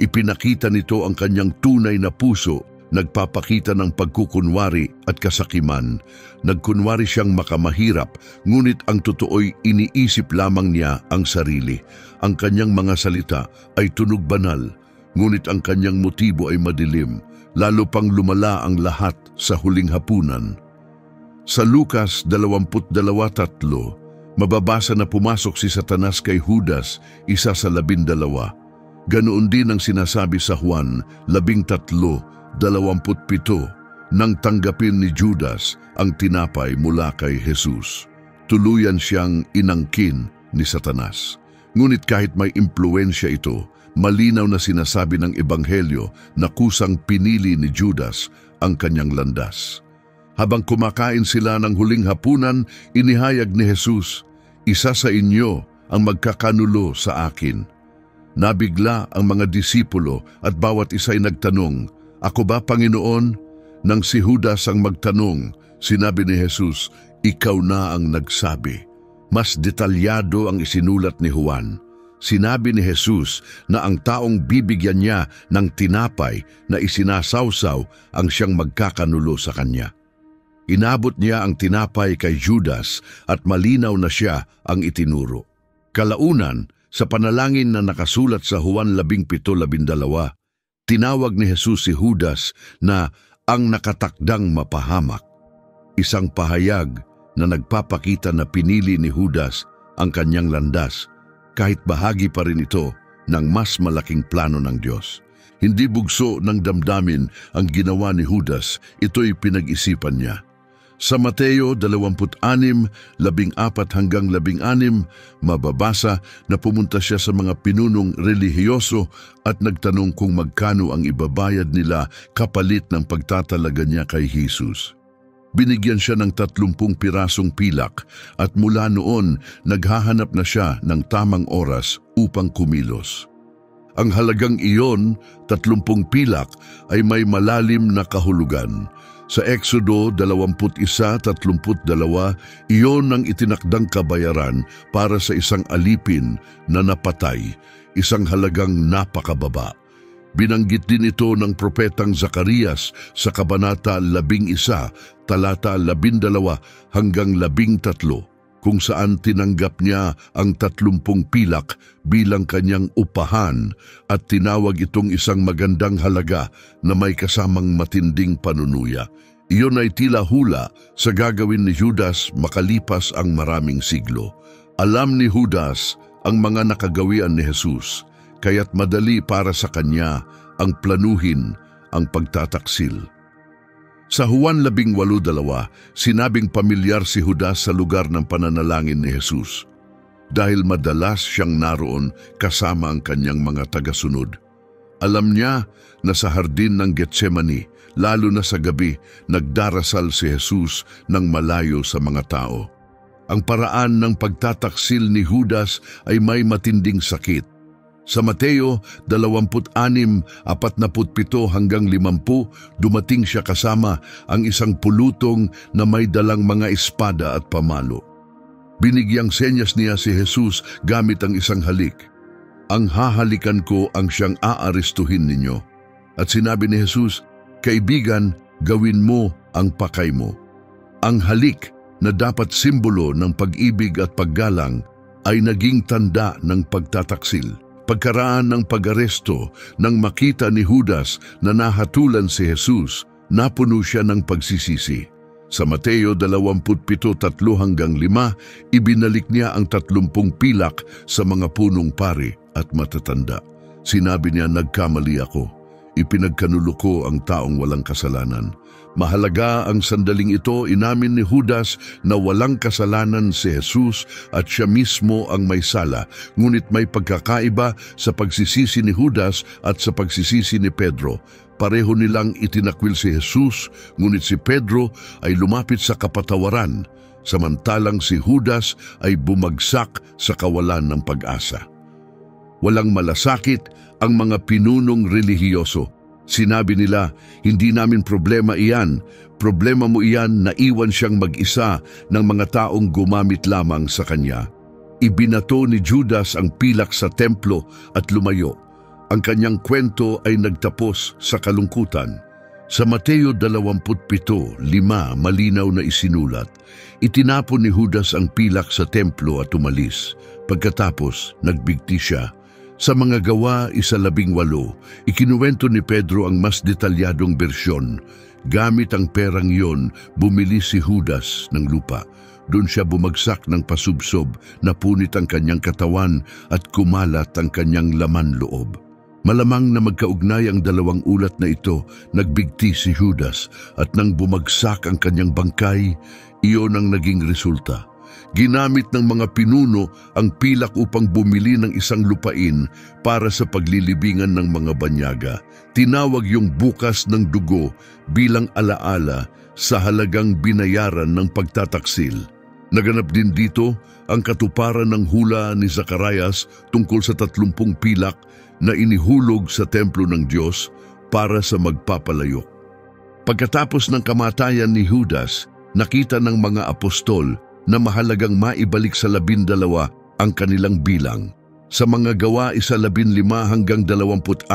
Ipinakita nito ang kanyang tunay na puso, nagpapakita ng pagkukunwari at kasakiman. Nagkunwari siyang makamahirap, ngunit ang totoo'y iniisip lamang niya ang sarili. Ang kanyang mga salita ay tunog banal, ngunit ang kanyang motibo ay madilim. Lalo pang lumala ang lahat sa huling hapunan. Sa Lucas 22:3, mababasa na pumasok si Satanas kay Judas, isa sa 12. Ganoon din ang sinasabi sa Juan 13:27, nang tanggapin ni Judas ang tinapay mula kay Jesus. Tuluyan siyang inangkin ni Satanas. Ngunit kahit may impluensya ito, malinaw na sinasabi ng Ebanghelyo na kusang pinili ni Judas ang kanyang landas. Habang kumakain sila ng huling hapunan, inihayag ni Jesus, "Isa sa inyo ang magkakanulo sa akin." Nabigla ang mga disipulo at bawat isa'y nagtanong, "Ako ba, Panginoon?" Nang si Judas ang magtanong, sinabi ni Jesus, "Ikaw na ang nagsabi." Mas detalyado ang isinulat ni Juan. Sinabi ni Jesus na ang taong bibigyan niya ng tinapay na isinasawsaw ang siyang magkakanulo sa kanya. Inabot niya ang tinapay kay Judas at malinaw na siya ang itinuro. Kalaunan, sa panalangin na nakasulat sa Juan 17:12, tinawag ni Jesus si Judas na ang nakatakdang mapahamak. Isang pahayag na nagpapakita na pinili ni Judas ang kanyang landas, kahit bahagi pa rin ito ng mas malaking plano ng Diyos. Hindi bugso ng damdamin ang ginawa ni Judas, ito'y pinag-isipan niya. Sa Mateo 26:14-16, mababasa na pumunta siya sa mga pinunong relihiyoso at nagtanong kung magkano ang ibabayad nila kapalit ng pagtatalaga niya kay Jesus. Binigyan siya ng 30 pirasong pilak at mula noon naghahanap na siya ng tamang oras upang kumilos. Ang halagang iyon, 30 pilak, ay may malalim na kahulugan. Sa Exodo 21:32, iyon ang itinakdang kabayaran para sa isang alipin na napatay, isang halagang napakababa. Binanggit din ito ng propetang Zacarias sa Kabanata 11, talata 12-13, kung saan tinanggap niya ang 30 pilak bilang kanyang upahan at tinawag itong isang magandang halaga na may kasamang matinding panunuya. Iyon ay tila hula sa gagawin ni Judas makalipas ang maraming siglo. Alam ni Judas ang mga nakagawian ni Jesus, kaya't madali para sa kanya ang planuhin ang pagtataksil. Sa Juan 18:2, sinabing pamilyar si Judas sa lugar ng pananalangin ni Jesus dahil madalas siyang naroon kasama ang kanyang mga tagasunod. Alam niya na sa hardin ng Getsemani, lalo na sa gabi, nagdarasal si Jesus ng malayo sa mga tao. Ang paraan ng pagtataksil ni Judas ay may matinding sakit. Sa Mateo 26:47-50, dumating siya kasama ang isang pulutong na may dalang mga espada at pamalo. Binigyang senyas niya si Jesus gamit ang isang halik. "Ang hahalikan ko ang siyang aarestuhin ninyo." At sinabi ni Jesus, "Kaibigan, gawin mo ang pakay mo." Ang halik na dapat simbolo ng pag-ibig at paggalang ay naging tanda ng pagtataksil. Pagkaraan ng pag-aresto, nang makita ni Judas na nahatulan si Jesus, napuno siya ng pagsisisi. Sa Mateo 27:3-5, ibinalik niya ang 30 pilak sa mga punong pari at matatanda. Sinabi niya, "Nagkamali ako. Ipinagkanulo ko ang taong walang kasalanan." Mahalaga ang sandaling ito, inamin ni Judas na walang kasalanan si Jesus at siya mismo ang may sala. Ngunit may pagkakaiba sa pagsisisi ni Judas at sa pagsisisi ni Pedro. Pareho nilang itinakwil si Jesus, ngunit si Pedro ay lumapit sa kapatawaran, samantalang si Judas ay bumagsak sa kawalan ng pag-asa. Walang malasakit ang mga pinunong relihiyoso. Sinabi nila, "Hindi namin problema iyan. Problema mo iyan na iwan siyang mag-isa ng mga taong gumamit lamang sa kanya." Ibinato ni Judas ang pilak sa templo at lumayo. Ang kanyang kwento ay nagtapos sa kalungkutan. Sa Mateo 27:5, malinaw na isinulat, "Itinapon ni Judas ang pilak sa templo at umalis. Pagkatapos, nagbigti siya." Sa mga Gawa 1:18, ikinuwento ni Pedro ang mas detalyadong bersyon. Gamit ang perang iyon, bumili si Judas ng lupa. Doon siya bumagsak ng pasubsob, napunit ang kanyang katawan at kumalat ang kanyang laman loob. Malamang na magkaugnay ang dalawang ulat na ito, nagbigti si Judas at nang bumagsak ang kanyang bangkay, iyon ang naging resulta. Ginamit ng mga pinuno ang pilak upang bumili ng isang lupain para sa paglilibingan ng mga banyaga. Tinawag yung bukas ng dugo bilang alaala sa halagang binayaran ng pagtataksil. Naganap din dito ang katuparan ng hula ni Zacarias tungkol sa 30 pilak na inihulog sa templo ng Diyos para sa magpapalayok. Pagkatapos ng kamatayan ni Judas, nakita ng mga apostol na mahalagang maibalik sa 12 ang kanilang bilang. Sa mga gawa 15 hanggang 26,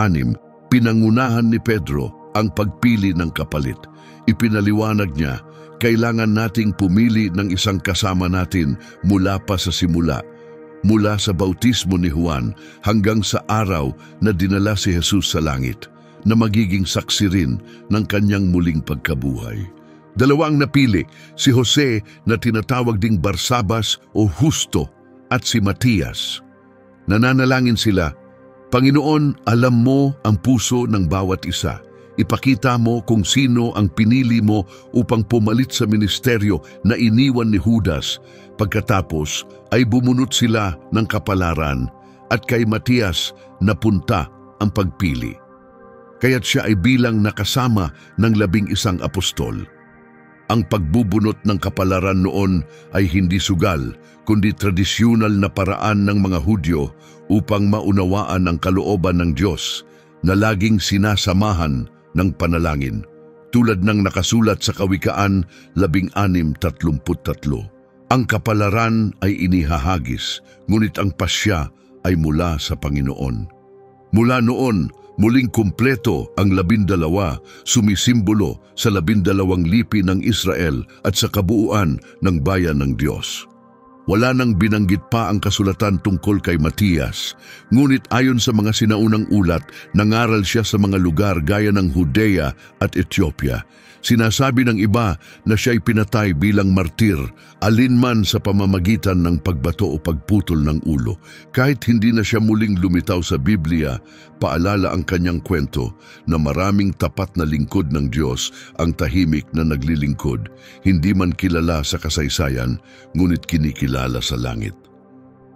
pinangunahan ni Pedro ang pagpili ng kapalit. Ipinaliwanag niya, kailangan nating pumili ng isang kasama natin mula pa sa simula, mula sa bautismo ni Juan hanggang sa araw na dinala si Jesus sa langit, na magiging saksi rin ng kanyang muling pagkabuhay. Dalawang napili, si Jose na tinatawag ding Barsabas o Justo at si Matias. Nananalangin sila, Panginoon, alam mo ang puso ng bawat isa. Ipakita mo kung sino ang pinili mo upang pumalit sa ministeryo na iniwan ni Judas. Pagkatapos ay bumunot sila ng kapalaran at kay Matias napunta ang pagpili. Kaya't siya ay bilang nakasama ng 11 apostol. Ang pagbubunot ng kapalaran noon ay hindi sugal, kundi tradisyonal na paraan ng mga Hudyo upang maunawaan ang kalooban ng Diyos na laging sinasamahan ng panalangin, tulad ng nakasulat sa Kawikaan 16:33. Ang kapalaran ay inihahagis, ngunit ang pasya ay mula sa Panginoon. Mula noon, muling kumpleto ang 12, sumisimbolo sa 12 lipi ng Israel at sa kabuuan ng bayan ng Diyos. Wala nang binanggit pa ang kasulatan tungkol kay Matias, ngunit ayon sa mga sinaunang ulat, nangaral siya sa mga lugar gaya ng Judea at Ethiopia. Sinasabi ng iba na siya'y pinatay bilang martir, alinman sa pamamagitan ng pagbato o pagputol ng ulo. Kahit hindi na siya muling lumitaw sa Biblia, paalala ang kanyang kwento na maraming tapat na lingkod ng Diyos ang tahimik na naglilingkod, hindi man kilala sa kasaysayan, ngunit kinikilala sa langit.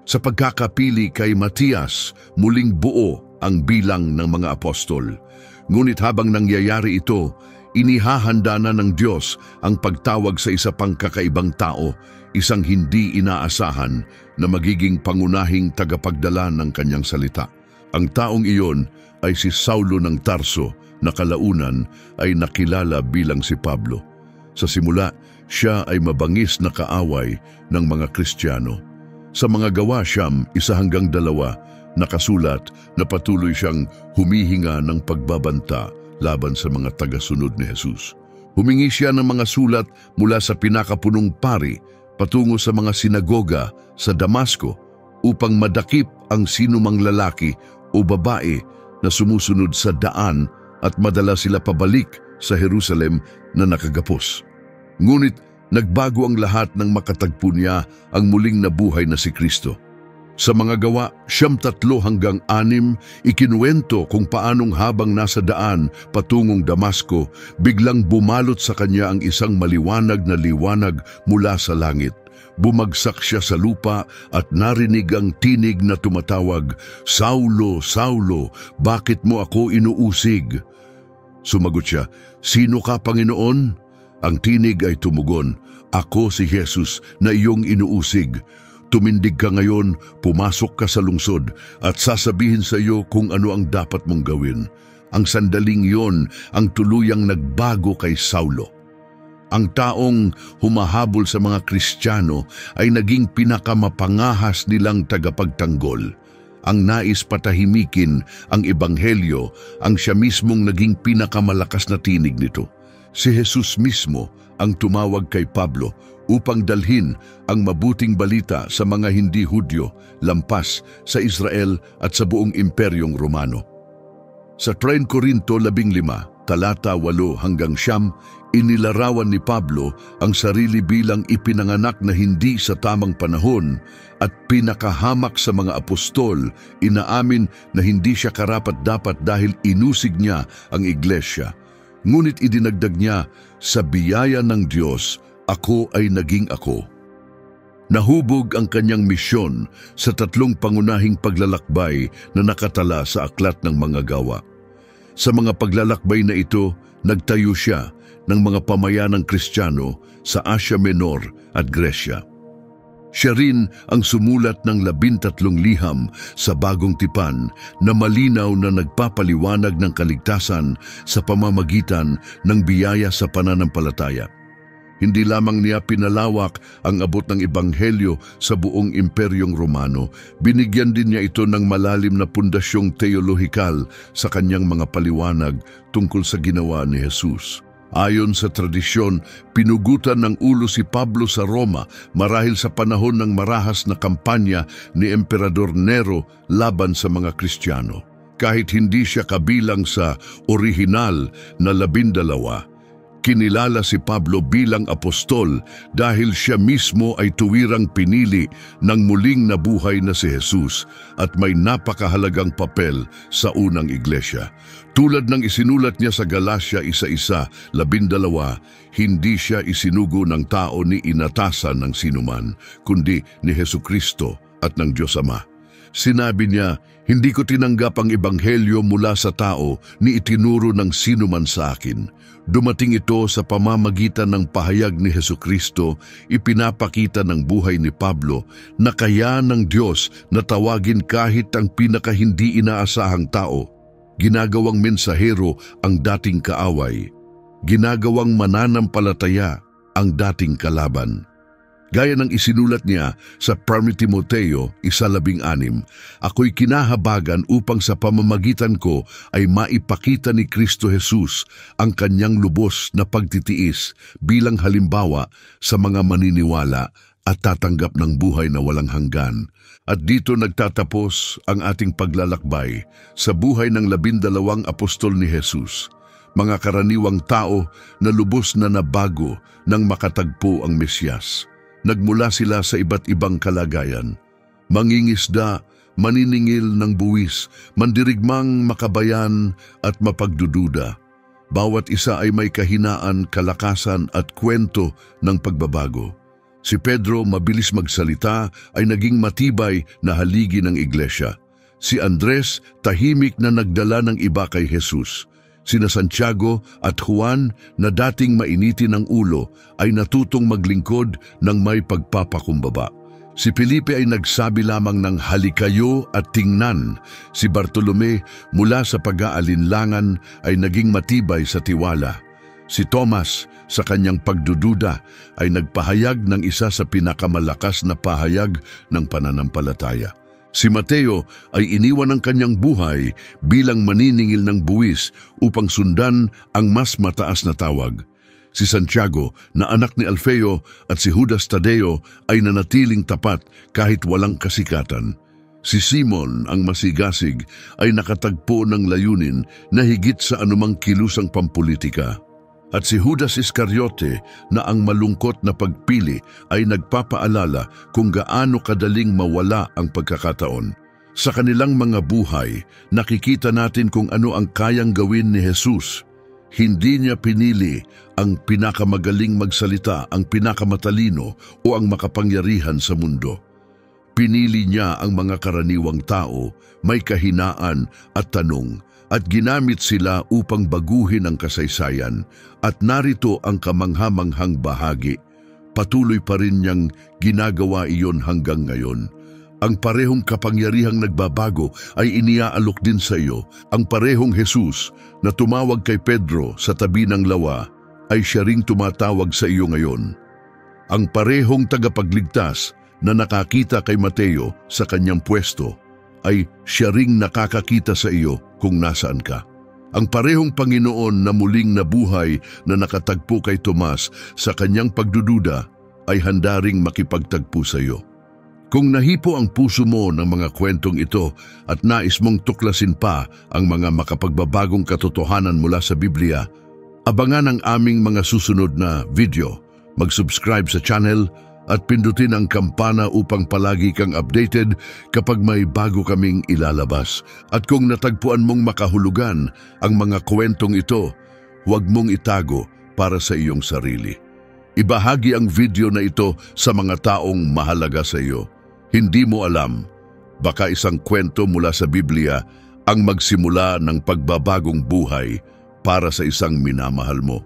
Sa pagkakapili kay Matias, muling buo ang bilang ng mga apostol. Ngunit habang nangyayari ito, inihahanda na ng Diyos ang pagtawag sa isa pang kakaibang tao, isang hindi inaasahan na magiging pangunahing tagapagdala ng kanyang salita. Ang taong iyon ay si Saulo ng Tarso na kalaunan ay nakilala bilang si Pablo. Sa simula, siya ay mabangis na kaaway ng mga Kristiyano. Sa mga gawa 1-2, nakasulat na patuloy siyang humihinga ng pagbabanta laban sa mga tagasunod ni Jesus. Humingi siya ng mga sulat mula sa pinakapunong pari patungo sa mga sinagoga sa Damasco upang madakip ang sinumang lalaki o babae na sumusunod sa daan at madala sila pabalik sa Jerusalem na nakagapos. Ngunit nagbago ang lahat nang makatagpo niya ang muling nabuhay na si Kristo. Sa mga gawa 3-6, ikinuwento kung paanong habang nasa daan patungong Damasco, biglang bumalot sa kanya ang isang maliwanag na liwanag mula sa langit. Bumagsak siya sa lupa at narinig ang tinig na tumatawag, "Saulo, Saulo, bakit mo ako inuusig?" Sumagot siya, "Sino ka, Panginoon?" Ang tinig ay tumugon, "Ako si Jesus na iyong inuusig. Tumindig ka ngayon, pumasok ka sa lungsod at sasabihin sa iyo kung ano ang dapat mong gawin." Ang sandaling iyon ang tuluyang nagbago kay Saulo. Ang taong humahabol sa mga Kristiyano ay naging pinakamapangahas nilang tagapagtanggol. Ang nais patahimikin ang ebanghelyo ang siya mismong naging pinakamalakas na tinig nito. Si Jesus mismo ang tumawag kay Pablo upang dalhin ang mabuting balita sa mga hindi Hudyo, lampas sa Israel at sa buong Imperyong Romano. Sa 3 Korinto 15, talata 8-9, inilarawan ni Pablo ang sarili bilang ipinanganak na hindi sa tamang panahon at pinakahamak sa mga apostol. Inaamin na hindi siya karapat-dapat dahil inusig niya ang iglesia. Ngunit idinagdag niya, sa biyaya ng Diyos, ako ay naging ako. Nahubog ang kanyang misyon sa 3 pangunahing paglalakbay na nakatala sa Aklat ng Mga Gawa. Sa mga paglalakbay na ito, nagtayo siya ng mga pamayanang Kristiyano sa Asia Menor at Gresya. Siya rin ang sumulat ng 13 liham sa Bagong Tipan na malinaw na nagpapaliwanag ng kaligtasan sa pamamagitan ng biyaya sa pananampalataya. Hindi lamang niya pinalawak ang abot ng Ebanghelyo sa buong Imperyong Romano, binigyan din niya ito ng malalim na pundasyong teolohikal sa kanyang mga paliwanag tungkol sa ginawa ni Jesus. Ayon sa tradisyon, pinugutan ng ulo si Pablo sa Roma marahil sa panahon ng marahas na kampanya ni Emperador Nero laban sa mga Kristiyano. Kahit hindi siya kabilang sa orihinal na 12, kinilala si Pablo bilang apostol dahil siya mismo ay tuwirang pinili ng muling nabuhay na si Jesus at may napakahalagang papel sa unang iglesia. Tulad ng isinulat niya sa Galacia 1:12, hindi siya isinugo ng tao ni inatasan ng sinuman, kundi ni Jesucristo at ng Diyos Ama. Sinabi niya, "Hindi ko tinanggap ang ebanghelyo mula sa tao ni itinuro ng sinuman sa akin. Dumating ito sa pamamagitan ng pahayag ni Jesucristo, ipinapakita ng buhay ni Pablo na kaya ng Diyos na tawagin kahit ang pinakahindi inaasahang tao. Ginagawang mensahero ang dating kaaway. Ginagawang mananampalataya ang dating kalaban." Gaya ng isinulat niya sa 1 Timoteo 1:16, "Ako'y kinahabagan upang sa pamamagitan ko ay maipakita ni Kristo Jesus ang kanyang lubos na pagtitiis bilang halimbawa sa mga maniniwala at tatanggap ng buhay na walang hanggan." At dito nagtatapos ang ating paglalakbay sa buhay ng 12 apostol ni Jesus, mga karaniwang tao na lubos na nabago nang makatagpo ang Mesyas. Nagmula sila sa iba't ibang kalagayan. Mangingisda, maniningil ng buwis, mandirigmang makabayan at mapagdududa. Bawat isa ay may kahinaan, kalakasan at kwento ng pagbabago. Si Pedro, mabilis magsalita, ay naging matibay na haligi ng iglesia. Si Andres, tahimik na nagdala ng iba kay Jesus. Sina Santiago at Juan na dating mainitin ang ulo ay natutong maglingkod ng may pagpapakumbaba. Si Felipe ay nagsabi lamang ng halikayo at tingnan. Si Bartolome mula sa pag-aalinlangan ay naging matibay sa tiwala. Si Thomas sa kanyang pagdududa ay nagpahayag ng isa sa pinakamalakas na pahayag ng pananampalataya. Si Mateo ay iniwan ang kanyang buhay bilang maniningil ng buwis upang sundan ang mas mataas na tawag. Si Santiago na anak ni Alfeo at si Judas Tadeo ay nanatiling tapat kahit walang kasikatan. Si Simon ang masigasig ay nakatagpo ng layunin na higit sa anumang kilusang pampolitika. At si Judas Iscariote na ang malungkot na pagpili ay nagpapaalala kung gaano kadaling mawala ang pagkakataon. Sa kanilang mga buhay, nakikita natin kung ano ang kayang gawin ni Jesus. Hindi niya pinili ang pinakamagaling magsalita, ang pinakamatalino o ang makapangyarihan sa mundo. Pinili niya ang mga karaniwang tao, may kahinaan at tanong, at ginamit sila upang baguhin ang kasaysayan, at narito ang kamanghamanghang bahagi. Patuloy pa rin niyang ginagawa iyon hanggang ngayon. Ang parehong kapangyarihang nagbabago ay iniaalok din sa iyo. Ang parehong Jesus na tumawag kay Pedro sa tabi ng lawa ay siya ring tumatawag sa iyo ngayon. Ang parehong tagapagligtas na nakakita kay Mateo sa kanyang pwesto ay siya ring nakakakita sa iyo kung nasaan ka. Ang parehong Panginoon na muling nabuhay na nakatagpo kay Tomas sa kanyang pagdududa ay handa ring makipagtagpo sa iyo. Kung nahipo ang puso mo ng mga kwentong ito at nais mong tuklasin pa ang mga makapagbabagong katotohanan mula sa Biblia, abangan ang aming mga susunod na video. Mag-subscribe sa channel at pindutin ang kampana upang palagi kang updated kapag may bago kaming ilalabas. At kung natagpuan mong makahulugan ang mga kwentong ito, huwag mong itago para sa iyong sarili. Ibahagi ang video na ito sa mga taong mahalaga sa iyo. Hindi mo alam, baka isang kwento mula sa Biblia ang magsimula ng pagbabagong buhay para sa isang minamahal mo.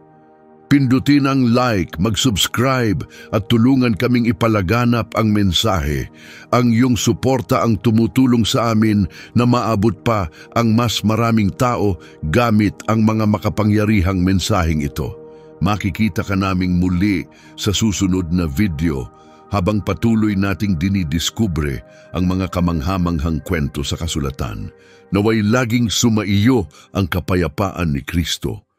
Pindutin ang like, mag-subscribe at tulungan kaming ipalaganap ang mensahe. Ang iyong suporta ang tumutulong sa amin na maabot pa ang mas maraming tao gamit ang mga makapangyarihang mensaheng ito. Makikita ka naming muli sa susunod na video habang patuloy nating dinidiskubre ang mga kamanghamanghang kwento sa kasulatan. Naway laging sumaiyo ang kapayapaan ni Kristo.